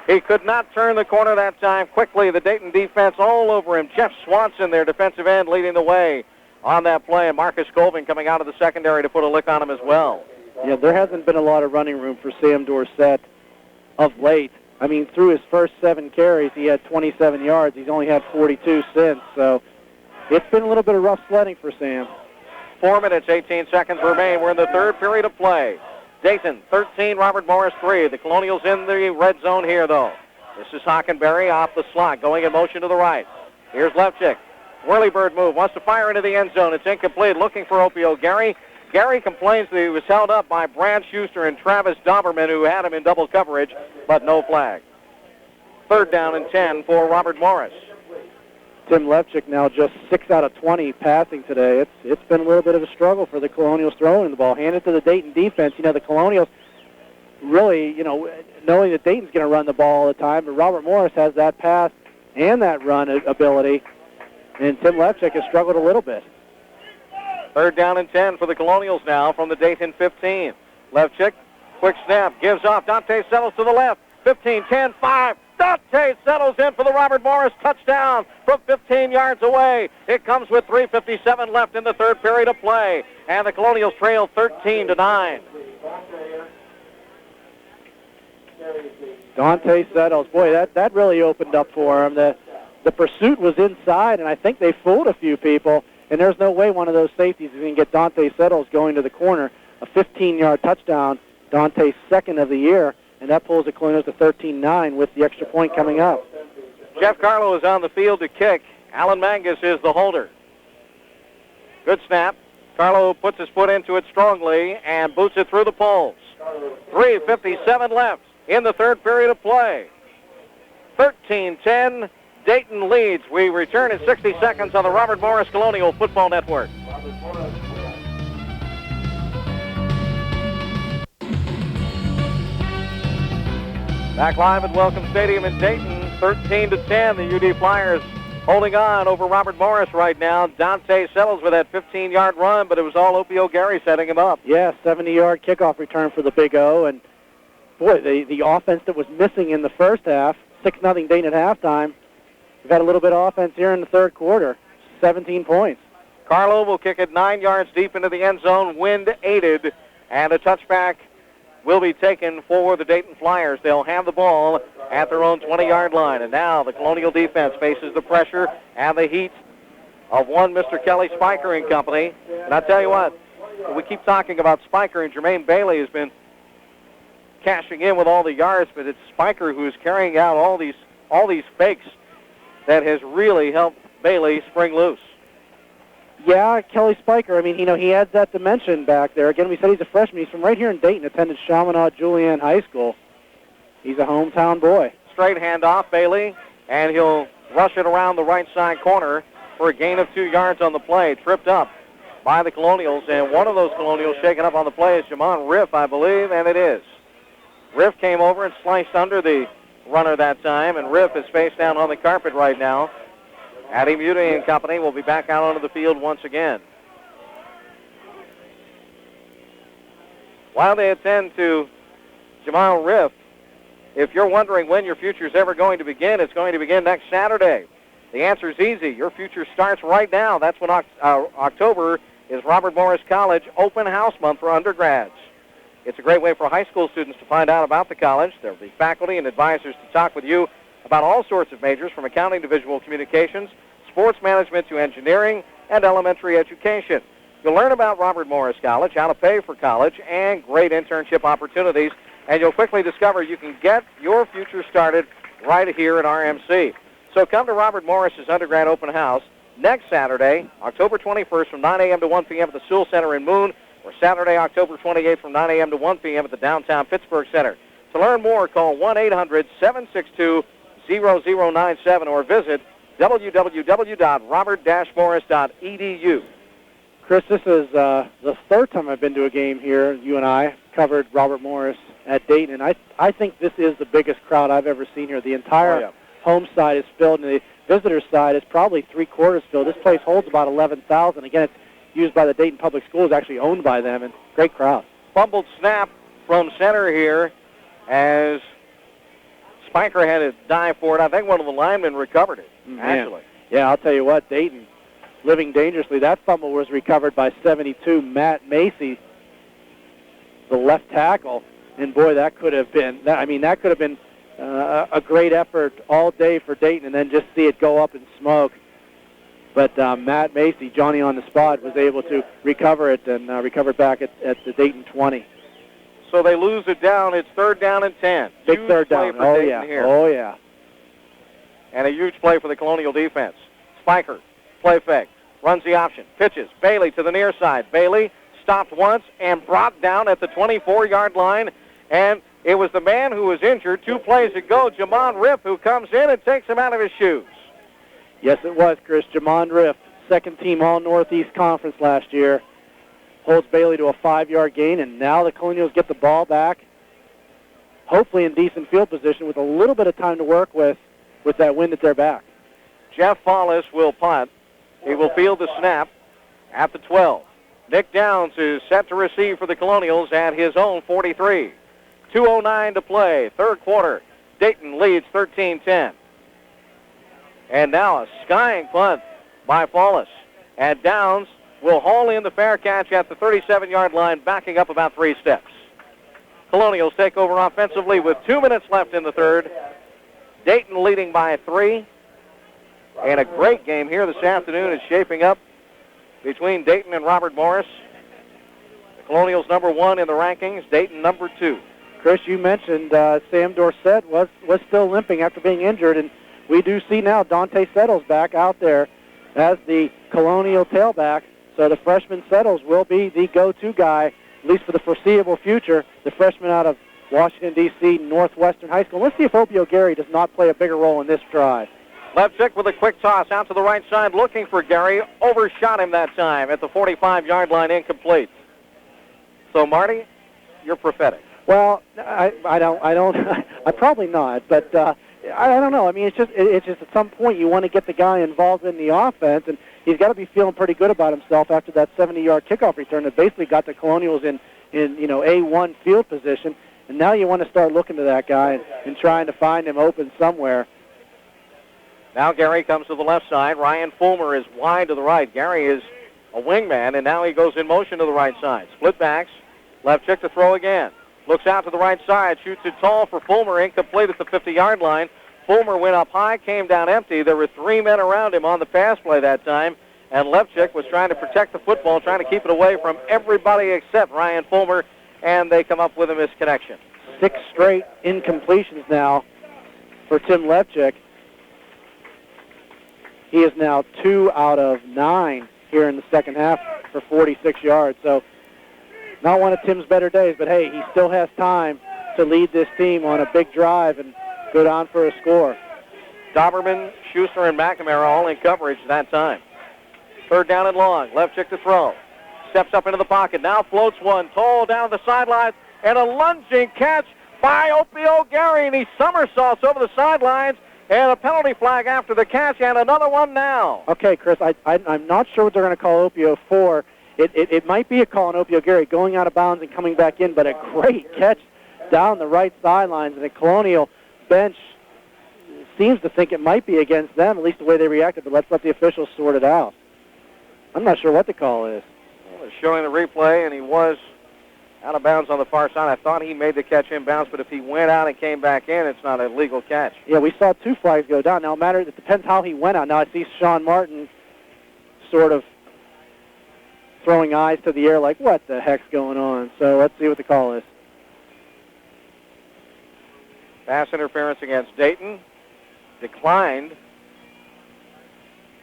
He could not turn the corner that time. Quickly, the Dayton defense all over him. Jeff Swanson, their defensive end, leading the way on that play, and Marcus Colvin coming out of the secondary to put a lick on him as well. Yeah, there hasn't been a lot of running room for Sam Dorsett of late. I mean, through his first 7 carries, he had 27 yards. He's only had 42 since, so it's been a little bit of rough sledding for Sam. 4 minutes, 18 seconds remain. We're in the third period of play. Dayton, 13, Robert Morris, 3. The Colonials in the red zone here, though. This is Hockenberry off the slot, going in motion to the right. Here's Levchick. Whirlybird move, wants to fire into the end zone. It's incomplete, looking for Opio Gary. Gary complains that he was held up by Brad Schuster and Travis Doberman, who had him in double coverage, but no flag. 3rd down and 10 for Robert Morris. Tim Levchick now just 6 out of 20 passing today. It's been a little bit of a struggle for the Colonials throwing the ball. Handed to the Dayton defense. You know, the Colonials really, knowing that Dayton's going to run the ball all the time, but Robert Morris has that pass and that run ability, and Tim Levchick has struggled a little bit. 3rd down and 10 for the Colonials now from the Dayton 15. Levchick, quick snap, gives off. Dante settles to the left. 15, 10, 5. Dante settles in for the Robert Morris touchdown from 15 yards away. It comes with 3:57 left in the third period of play, and the Colonials trail 13-9. Dante settles. Boy, that really opened up for him. The pursuit was inside, and I think they fooled a few people, and there's no way one of those safeties is going to get Dante Settles going to the corner. A 15-yard touchdown, Dante's 2nd of the year, and that pulls the Colonials to 13-9 with the extra point coming up. Jeff Carlo is on the field to kick. Alan Mangus is the holder. Good snap. Carlo puts his foot into it strongly and boots it through the poles. 3:57 left in the third period of play. 13-10, Dayton leads. We return in 60 seconds on the Robert Morris Colonial Football Network. Back live at Welcome Stadium in Dayton, 13-10. The UD Flyers holding on over Robert Morris right now. Dante settles with that 15-yard run, but it was all Opio Gary setting him up. Yeah, 70-yard kickoff return for the Big O. And, boy, the offense that was missing in the first half, 6-0 Dayton at halftime, we've had a little bit of offense here in the third quarter, 17 points. Carlo will kick it 9 yards deep into the end zone, wind aided, and a touchback will be taken for the Dayton Flyers. They'll have the ball at their own 20-yard line. And now the Colonial defense faces the pressure and the heat of one Mr. Kelly Spiker and company. And I tell you what, we keep talking about Spiker, and Jermaine Bailey has been cashing in with all the yards, but it's Spiker who's carrying out all these fakes that has really helped Bailey spring loose. Yeah, Kelly Spiker, I mean, he adds that dimension back there. Again, we said he's a freshman. He's from right here in Dayton, attended Chaminade Julienne High School. He's a hometown boy. Straight handoff, Bailey, and he'll rush it around the right side corner for a gain of 2 yards on the play. Tripped up by the Colonials, and one of those Colonials shaken up on the play is Jamon Riff, I believe, and it is. Riff came over and sliced under the runner that time, and Riff is face down on the carpet right now. Addy Muti and company will be back out onto the field once again. While they attend to Jamal Riff, if you're wondering when your future is ever going to begin, it's going to begin next Saturday. The answer is easy. Your future starts right now. That's when October is Robert Morris College Open House Month for undergrads. It's a great way for high school students to find out about the college. There will be faculty and advisors to talk with you about all sorts of majors, from accounting to visual communications, sports management to engineering, and elementary education. You'll learn about Robert Morris College, how to pay for college, and great internship opportunities and you'll quickly discover you can get your future started right here at RMC. So come to Robert Morris's Undergrad Open House next Saturday, October 21st from 9 a.m. to 1 p.m. at the Sewell Center in Moon, or Saturday, October 28th from 9 a.m. to 1 p.m. at the downtown Pittsburgh Center. To learn more, call 1-800-762-0097 or visit www.robert-morris.edu. Chris, this is the third time I've been to a game here. You and I covered Robert Morris at Dayton, and I think this is the biggest crowd I've ever seen here. The entire home side is filled, and the visitor side is probably three-quarters filled. This place holds about 11,000. Again, it's used by the Dayton Public Schools, actually owned by them, and great crowd. Fumbled snap from center here as Spiker had to dive for it. I think one of the linemen recovered it, actually. Yeah, I'll tell you what, Dayton living dangerously. That fumble was recovered by 72, Matt Macy, the left tackle. And, boy, that could have been a great effort all day for Dayton, and then just see it go up in smoke. But Matt Macy, Johnny on the spot, was able to recover it and recover it back at the Dayton 20. So they lose it down. It's 3rd down and 10. Big huge third play down. For Dayton here. Oh, yeah. And a huge play for the Colonial defense. Spiker, play fake, runs the option, pitches. Bailey to the near side. Bailey stopped once and brought down at the 24-yard line. And it was the man who was injured 2 plays ago, Jamon Riff, who comes in and takes him out of his shoes. Yes, it was, Chris. Jamon Riff, second-team All-Northeast Conference last year, holds Bailey to a 5-yard gain, and now the Colonials get the ball back, hopefully in decent field position with a little bit of time to work with that wind at their back. Jeff Follis will punt. He will field the snap at the 12. Nick Downs is set to receive for the Colonials at his own 43. 2:09 to play, third quarter. Dayton leads 13-10. And now a skying punt by Follis. And Downs will haul in the fair catch at the 37-yard line, backing up about 3 steps. Colonials take over offensively with 2 minutes left in the third. Dayton leading by 3. And a great game here this afternoon is shaping up between Dayton and Robert Morris. The Colonials number 1 in the rankings, Dayton number 2. Chris, you mentioned Sam Dorsett was still limping after being injured, and we do see now Dante Settles back out there as the Colonial tailback. So the freshman Settles will be the go-to guy, at least for the foreseeable future, the freshman out of Washington, D.C., Northwestern High School. Let's see if Opio Gary does not play a bigger role in this drive. Lefchick with a quick toss out to the right side, looking for Gary. Overshot him that time at the 45-yard line, incomplete. So, Marty, you're prophetic. Well, I probably not, but I don't know. I mean, it's just at some point you want to get the guy involved in the offense, and he's got to be feeling pretty good about himself after that 70-yard kickoff return that basically got the Colonials in A1 field position, and now you want to start looking to that guy and trying to find him open somewhere. Now Gary comes to the left side. Ryan Fulmer is wide to the right. Gary is a wingman, and now he goes in motion to the right side. Split backs. Lefchick to throw again. Looks out to the right side. Shoots it tall for Fulmer. Incomplete at the 50-yard line. Fulmer went up high, came down empty. There were 3 men around him on the pass play that time, and Lefchick was trying to protect the football, trying to keep it away from everybody except Ryan Fulmer, and they come up with a misconnection. 6 straight incompletions now for Tim Lefchick. He is now 2 out of 9 here in the second half for 46 yards. So not one of Tim's better days, but hey, he still has time to lead this team on a big drive and go down for a score. Doberman, Schuster, and McNamara all in coverage that time. Third down and long. Lefchick to throw. Steps up into the pocket. Now floats one. Tall down the sidelines. And a lunging catch by Opio Gary. And he somersaults over the sidelines. And a penalty flag after the catch. And another one now. Okay, Chris, I'm not sure what they're going to call Opio for. It might be a call on Opio Gary going out of bounds and coming back in. But a great catch down the right sidelines. And the Colonial bench seems to think it might be against them, at least the way they reacted. But let's let the officials sort it out. I'm not sure what the call is. Well, they're showing the replay, and he was out of bounds on the far side. I thought he made the catch in bounds, but if he went out and came back in, it's not a legal catch. Yeah, we saw 2 flags go down. Now, it depends how he went out. Now, I see Sean Martin sort of throwing eyes to the air like, what the heck's going on? So let's see what the call is. Pass interference against Dayton. Declined.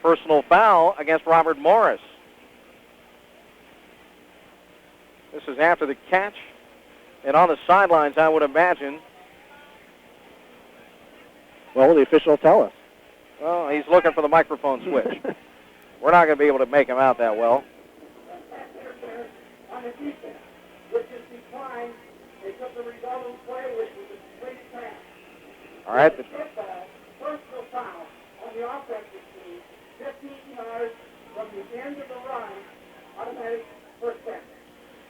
Personal foul against Robert Morris. This is after the catch. And on the sidelines, I would imagine. Well, the official will tell us. Well, he's looking for the microphone switch. We're not going to be able to make him out that well. All right. Personal foul on the offensive team, 15 yards from the end of the run, automatic first down.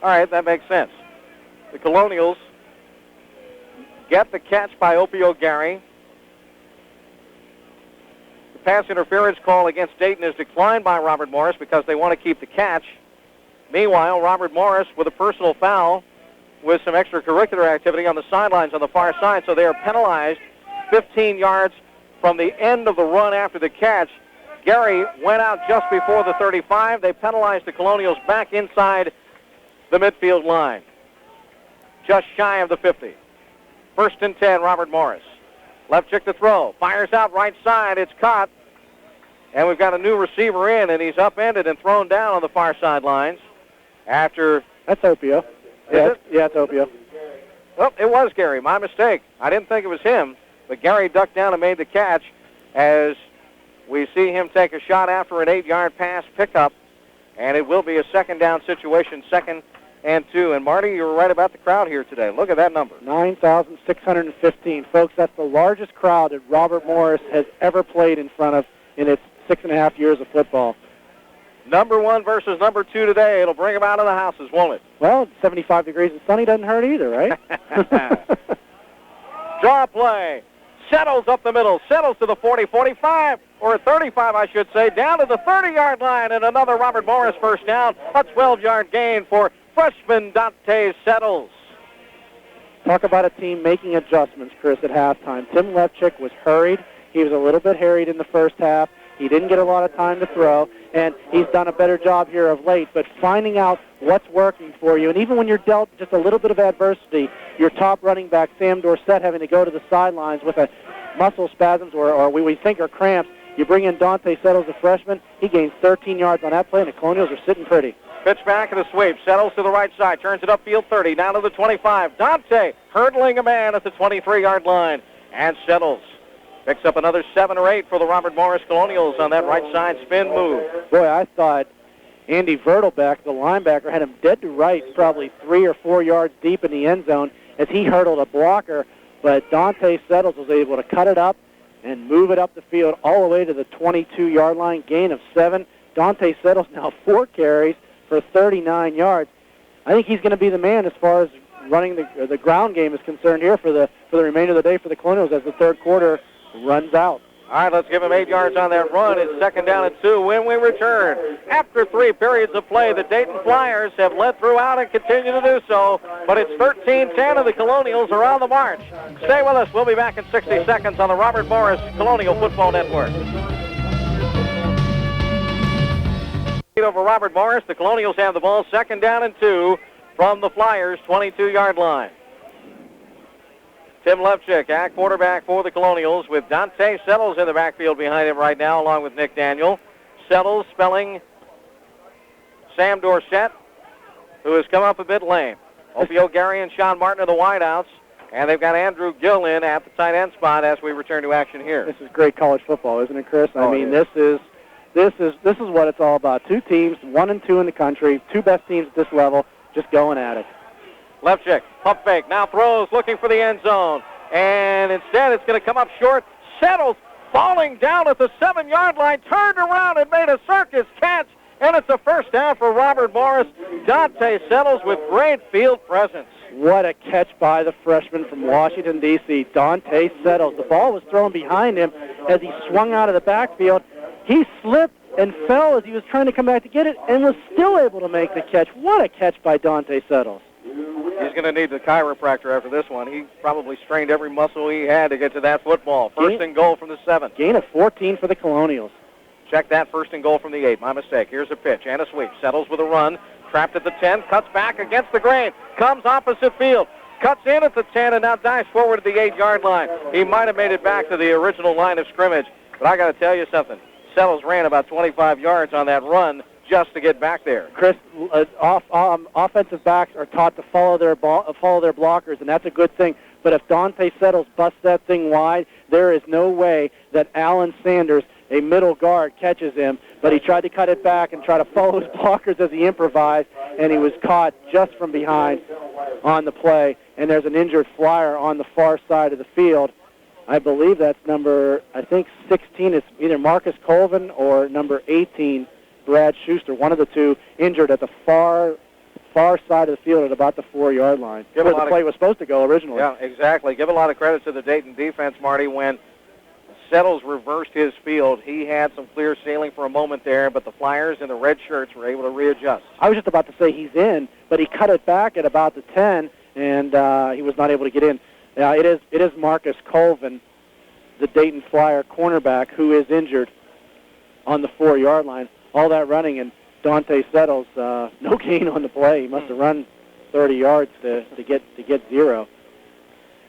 All right, that makes sense. The Colonials get the catch by Opio Gary. The pass interference call against Dayton is declined by Robert Morris because they want to keep the catch. Meanwhile, Robert Morris with a personal foul with some extracurricular activity on the sidelines on the far side, so they are penalized 15 yards from the end of the run after the catch. Gary went out just before the 35. They penalized the Colonials back inside the midfield line, just shy of the 50. 1st and 10, Robert Morris. Left check to throw. Fires out right side. It's caught. And we've got a new receiver in, and he's upended and thrown down on the far sidelines. After... That's Opio. Yeah, it's Opio. Oh, it was Gary. My mistake. I didn't think it was him. But Gary ducked down and made the catch as we see him take a shot after an 8-yard pass pickup. And it will be a second down situation, 2nd and 2. And, Marty, you were right about the crowd here today. Look at that number. 9,615. Folks, that's the largest crowd that Robert Morris has ever played in front of in its 6.5 years of football. Number 1 versus number 2 today. It'll bring them out of the houses, won't it? Well, 75 degrees and sunny doesn't hurt either, right? Draw play. Settles up the middle. Settles to the 40, 45, or 35, I should say, down to the 30-yard line, and another Robert Morris first down. A 12-yard gain for freshman Dante Settles. Talk about a team making adjustments, Chris, at halftime. Tim Lepchick was hurried. He was a little bit harried in the first half. He didn't get a lot of time to throw, and he's done a better job here of late. But finding out what's working for you, and even when you're dealt just a little bit of adversity, your top running back, Sam Dorsett, having to go to the sidelines with a muscle spasms or we think are cramps, you bring in Dante Settles, the freshman. He gains 13 yards on that play, and the Colonials are sitting pretty. Pitch back and a sweep. Settles to the right side. Turns it upfield 30. Down to the 25. Dante hurdling a man at the 23-yard line. And Settles picks up another 7 or 8 for the Robert Morris Colonials on that right side spin move. Boy, I thought Andy Vertelbeck, the linebacker, had him dead to rights, probably 3 or 4 yards deep in the end zone as he hurdled a blocker. But Dante Settles was able to cut it up and move it up the field all the way to the 22-yard line, gain of 7. Dante Settles now 4 carries for 39 yards. I think he's going to be the man as far as running the ground game is concerned here for the remainder of the day for the Colonials as the third quarter runs out. All right, let's give him 8 yards on that run. It's 2nd down and 2 when we return. After 3 periods of play, the Dayton Flyers have led throughout and continue to do so, but it's 13-10 and the Colonials are on the march. Stay with us. We'll be back in 60 seconds on the Robert Morris Colonial Football Network. Over Robert Morris, the Colonials have the ball, 2nd down and 2 from the Flyers' 22-yard line. Tim Lepchick at quarterback for the Colonials with Dante Settles in the backfield behind him right now, along with Nick Daniel. Settles spelling Sam Dorsett, who has come up a bit lame. Opio Gary and Sean Martin are the wideouts, and they've got Andrew Gill in at the tight end spot as we return to action here. This is great college football, isn't it, Chris? I mean, this is what it's all about. 2 teams, 1 and 2 in the country, 2 best teams at this level, just going at it. Lepchick, pump fake, now throws, looking for the end zone. And instead it's going to come up short. Settles falling down at the 7-yard line, turned around and made a circus catch. And it's a first down for Robert Morris. Dante Settles with great field presence. What a catch by the freshman from Washington, D.C., Dante Settles. The ball was thrown behind him as he swung out of the backfield. He slipped and fell as he was trying to come back to get it and was still able to make the catch. What a catch by Dante Settles. He's going to need the chiropractor after this one. He probably strained every muscle he had to get to that football. First and goal from the 7. Gain of 14 for the Colonials. Check that, 1st and goal from the 8. My mistake. Here's a pitch and a sweep. Settles with a run. Trapped at the 10. Cuts back against the grain. Comes opposite field. cuts in at the 10 and now dives forward to the 8-yard line. He might have made it back to the original line of scrimmage, but I got to tell you something. Settles ran about 25 yards on that run just to get back there. Chris, offensive backs are taught to follow their blockers, and that's a good thing. But if Dante Settles busts that thing wide, there is no way that Alan Sanders, a middle guard, catches him. But he tried to cut it back and try to follow his blockers as he improvised, and he was caught just from behind on the play. And there's an injured flyer on the far side of the field. I believe that's number, 16 is either Marcus Colvin or number 18, Brad Schuster, one of the two, injured at the far side of the field at about the 4-yard line, where the play was supposed to go originally. Yeah, exactly. Give a lot of credit to the Dayton defense, Marty. When Settles reversed his field, he had some clear sailing for a moment there, but the Flyers in the red shirts were able to readjust. I was just about to say he's in, but he cut it back at about the 10, and he was not able to get in. It is Marcus Colvin, the Dayton Flyer cornerback, who is injured on the 4-yard line. All that running, and Dante Settles, no gain on the play. He must have run 30 yards to get 0.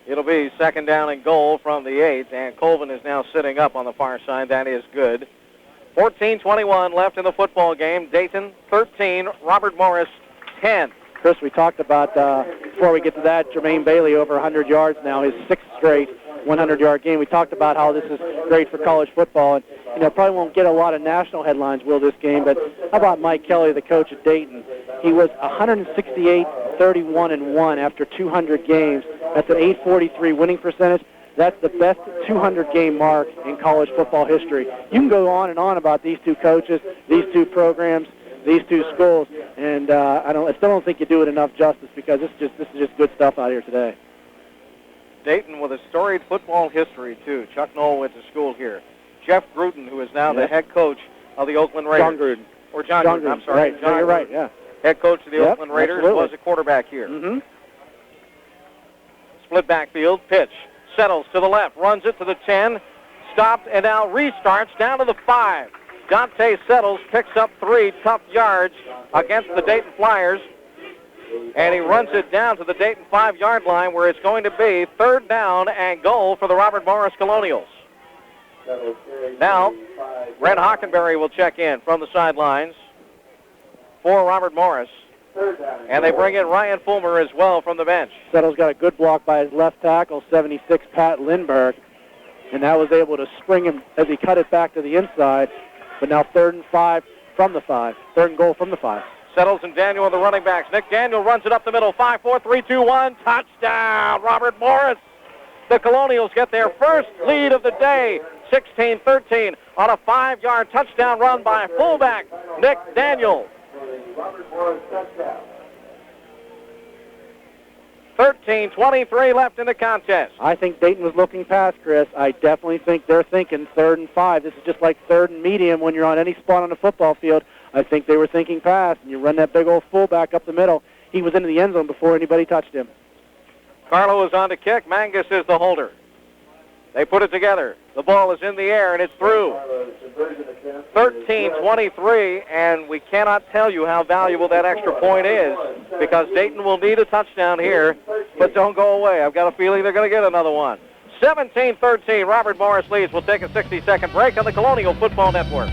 It'll be 2nd down and goal from the 8, and Colvin is now sitting up on the far side. That is good. 14:21 left in the football game. Dayton 13, Robert Morris 10. Chris, we talked about, before we get to that, Jermaine Bailey over 100 yards now, his 6th straight 100-yard game. We talked about how this is great for college football, and probably won't get a lot of national headlines, will, this game, but how about Mike Kelly, the coach at Dayton? He was 168-31-1 after 200 games. That's an .843 winning percentage. That's the best 200-game mark in college football history. You can go on and on about these two coaches, these two programs, these two schools, and I still don't think you do it enough justice, because this is just good stuff out here today. Dayton with a storied football history, too. Chuck Knoll went to school here. Jeff Gruden, who is now the head coach of the Oakland Raiders. John Gruden. Or John Gruden, I'm sorry. Right. You're right, yeah. Head coach of the Oakland Raiders, was a quarterback here. Mm-hmm. Split backfield, pitch. Settles to the left, runs it to the 10, stopped, and now restarts down to the 5. Dante Settles picks up 3 tough yards against the Dayton Flyers, and he runs it down to the Dayton 5-yard line, where it's going to be 3rd down and goal for the Robert Morris Colonials. Now, Brent Hockenberry will check in from the sidelines for Robert Morris, and they bring in Ryan Fulmer as well from the bench. Settles got a good block by his left tackle, 76, Pat Lindbergh, and that was able to spring him as he cut it back to the inside. But now 3rd and 5 from the 5. 3rd and goal from the 5. Settles and Daniel are the running backs. Nick Daniel runs it up the middle. 5, 4, 3, 2, 1. Touchdown, Robert Morris. The Colonials get their first lead of the day, 16-13, on a 5-yard touchdown run by fullback Nick Daniel. 13:23 left in the contest. I think Dayton was looking past, Chris. I definitely think they're thinking 3rd and 5. This is just like 3rd and medium when you're on any spot on the football field. I think they were thinking pass, and you run that big old fullback up the middle. He was into the end zone before anybody touched him. Carlo is on to kick. Mangus is the holder. They put it together. The ball is in the air, and it's through. 13:23, and we cannot tell you how valuable that extra point is, because Dayton will need a touchdown here, but don't go away. I've got a feeling they're going to get another one. 17-13, Robert Morris leads. We'll take a 60-second break on the Colonial Football Network.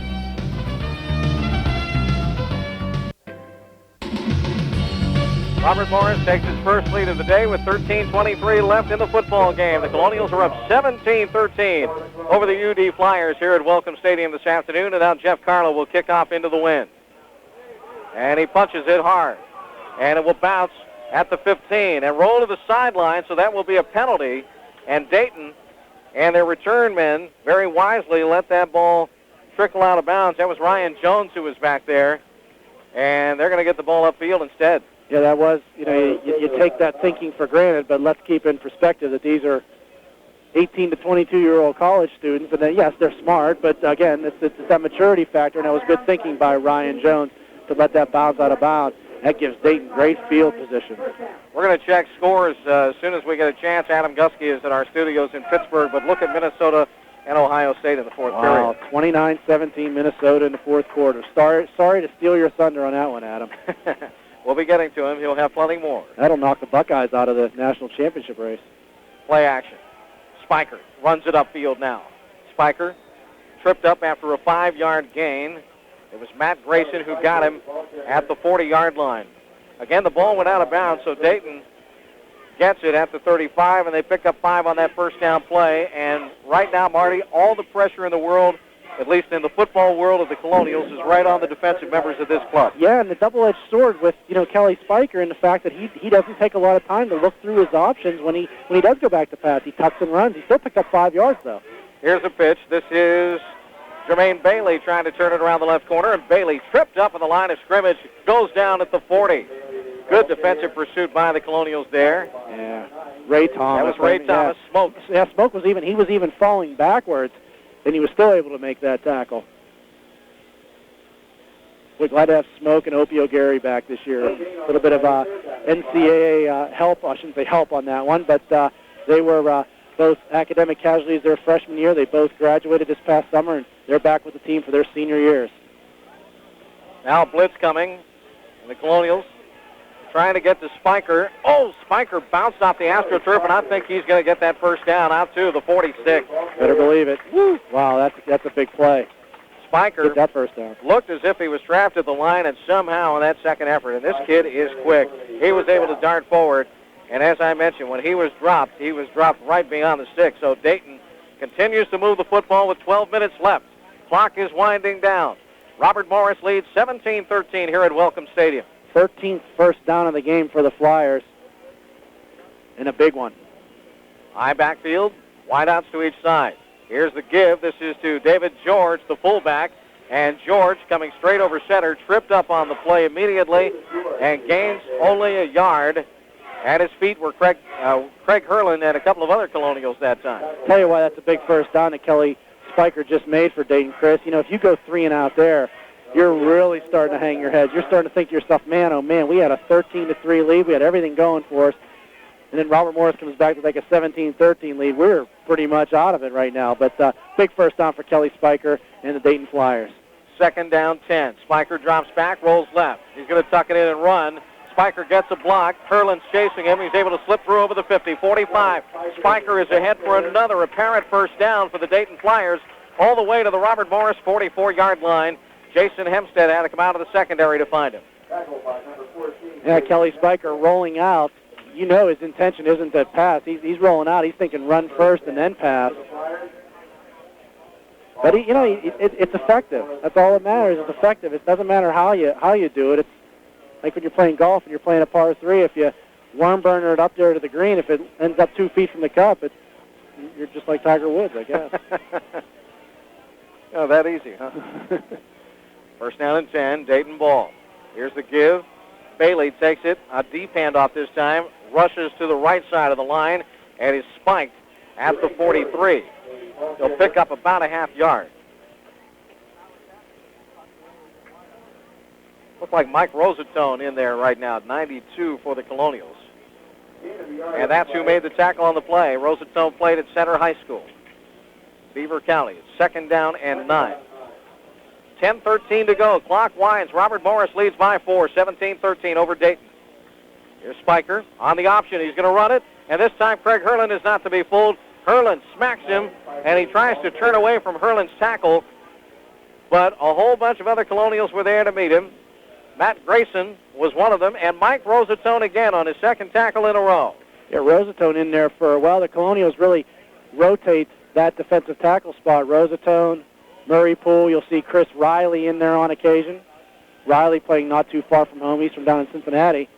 Robert Morris takes his first lead of the day with 13:23 left in the football game. The Colonials are up 17-13 over the UD Flyers here at Welcome Stadium this afternoon, and now Jeff Carlo will kick off into the wind. And he punches it hard, and it will bounce at the 15 and roll to the sideline, so that will be a penalty. And Dayton and their return men very wisely let that ball trickle out of bounds. That was Ryan Jones who was back there, and they're going to get the ball upfield instead. Yeah, that was, you take that thinking for granted, but let's keep in perspective that these are 18 to 22-year-old college students, and then, yes, they're smart, but again, it's that maturity factor, and that was good thinking by Ryan Jones to let that bounce out of bounds. That gives Dayton great field position. We're going to check scores as soon as we get a chance. Adam Gusky is at our studios in Pittsburgh, but look at Minnesota and Ohio State in the fourth period. 29-17 Minnesota in the fourth quarter. Sorry to steal your thunder on that one, Adam. We'll be getting to him. He'll have plenty more. That'll knock the Buckeyes out of the national championship race. Play action. Spiker runs it upfield now. Spiker tripped up after a 5-yard gain. It was Matt Grayson who got him at the 40-yard line. Again, the ball went out of bounds, so Dayton gets it at the 35, and they pick up 5 on that first down play. And right now, Marty, all the pressure in the world, at least in the football world of the Colonials, is right on the defensive members of this club. Yeah, and the double-edged sword with, Kelly Spiker, and the fact that he doesn't take a lot of time to look through his options when he does go back to pass. He tucks and runs. He still picked up 5 yards, though. Here's a pitch. This is Jermaine Bailey trying to turn it around the left corner, and Bailey tripped up on the line of scrimmage, goes down at the 40. Good defensive pursuit by the Colonials there. Yeah, Ray Thomas. That was Ray Thomas. Smoke. Yeah, Smoke was even falling backwards, and he was still able to make that tackle. We're glad to have Smoke and Opie O'Gary back this year. A little bit of NCAA help. I shouldn't say help on that one, but they were both academic casualties their freshman year. They both graduated this past summer, and they're back with the team for their senior years. Now blitz coming, and the Colonials trying to get to Spiker. Oh, Spiker bounced off the AstroTurf, and I think he's going to get that first down out to the 46. Better believe it. Woo. Wow, that's a big play. Spiker get that first down. Looked as if he was trapped at the line, and somehow in that second effort, and this kid is quick, he was able to dart forward. And as I mentioned, when he was dropped right beyond the sticks. So Dayton continues to move the football with 12 minutes left. Clock is winding down. Robert Morris leads 17-13 here at Welcome Stadium. 13th first down of the game for the Flyers. And a big one. High backfield, wideouts to each side. Here's the give. This is to David George, the fullback. And George, coming straight over center, tripped up on the play immediately and gains only a yard. At his feet were Craig Herlin and a couple of other Colonials that time. Tell you why that's a big first down that Kelly Spiker just made for Dayton, Chris. If you go 3 and out there, you're really starting to hang your head. You're starting to think to yourself, man, oh man, we had a 13-3 lead. We had everything going for us. And then Robert Morris comes back to like a 17-13 lead. We're pretty much out of it right now. But big first down for Kelly Spiker and the Dayton Flyers. Second down 10. Spiker drops back, rolls left. He's going to tuck it in and run. Spiker gets a block. Herlin's chasing him. He's able to slip through over the 50. 45. Spiker is ahead for another apparent first down for the Dayton Flyers all the way to the Robert Morris 44-yard line. Jason Hempstead had to come out of the secondary to find him. Yeah, Kelly Spiker rolling out. His intention isn't to pass. He's rolling out. He's thinking run first and then pass. But, it's effective. That's all that matters. It's effective. It doesn't matter how you do it. It's like when you're playing golf and you're playing a par 3, if you worm burner it up there to the green, if it ends up 2 feet from the cup, you're just like Tiger Woods, I guess. Oh, that easy, huh? First down and 10, Dayton ball. Here's the give. Bailey takes it, a deep handoff this time, rushes to the right side of the line, and is spiked at the 43. He'll pick up about a half yard. Looks like Mike Rosatone in there right now, 92 for the Colonials. And that's who made the tackle on the play. Rosatone played at Center High School, Beaver County. Second down and 9. 10:13 to go. Clock winds. Robert Morris leads by 4, 17-13 over Dayton. Here's Spiker on the option. He's going to run it, and this time Craig Herlin is not to be fooled. Herlin smacks him, and he tries to turn away from Herlin's tackle, but a whole bunch of other Colonials were there to meet him. Matt Grayson was one of them, and Mike Rosatone again on his second tackle in a row. Yeah, Rosatone in there for a while. The Colonials really rotate that defensive tackle spot. Rosatone, Murray Poole, you'll see Chris Riley in there on occasion. Riley playing not too far from home. He's from down in Cincinnati.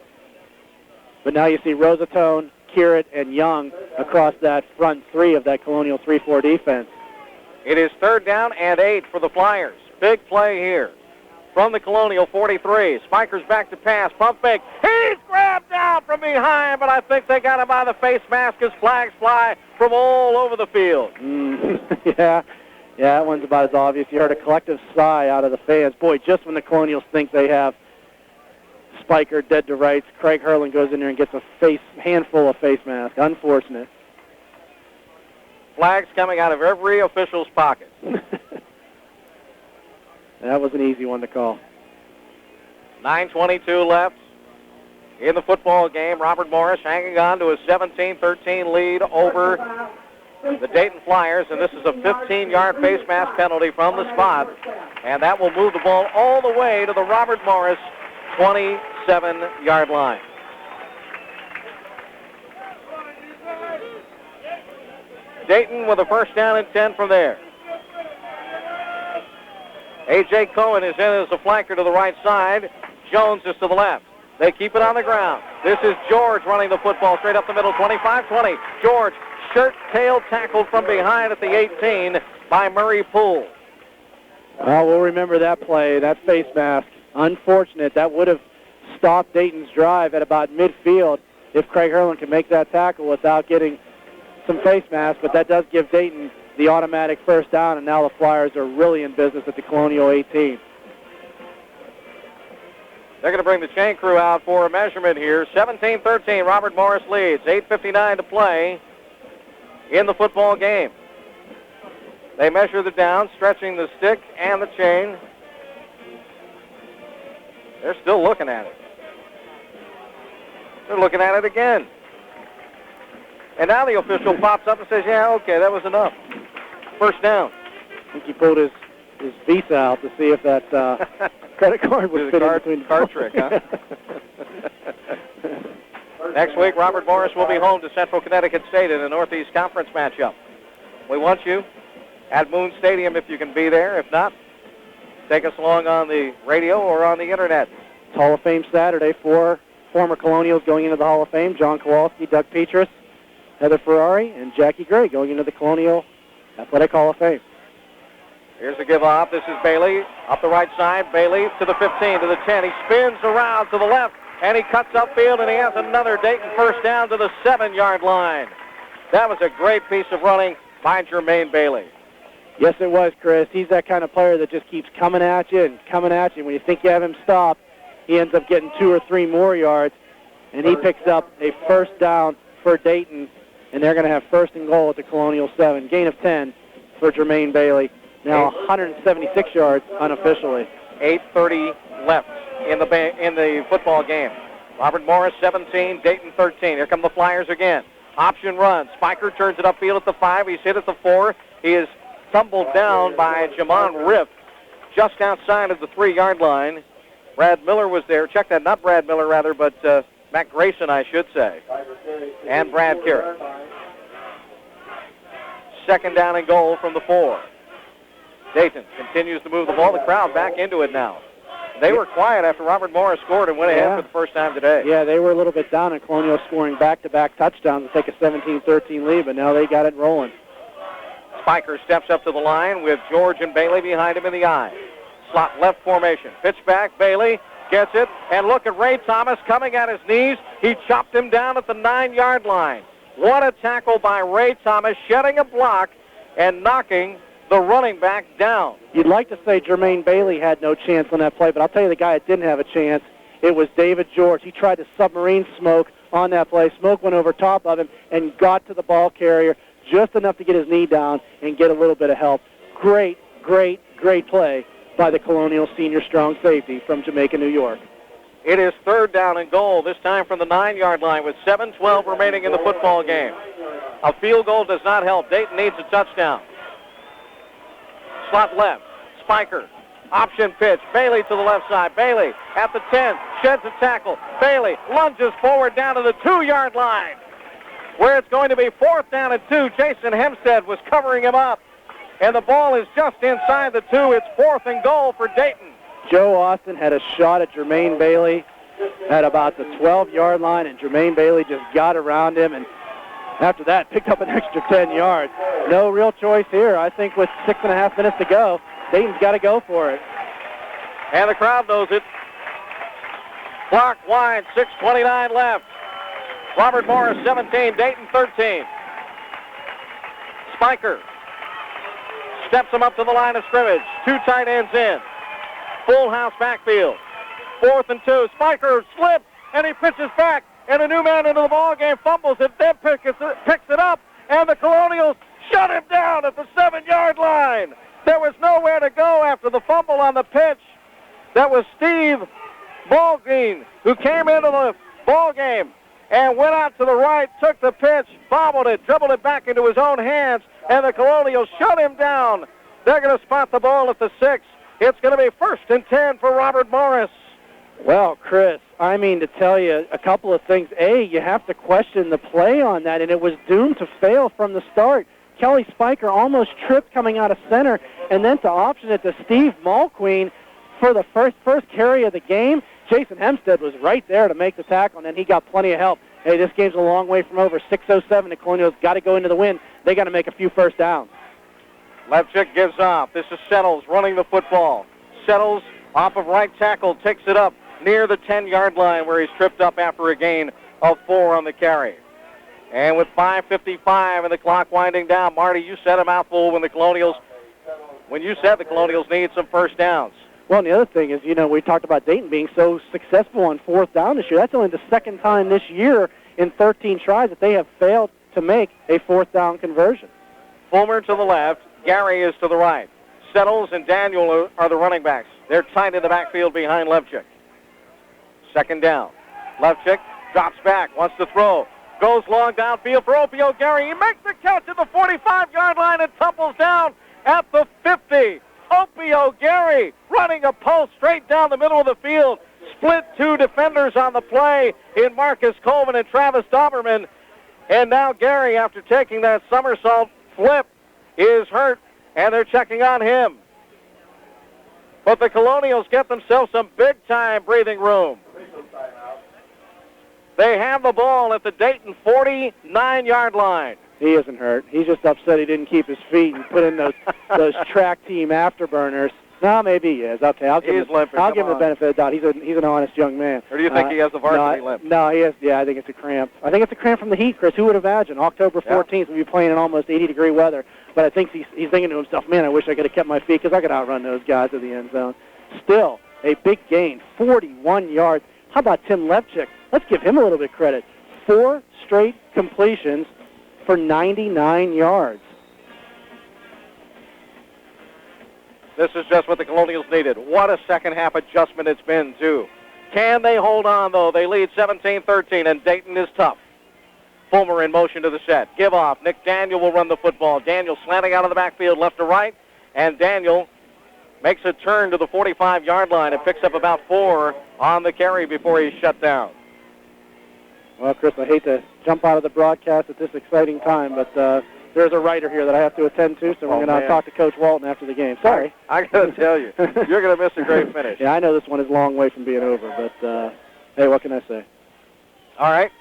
But now you see Rosatone, Kierat, and Young across that front 3 of that Colonial 3-4 defense. It is third down and 8 for the Flyers. Big play here from the Colonial 43. Spiker's back to pass. Pump fake. He's grabbed down from behind, but I think they got him by the face mask as flags fly from all over the field. Yeah, that one's about as obvious. You heard a collective sigh out of the fans. Boy, just when the Colonials think they have Spiker dead to rights, Craig Herlin goes in there and gets a handful of face masks. Unfortunate. Flags coming out of every official's pocket. That was an easy one to call. 9:22 left. in the football game. Robert Morris hanging on to a 17-13 lead over the Dayton Flyers, and this is a 15-yard face mask penalty from the spot, and that will move the ball all the way to the Robert Morris 27-yard line. Dayton with a first down and 10 from there. A.J. Cohen is in as a flanker to the right side. Jones is to the left. They keep it on the ground. This is George running the football straight up the middle, 25-20. George, shirt-tail tackled from behind at the 18 by Murray Poole. Well, we'll remember that play, that face mask. Unfortunate. That would have stopped Dayton's drive at about midfield if Craig Herlin can make that tackle without getting some face mask, but that does give Dayton the automatic first down, and now the Flyers are really in business at the Colonial 18. They're going to bring the chain crew out for a measurement here. 17-13, Robert Morris leads. 8:59 to play in the football game. They measure the down, stretching the stick and the chain. They're still looking at it. They're looking at it again. And now the official pops up and says, yeah, okay, that was enough. First down. I think he pulled his Visa out to see if that credit card would fit in between the card trick, huh? Next week, Robert Morris will be home to Central Connecticut State in a Northeast Conference matchup. We want you at Moon Stadium if you can be there. If not, take us along on the radio or on the Internet. It's Hall of Fame Saturday. 4 former Colonials going into the Hall of Fame. John Kowalski, Doug Petrus, Heather Ferrari, and Jackie Gray going into the Colonial Athletic Hall of Fame. Here's the give off. This is Bailey up the right side. Bailey to the 15, to the 10. He spins around to the left, and he cuts upfield, and he has another Dayton first down to the 7-yard line. That was a great piece of running by Jermaine Bailey. Yes, it was, Chris. He's that kind of player that just keeps coming at you and coming at you. When you think you have him stopped, he ends up getting 2 or 3 more yards, and he picks up a first down for Dayton, and they're going to have first and goal at the Colonial 7. Gain of 10 for Jermaine Bailey. Now 176 yards unofficially. 8:30 left in the football game. Robert Morris 17, Dayton 13. Here come the Flyers again. Option run. Spiker turns it upfield at the 5. He's hit at the 4. He is tumbled down by Jamon Riff just outside of the 3-yard line. Brad Miller was there. Check that. Not Brad Miller, rather, but Matt Grayson, I should say. And Brad Carrick. Second down and goal from the 4. Dayton continues to move the ball. The crowd back into it now. They were quiet after Robert Morris scored and went ahead for the first time today. Yeah, they were a little bit down, and Colonial scoring back-to-back touchdowns to take a 17-13 lead, but now they got it rolling. Spiker steps up to the line with George and Bailey behind him in the eye. Slot left formation. Pitch back. Bailey gets it. And look at Ray Thomas coming at his knees. He chopped him down at the 9-yard line. What a tackle by Ray Thomas, shedding a block and knocking the running back down. You'd like to say Jermaine Bailey had no chance on that play, but I'll tell you the guy that didn't have a chance. It was David George. He tried to submarine Smoke on that play. Smoke went over top of him and got to the ball carrier just enough to get his knee down and get a little bit of help. Great, great, great play by the Colonial senior strong safety from Jamaica, New York. It is third down and goal, this time from the 9-yard line with 7:12 remaining in the football game. A field goal does not help. Dayton needs a touchdown. Slot left. Spiker. Option pitch. Bailey to the left side. Bailey at the 10. Sheds a tackle. Bailey lunges forward down to the 2-yard line, where it's going to be 4th down and 2. Jason Hempstead was covering him up, and the ball is just inside the 2. It's 4th and goal for Dayton. Joe Austin had a shot at Jermaine Bailey at about the 12-yard line, and Jermaine Bailey just got around him, and after that picked up an extra 10 yards. No real choice here. I think with 6.5 minutes to go, Dayton's got to go for it. And the crowd knows it. Clock wide, 6:29 left. Robert Morris 17, Dayton 13. Spiker steps him up to the line of scrimmage. 2 tight ends in. Full house backfield. 4th and 2. Spiker slips, and he pitches back. And a new man into the ball game fumbles it, then picks it up, and the Colonials shut him down at the 7-yard line. There was nowhere to go after the fumble on the pitch. That was Steve Ballgreen, who came into the ball game, and went out to the right, took the pitch, bobbled it, dribbled it back into his own hands, and the Colonials shut him down. They're going to spot the ball at the 6. It's going to be 1st and 10 for Robert Morris. Well, Chris, I mean to tell you a couple of things. A, you have to question the play on that, and it was doomed to fail from the start. Kelly Spiker almost tripped coming out of center, and then to option it to Steve Mulqueen for the first carry of the game. Jason Hempstead was right there to make the tackle, and then he got plenty of help. Hey, this game's a long way from over. 6:07, the Colonials got to go into the win. They got to make a few first downs. Levchick gives off. This is Settles running the football. Settles off of right tackle, takes it up near the 10-yard line where he's tripped up after a gain of 4 on the carry. And with 5:55 and the clock winding down, Marty, you said a mouthful when you said the Colonials need some first downs. Well, and the other thing is, we talked about Dayton being so successful on 4th down this year. That's only the second time this year in 13 tries that they have failed to make a 4th down conversion. Fulmer to the left, Gary is to the right. Settles and Daniel are the running backs. They're tight in the backfield behind Levchick. 2nd down. Levchick drops back, wants to throw. Goes long downfield for Opio Gary. He makes the catch at the 45-yard line and tumbles down at the 50. Opio Gary running a post straight down the middle of the field. Split 2 defenders on the play in Marcus Coleman and Travis Doberman. And now Gary, after taking that somersault flip, is hurt, and they're checking on him. But the Colonials get themselves some big-time breathing room. They have the ball at the Dayton 49-yard line. He isn't hurt. He's just upset he didn't keep his feet and put in those track team afterburners. No, maybe he is. Okay, I'll give him the benefit of the doubt. He's an honest young man. Or do you think he has the varsity limp? No, he has. Yeah, I think it's a cramp. I think it's a cramp from the heat, Chris. Who would imagine? October 14th, we'll be playing in almost 80-degree weather. But I think he's thinking to himself, man, I wish I could have kept my feet because I could outrun those guys to the end zone. Still, a big gain, 41 yards. How about Tim Levchick? Let's give him a little bit of credit. 4 straight completions for 99 yards. This is just what the Colonials needed. What a second-half adjustment it's been, too. Can they hold on, though? They lead 17-13, and Dayton is tough. Fulmer in motion to the set. Give off. Nick Daniel will run the football. Daniel slanting out of the backfield left to right, and Daniel makes a turn to the 45-yard line and picks up about 4 on the carry before he's shut down. Well, Chris, I hate to jump out of the broadcast at this exciting time, but there's a writer here that I have to attend to, so we're going to talk to Coach Walton after the game. Sorry. I got to tell you, you're going to miss a great finish. Yeah, I know this one is a long way from being over, but, hey, what can I say? All right.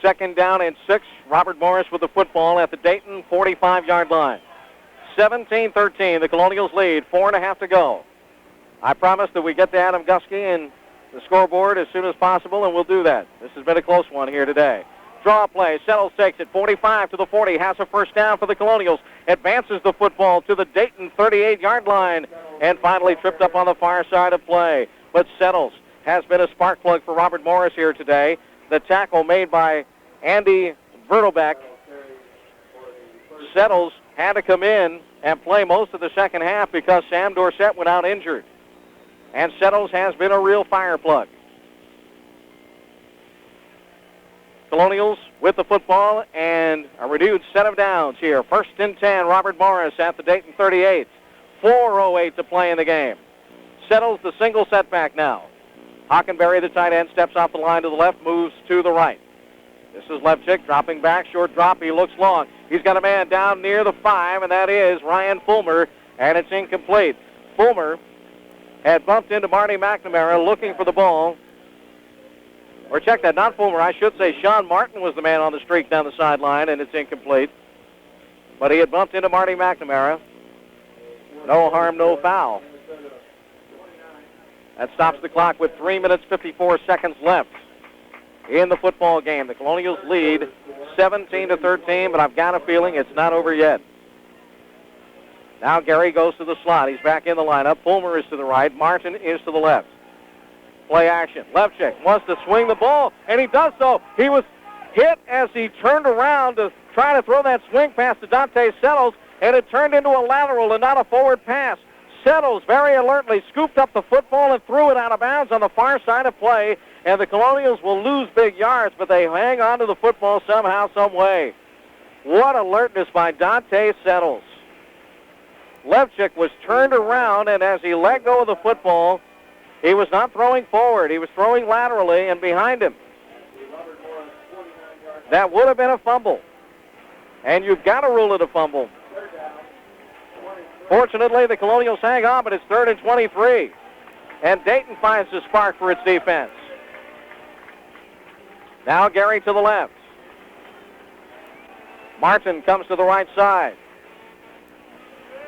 2nd down and 6. Robert Morris with the football at the Dayton 45-yard line. 17-13, the Colonials lead, 4.5 to go. I promise that we get to Adam Gusky and the scoreboard as soon as possible, and we'll do that. This has been a close one here today. Draw play. Settles takes it 45 to the 40. Has a first down for the Colonials. Advances the football to the Dayton 38-yard line and finally tripped up on the far side of play. But Settles has been a spark plug for Robert Morris here today. The tackle made by Andy Vertelbeck. Settles had to come in and play most of the second half because Sam Dorsett went out injured. And Settles has been a real fire plug. Colonials with the football and a renewed set of downs here. 1st and 10, Robert Morris at the Dayton 38. 4:08 to play in the game. Settles the single setback now. Hockenberry, the tight end, steps off the line to the left, moves to the right. This is Levchick dropping back, short drop. He looks long. He's got a man down near the 5, and that is Ryan Fulmer, and it's incomplete. Fulmer had bumped into Marty McNamara looking for the ball. Or check that, not Fulmer. I should say Sean Martin was the man on the streak down the sideline, and it's incomplete. But he had bumped into Marty McNamara. No harm, no foul. That stops the clock with 3 minutes, 54 seconds left in the football game. The Colonials lead 17-13, but I've got a feeling it's not over yet. Now Gary goes to the slot. He's back in the lineup. Fulmer is to the right. Martin is to the left. Play action. Levchick wants to swing the ball, and he does so. He was hit as he turned around to try to throw that swing pass to Dante Settles, and it turned into a lateral and not a forward pass. Settles very alertly scooped up the football and threw it out of bounds on the far side of play, and the Colonials will lose big yards, but they hang on to the football somehow, some way. What alertness by Dante Settles. Levchik was turned around, and as he let go of the football, he was not throwing forward. He was throwing laterally and behind him. That would have been a fumble. And you've got to rule it a fumble. Fortunately, the Colonials hang on, but it's 3rd and 23. And Dayton finds the spark for its defense. Now Gary to the left. Martin comes to the right side.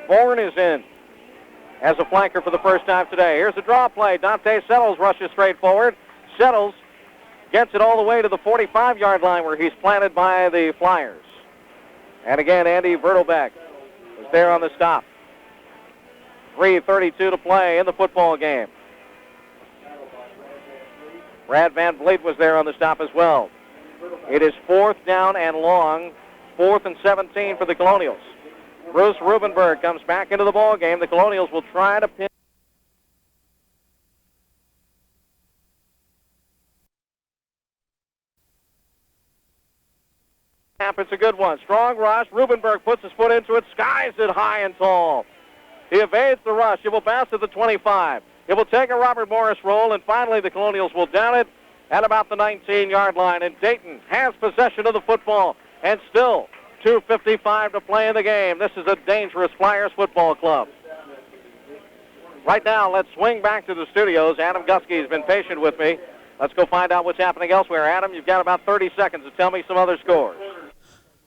Bourne is in as a flanker for the first time today. Here's a draw play. Dante Settles rushes straight forward. Settles gets it all the way to the 45-yard line where he's planted by the Flyers. And again, Andy Vertelbeck was there on the stop. 3:32 to play in the football game. Brad Van Vliet was there on the stop as well. It is 4th down and long, 4th and 17 for the Colonials. Bruce Rubenberg comes back into the ball game. The Colonials will try to pin. It's a good one. Strong rush. Rubenberg puts his foot into it, skies it high and tall. He evades the rush. It will bounce to the 25. It will take a Robert Morris roll, and finally the Colonials will down it at about the 19-yard line. And Dayton has possession of the football, and still 2:55 to play in the game. This is a dangerous Flyers football club. Right now, let's swing back to the studios. Adam Gusky has been patient with me. Let's go find out what's happening elsewhere. Adam, you've got about 30 seconds to tell me some other scores.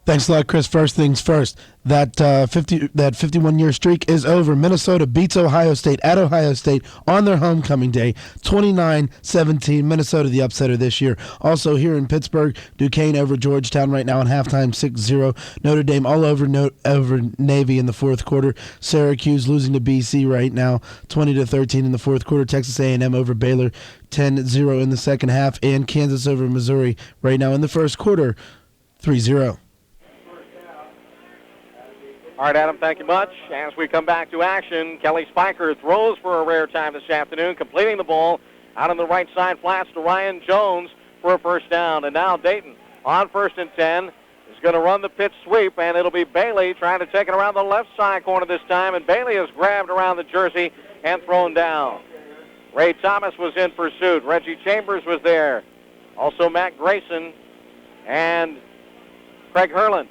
Thanks a lot, Chris. First things first, that 51-year streak is over. Minnesota beats Ohio State at Ohio State on their homecoming day, 29-17. Minnesota the upsetter this year. Also here in Pittsburgh, Duquesne over Georgetown right now in halftime, 6-0. Notre Dame all over Navy in the fourth quarter. Syracuse losing to BC right now, 20-13 in the fourth quarter. Texas A&M over Baylor, 10-0 in the second half. And Kansas over Missouri right now in the first quarter, 3-0. All right, Adam, thank you much. As we come back to action, Kelly Spiker throws for a rare time this afternoon, completing the ball out on the right side flats to Ryan Jones for a first down. And now Dayton on 1st and 10 is going to run the pitch sweep, and it'll be Bailey trying to take it around the left side corner this time, and Bailey is grabbed around the jersey and thrown down. Ray Thomas was in pursuit. Reggie Chambers was there. Also Matt Grayson and Craig Herlin.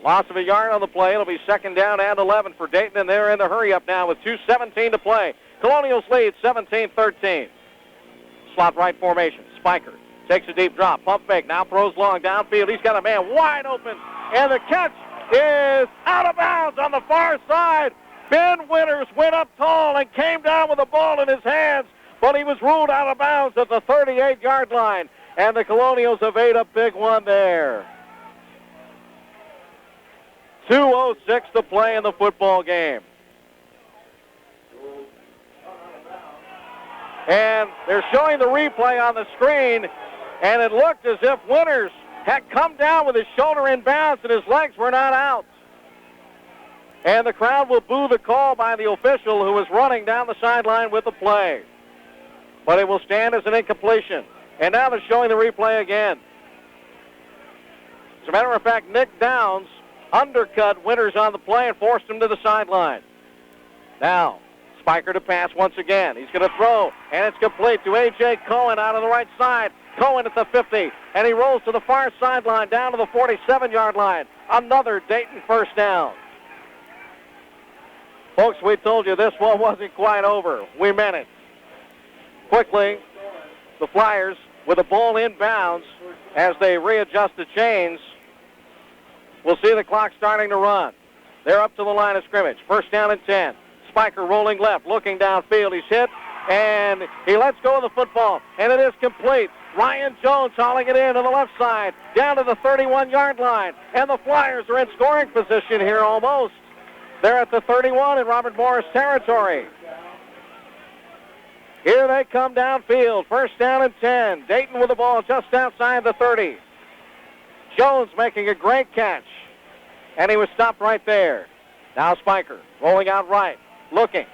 Loss of a yard on the play. It'll be 2nd down and 11 for Dayton, and they're in the hurry-up now with 2:17 to play. Colonials lead 17-13. Slot right formation. Spiker takes a deep drop. Pump fake. Now throws long downfield. He's got a man wide open, and the catch is out of bounds on the far side. Ben Winters went up tall and came down with the ball in his hands, but he was ruled out of bounds at the 38-yard line, and the Colonials have ate a big one there. 2:06 to play in the football game. And they're showing the replay on the screen, and it looked as if Winters had come down with his shoulder in bounds and his legs were not out. And the crowd will boo the call by the official who was running down the sideline with the play. But it will stand as an incompletion. And now they're showing the replay again. As a matter of fact, Nick Downs undercut Winters on the play and forced him to the sideline. Now, Spiker to pass once again. He's going to throw, and it's complete to A.J. Cohen out on the right side. Cohen at the 50, and he rolls to the far sideline down to the 47-yard line. Another Dayton first down. Folks, we told you this one wasn't quite over. We meant it. Quickly, the Flyers with the ball inbounds as they readjust the chains. We'll see the clock starting to run. They're up to the line of scrimmage. 1st down and 10. Spiker rolling left, looking downfield. He's hit, and he lets go of the football, and it is complete. Ryan Jones hauling it in on the left side, down to the 31-yard line, and the Flyers are in scoring position here almost. They're at the 31 in Robert Morris territory. Here they come downfield. 1st down and 10. Dayton with the ball just outside the 30. Jones making a great catch, and he was stopped right there. Now Spiker rolling out right, looking,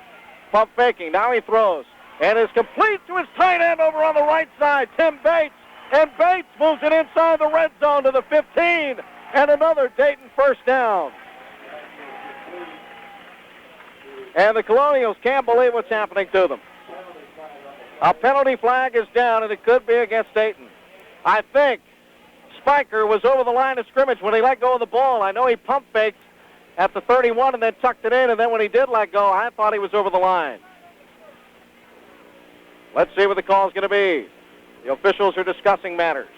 pump faking. Now he throws, and is complete to his tight end over on the right side, Tim Bates. And Bates moves it inside the red zone to the 15. And another Dayton first down. And the Colonials can't believe what's happening to them. A penalty flag is down, and it could be against Dayton. I think Spiker was over the line of scrimmage when he let go of the ball. I know he pump faked at the 31 and then tucked it in, and then when he did let go, I thought he was over the line. Let's see what the call is going to be. The officials are discussing matters.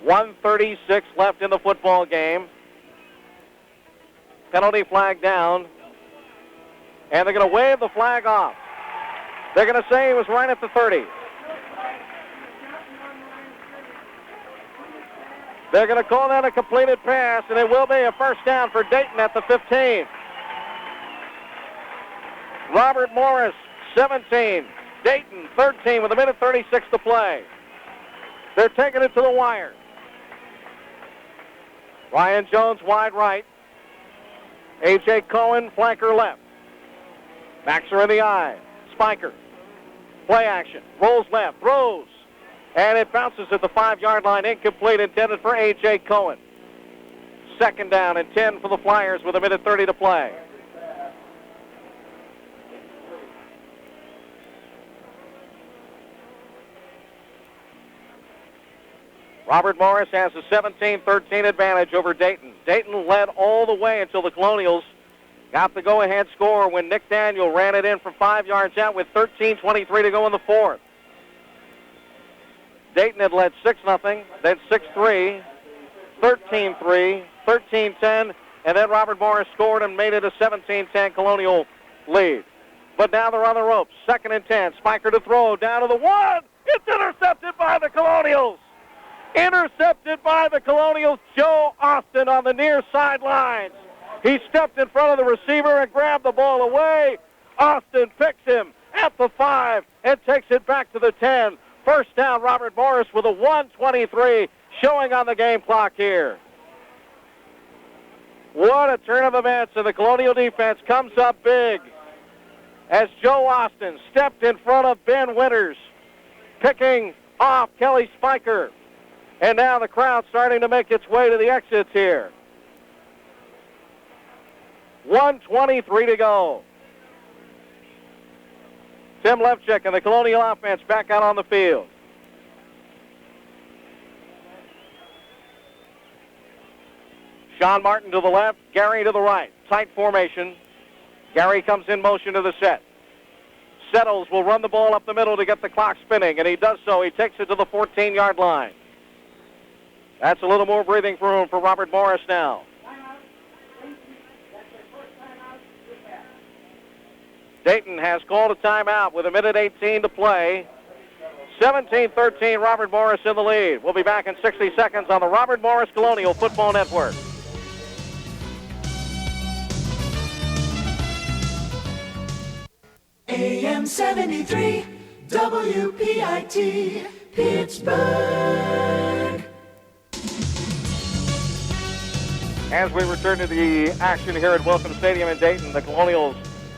1:36 left in the football game. Penalty flag down. And they're going to wave the flag off. They're going to say he was right at the 30. They're going to call that a completed pass, and it will be a first down for Dayton at the 15. Robert Morris, 17. Dayton, 13 with 1:36 to play. They're taking it to the wire. Ryan Jones wide right. A.J. Cohen, flanker left. Backs are in the eye. Spiker. Play action. Rolls left. Throws. And it bounces at the 5-yard line. Incomplete, intended for A.J. Cohen. Second down and 10 for the Flyers with 1:30 to play. Robert Morris has a 17-13 advantage over Dayton. Dayton led all the way until the Colonials got the go-ahead score when Nick Daniel ran it in from 5 yards out with 13:23 to go in the fourth. Dayton had led 6-0, then 6-3, 13-3, 13-10, and then Robert Morris scored and made it a 17-10 Colonial lead. But now they're on the ropes. 2nd and 10. Spiker to throw down to the 1. It's intercepted by the Colonials. Intercepted by the Colonials. Joe Austin on the near sidelines. He stepped in front of the receiver and grabbed the ball away. Austin picks him at the 5 and takes it back to the 10. First down, Robert Morris with a 1:23 showing on the game clock here. What a turn of events, and the Colonial defense comes up big as Joe Austin stepped in front of Ben Winters, picking off Kelly Spiker. And now the crowd starting to make its way to the exits here. 1:23 to go. Tim Levchik and the Colonial offense back out on the field. Sean Martin to the left, Gary to the right. Tight formation. Gary comes in motion to the set. Settles will run the ball up the middle to get the clock spinning, and he does so. He takes it to the 14-yard line. That's a little more breathing room for Robert Morris now. Dayton has called a timeout with 1:18 to play. 17-13, Robert Morris in the lead. We'll be back in 60 seconds on the Robert Morris Colonial Football Network. AM 73, WPIT, Pittsburgh. As we return to the action here at Wilson Stadium in Dayton, the Colonials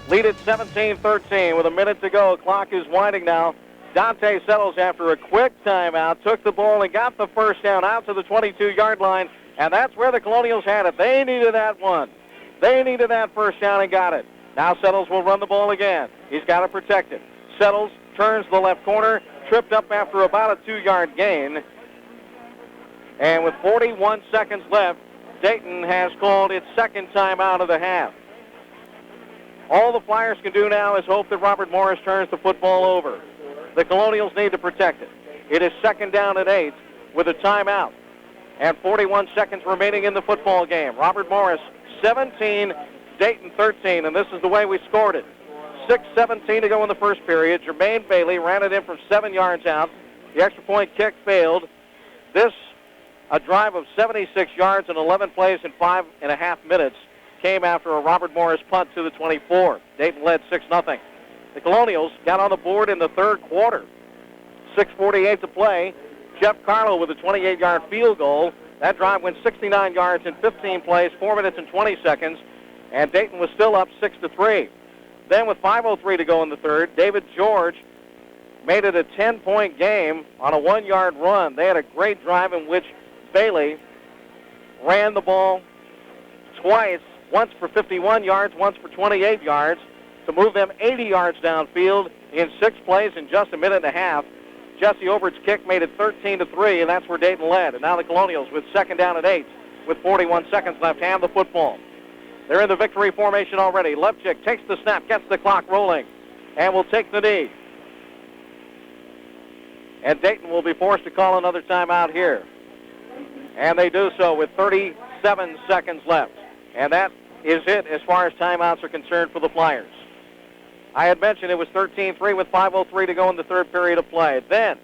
lead at 17-13 with a minute to go. Clock is winding now. Dante Settles, after a quick timeout, took the ball and got the first down out to the 22-yard line, and that's where the Colonials had it. They needed that one. They needed that first down and got it. Now Settles will run the ball again. He's got to protect it. Settles turns the left corner, tripped up after about a 2-yard gain. And with 41 seconds left, Dayton has called its second timeout of the half. All the Flyers can do now is hope that Robert Morris turns the football over. The Colonials need to protect it. It is 2nd down and 8 with a timeout and 41 seconds remaining in the football game. Robert Morris, 17, Dayton 13, and this is the way we scored it. 6:17 to go in the first period. Jermaine Bailey ran it in from 7 yards out. The extra point kick failed. This, a drive of 76 yards and 11 plays in 5.5 minutes, came after a Robert Morris punt to the 24. Dayton led 6-0. The Colonials got on the board in the third quarter. 6:48 to play. Jeff Carlo with a 28-yard field goal. That drive went 69 yards in 15 plays, 4 minutes and 20 seconds, and Dayton was still up 6-3. Then with 5:03 to go in the third, David George made it a 10-point game on a 1-yard run. They had a great drive in which Bailey ran the ball twice, once for 51 yards, once for 28 yards, to move them 80 yards downfield in 6 plays in just a minute and a half. Jesse Overt's kick made it 13-3, and that's where Dayton led. And now the Colonials with 2nd down and 8 with 41 seconds left have the football. They're in the victory formation already. Levchik takes the snap, gets the clock rolling, and will take the knee. And Dayton will be forced to call another timeout here. And they do so with 37 seconds left. And that is it as far as timeouts are concerned for the Flyers. I had mentioned it was 13-3 with 5:03 to go in the third period of play. Then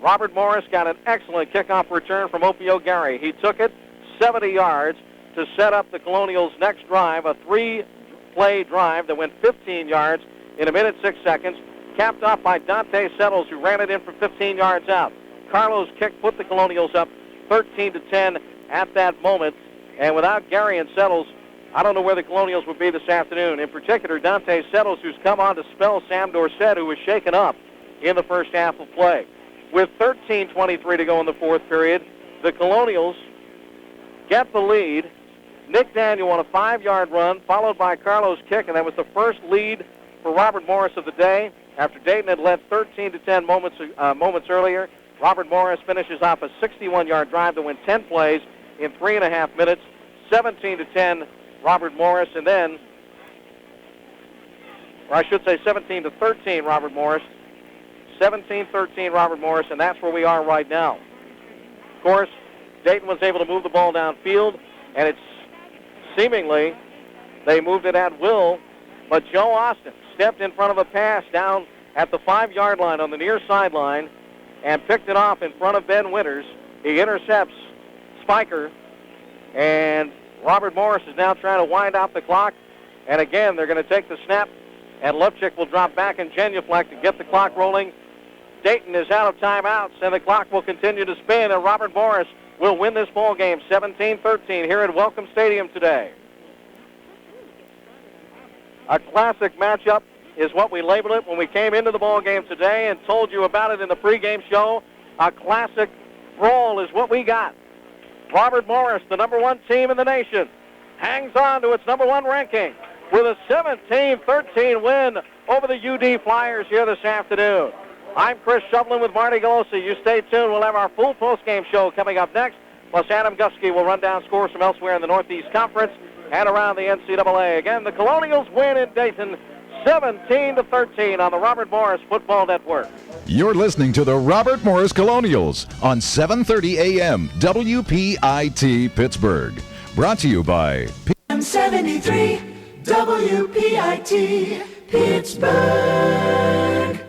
Robert Morris got an excellent kickoff return from Opio Gary. He took it 70 yards to set up the Colonials' next drive, a 3-play drive that went 15 yards in a minute 6 seconds, capped off by Dante Settles, who ran it in for 15 yards out. Carlo's kick put the Colonials up 13-10 at that moment. And without Gary and Settles, I don't know where the Colonials would be this afternoon. In particular, Dante Settles, who's come on to spell Sam Dorsett, who was shaken up in the first half of play. With 13:23 to go in the fourth period, the Colonials get the lead. Nick Daniel on a 5-yard run, followed by Carlo's kick, and that was the first lead for Robert Morris of the day. After Dayton had led 13-10 moments earlier, Robert Morris finishes off a 61-yard drive that went 10 plays in 3.5 minutes, 17-10 Robert Morris, and then, or I should say 17-13 Robert Morris, 17-13 Robert Morris, and that's where we are right now. Of course, Dayton was able to move the ball downfield, and it's seemingly they moved it at will, but Joe Austin stepped in front of a pass down at the 5-yard line on the near sideline and picked it off in front of Ben Winters. He intercepts Spiker, and Robert Morris is now trying to wind out the clock. And again, they're going to take the snap, and Levchik will drop back and genuflect to get the clock rolling. Dayton is out of timeouts, and the clock will continue to spin, and Robert Morris will win this ball game 17-13 here at Welcome Stadium today. A classic matchup is what we labeled it when we came into the ball game today and told you about it in the pregame show. A classic brawl is what we got. Robert Morris, the number 1 team in the nation, hangs on to its number 1 ranking with a 17-13 win over the UD Flyers here this afternoon. I'm Chris Shovlin with Marty Galosi. You stay tuned. We'll have our full postgame show coming up next. Plus, Adam Gusky will run down scores from elsewhere in the Northeast Conference and around the NCAA. Again, the Colonials win in Dayton 17-13 on the Robert Morris Football Network. You're listening to the Robert Morris Colonials on 7:30 a.m. WPIT Pittsburgh. Brought to you by M73 WPIT Pittsburgh.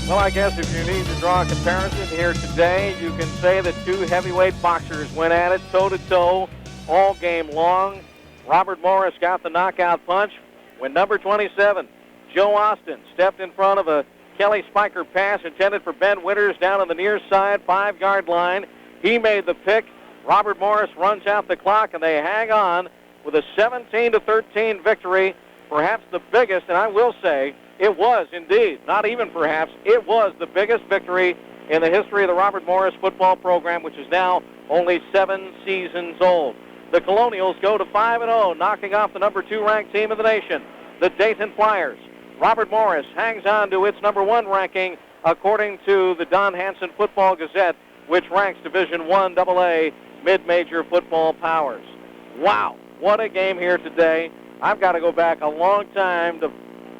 Well, I guess if you need to draw a comparison here today, you can say that 2 heavyweight boxers went at it toe-to-toe all game long. Robert Morris got the knockout punch when number 27, Joe Austin, stepped in front of a Kelly Spiker pass intended for Ben Winters down on the near side 5-yard line. He made the pick. Robert Morris runs out the clock, and they hang on with a 17-13 victory, perhaps the biggest, and I will say it was indeed, not even perhaps, it was the biggest victory in the history of the Robert Morris football program, which is now only 7 seasons old. The Colonials go to 5-0, knocking off the number 2 ranked team in the nation, the Dayton Flyers. Robert Morris hangs on to its number 1 ranking according to the Don Hanson Football Gazette, which ranks Division I AA mid-major football powers. Wow, what a game here today. I've got to go back a long time to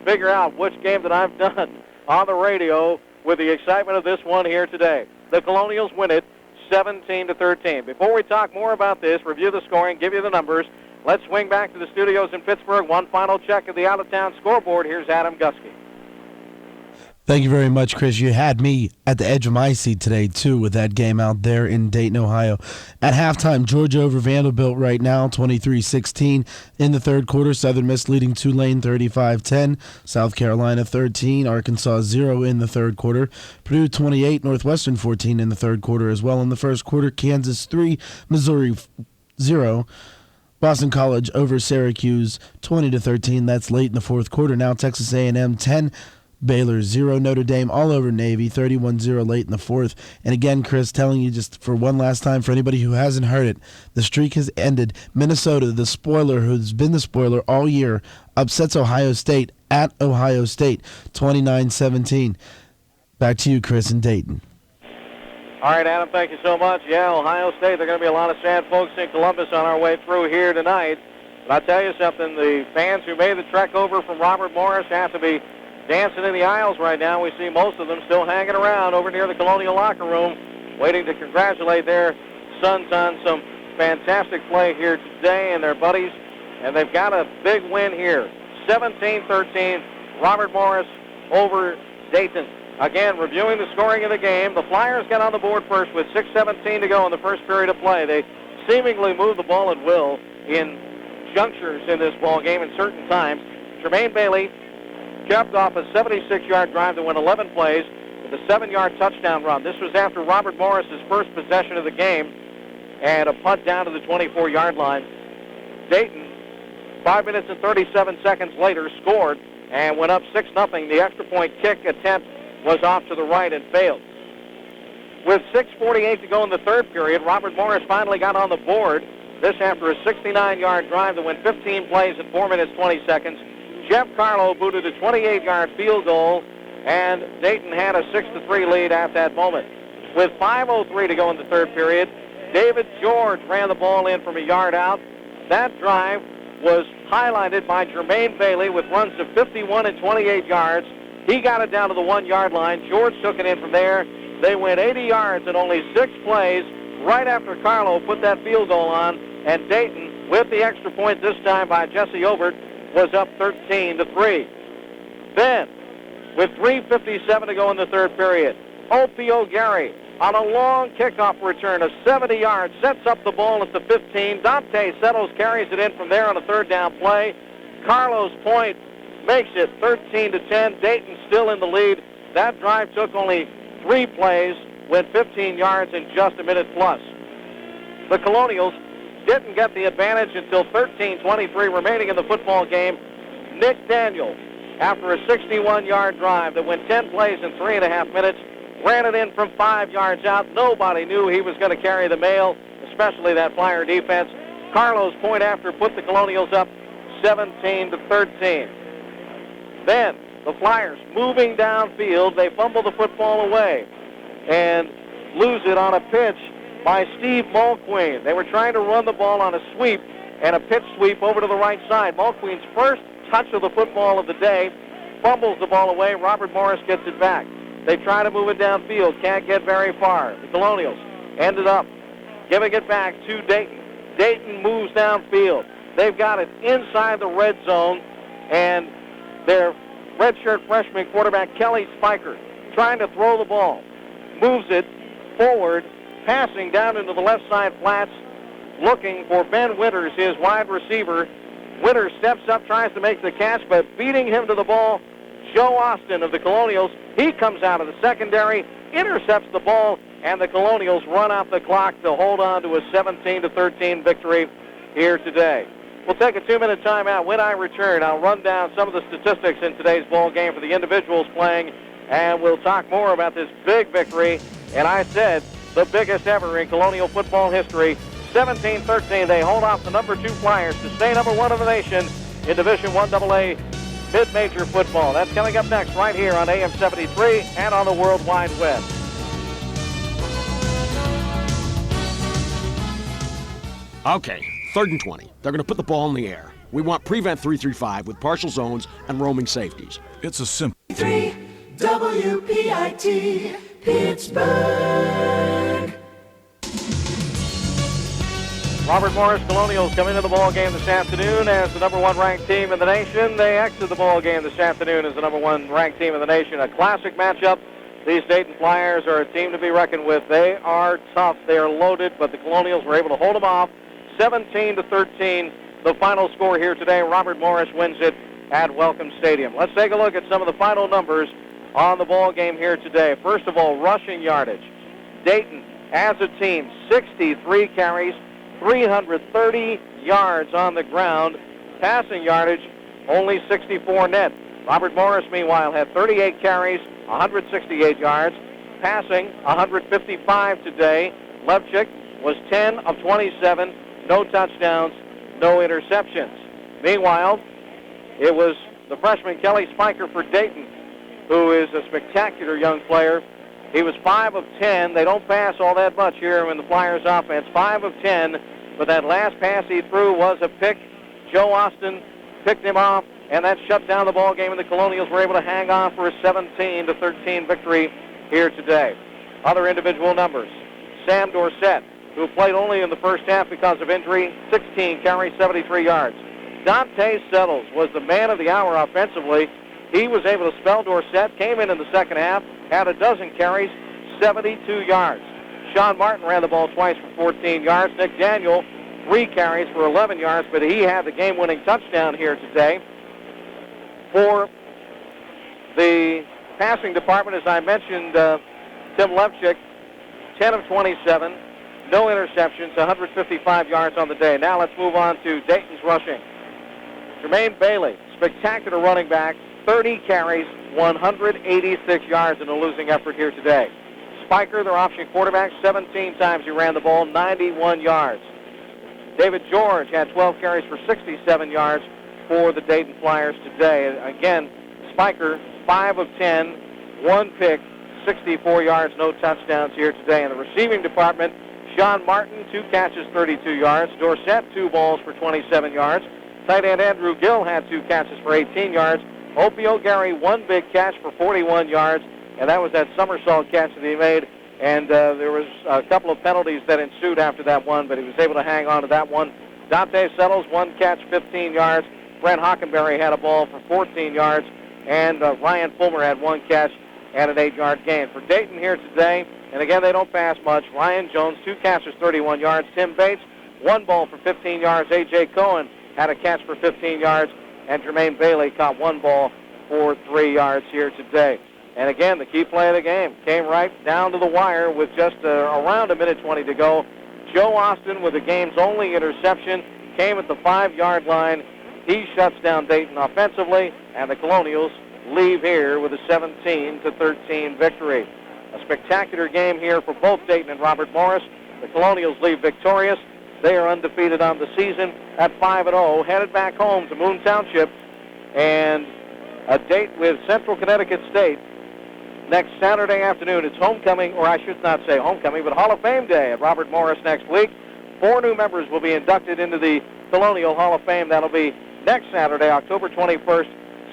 figure out which game that I've done on the radio with the excitement of this one here today. The Colonials win it 17-13. Before we talk more about this, review the scoring, give you the numbers, let's swing back to the studios in Pittsburgh. One final check of the out-of-town scoreboard. Here's Adam Gusky. Thank you very much, Chris. You had me at the edge of my seat today, too, with that game out there in Dayton, Ohio. At halftime, Georgia over Vanderbilt right now, 23-16. In the third quarter, Southern Miss leading Tulane 35-10. South Carolina 13, Arkansas 0 in the third quarter. Purdue 28, Northwestern 14 in the third quarter as well. In the first quarter, Kansas 3, Missouri 0. Boston College over Syracuse 20-13. That's late in the fourth quarter. Now Texas A&M 10, Baylor 0. Notre Dame all over Navy 31-0 late in the fourth. And again, Chris, telling you just for one last time for anybody who hasn't heard it, the streak has ended. Minnesota, the spoiler, who's been the spoiler all year, upsets Ohio State at Ohio State 29-17. Back to you, Chris, in Dayton. All right, Adam, thank you so much. Yeah, Ohio State, there are going to be a lot of sad folks in Columbus on our way through here tonight. But I'll tell you something, the fans who made the trek over from Robert Morris have to be dancing in the aisles right now. We see most of them still hanging around over near the Colonial locker room, waiting to congratulate their sons on some fantastic play here today and their buddies. And they've got a big win here, 17-13, Robert Morris over Dayton. Again, reviewing the scoring of the game, the Flyers got on the board first with 6:17 to go in the first period of play. They seemingly moved the ball at will in junctures in this ball game at certain times. Jermaine Bailey capped off a 76-yard drive that went 11 plays with a 7-yard touchdown run. This was after Robert Morris's first possession of the game and a punt down to the 24-yard line. Dayton, 5 minutes and 37 seconds later, scored and went up 6-0. The extra point kick attempt was off to the right and failed. With 6:48 to go in the third period, Robert Morris finally got on the board. This after a 69-yard drive that went 15 plays in 4 minutes 20 seconds. Jeff Carlo booted a 28-yard field goal, and Dayton had a 6-3 lead at that moment. With 5:03 to go in the third period, David George ran the ball in from a yard out. That drive was highlighted by Jermaine Bailey with runs of 51 and 28 yards. He got it down to the 1-yard line. George took it in from there. They went 80 yards in only 6 plays right after Carlo put that field goal on, and Dayton, with the extra point this time by Jesse Obert, was up 13-3. Then, with 3:57 to go in the third period, O.P.O. Gary on a long kickoff return of 70 yards sets up the ball at the 15. Dante Settles carries it in from there on a third down play. Carlo's point makes it 13-10. Dayton still in the lead. That drive took only 3 plays, went 15 yards in just a minute plus. The Colonials didn't get the advantage until 13:23 remaining in the football game. Nick Daniel, after a 61-yard drive that went 10 plays in 3.5 minutes, ran it in from 5 yards out. Nobody knew he was going to carry the mail, especially that Flyer defense. Carlo's point after put the Colonials up 17-13. Then the Flyers moving downfield, they fumble the football away and lose it on a pitch by Steve Mulqueen. They were trying to run the ball on a sweep and a pitch sweep over to the right side. Mulqueen's first touch of the football of the day, fumbles the ball away. Robert Morris gets it back. They try to move it downfield, can't get very far. The Colonials ended up giving it back to Dayton. Dayton moves downfield. They've got it inside the red zone, and their redshirt freshman quarterback, Kelly Spiker, trying to throw the ball. Moves it forward, passing down into the left side flats, looking for Ben Winters, his wide receiver. Winters steps up, tries to make the catch, but beating him to the ball, Joe Austin of the Colonials. He comes out of the secondary, intercepts the ball, and the Colonials run out the clock to hold on to a 17-13 victory here today. We'll take a 2-minute timeout. When I return, I'll run down some of the statistics in today's ball game for the individuals playing, and we'll talk more about this big victory. And I said the biggest ever in Colonial football history. 17-13, they hold off the number 2 Flyers to stay number 1 in the nation in Division I AA mid-major football. That's coming up next right here on AM 73 and on the World Wide Web. Okay, 3rd and 20. They're going to put the ball in the air. We want prevent 3-3-5 with partial zones and roaming safeties. It's a simple 3 WPIT Pittsburgh. Robert Morris Colonials come into the ball game this afternoon as the number 1 ranked team in the nation. They exit the ball game this afternoon as the number 1 ranked team in the nation. A classic matchup. These Dayton Flyers are a team to be reckoned with. They are tough. They are loaded, but the Colonials were able to hold them off. 17-13, the final score here today. Robert Morris wins it at Welcome Stadium. Let's take a look at some of the final numbers on the ball game here today. First of all, rushing yardage. Dayton, as a team, 63 carries, 330 yards on the ground. Passing yardage, only 64 net. Robert Morris, meanwhile, had 38 carries, 168 yards. Passing, 155 today. Levchik was 10 of 27, no touchdowns, no interceptions. Meanwhile, it was the freshman Kelly Spiker for Dayton, who is a spectacular young player. He was 5 of 10. They don't pass all that much here in the Flyers offense. 5 of 10, but that last pass he threw was a pick. Joe Austin picked him off, and that shut down the ball game, and the Colonials were able to hang on for a 17-13 victory here today. Other individual numbers. Sam Dorsett, who played only in the first half because of injury, 16 carries, 73 yards. Dante Settles was the man of the hour offensively. He was able to spell Dorsett, came in the second half, had a dozen carries, 72 yards. Sean Martin ran the ball twice for 14 yards. Nick Daniel, 3 carries for 11 yards, but he had the game-winning touchdown here today. For the passing department, as I mentioned, Tim Levchik, 10 of 27, no interceptions, 155 yards on the day. Now let's move on to Dayton's rushing. Jermaine Bailey, spectacular running back, 30 carries, 186 yards in a losing effort here today. Spiker, their option quarterback, 17 times he ran the ball, 91 yards. David George had 12 carries for 67 yards for the Dayton Flyers today. Again, Spiker, 5 of 10, 1 pick, 64 yards, no touchdowns here today. In the receiving department, Sean Martin, 2 catches, 32 yards. Dorsett, 2 balls for 27 yards. Tight end Andrew Gill had 2 catches for 18 yards. Opie O'Gary, 1 big catch for 41 yards, and that was that somersault catch that he made. And there was a couple of penalties that ensued after that one, but he was able to hang on to that one. Dante Settles, 1 catch, 15 yards. Brent Hockenberry had a ball for 14 yards, and Ryan Fulmer had 1 catch and an 8-yard gain. For Dayton here today, and again, they don't pass much, Ryan Jones, 2 catches, 31 yards. Tim Bates, 1 ball for 15 yards. A.J. Cohen had a catch for 15 yards, and Jermaine Bailey caught 1 ball for 3 yards here today. And again, the key play of the game came right down to the wire with just around 1:20 to go. Joe Austin, with the game's only interception, came at the 5-yard line. He shuts down Dayton offensively, and the Colonials leave here with a 17-13 victory. A spectacular game here for both Dayton and Robert Morris. The Colonials leave victorious. They are undefeated on the season at 5-0, headed back home to Moon Township, and a date with Central Connecticut State next Saturday afternoon. It's homecoming, or I should not say homecoming, but Hall of Fame Day at Robert Morris next week. 4 new members will be inducted into the Colonial Hall of Fame. That'll be next Saturday, October 21st,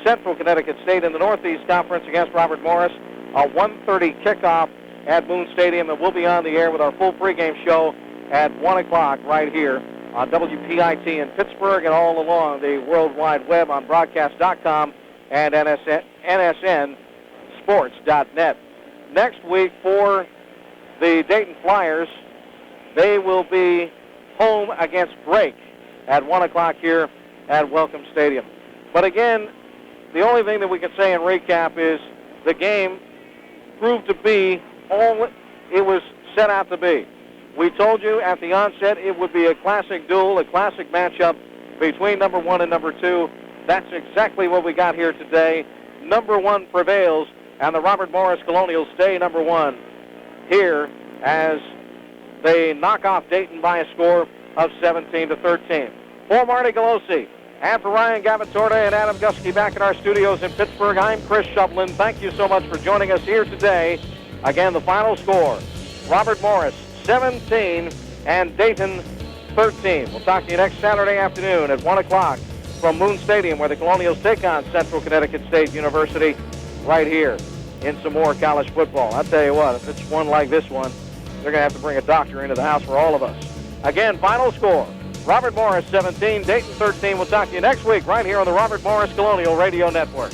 Central Connecticut State in the Northeast Conference against Robert Morris. A 1:30 kickoff at Moon Stadium, and we'll be on the air with our full pregame show at 1 o'clock right here on WPIT in Pittsburgh and all along the World Wide Web on broadcast.com and NSNsports.net. Next week for the Dayton Flyers, they will be home against Drake at 1 o'clock here at Welcome Stadium. But again, the only thing that we can say in recap is the game proved to be all it was set out to be. We told you at the onset it would be a classic duel, a classic matchup between number 1 and number 2. That's exactly what we got here today. Number 1 prevails, and the Robert Morris Colonials stay number 1 here as they knock off Dayton by a score of 17-13. For Marty Galosi, and for Ryan Gavatorta and Adam Gusky back in our studios in Pittsburgh, I'm Chris Shublin. Thank you so much for joining us here today. Again, the final score, Robert Morris 17 and Dayton 13. We'll talk to you next Saturday afternoon at 1 o'clock from Moon Stadium, where the Colonials take on Central Connecticut State University right here in some more college football. I'll tell you what, if it's one like this one, they're going to have to bring a doctor into the house for all of us. Again, final score, Robert Morris 17, Dayton 13. We'll talk to you next week right here on the Robert Morris Colonial Radio Network.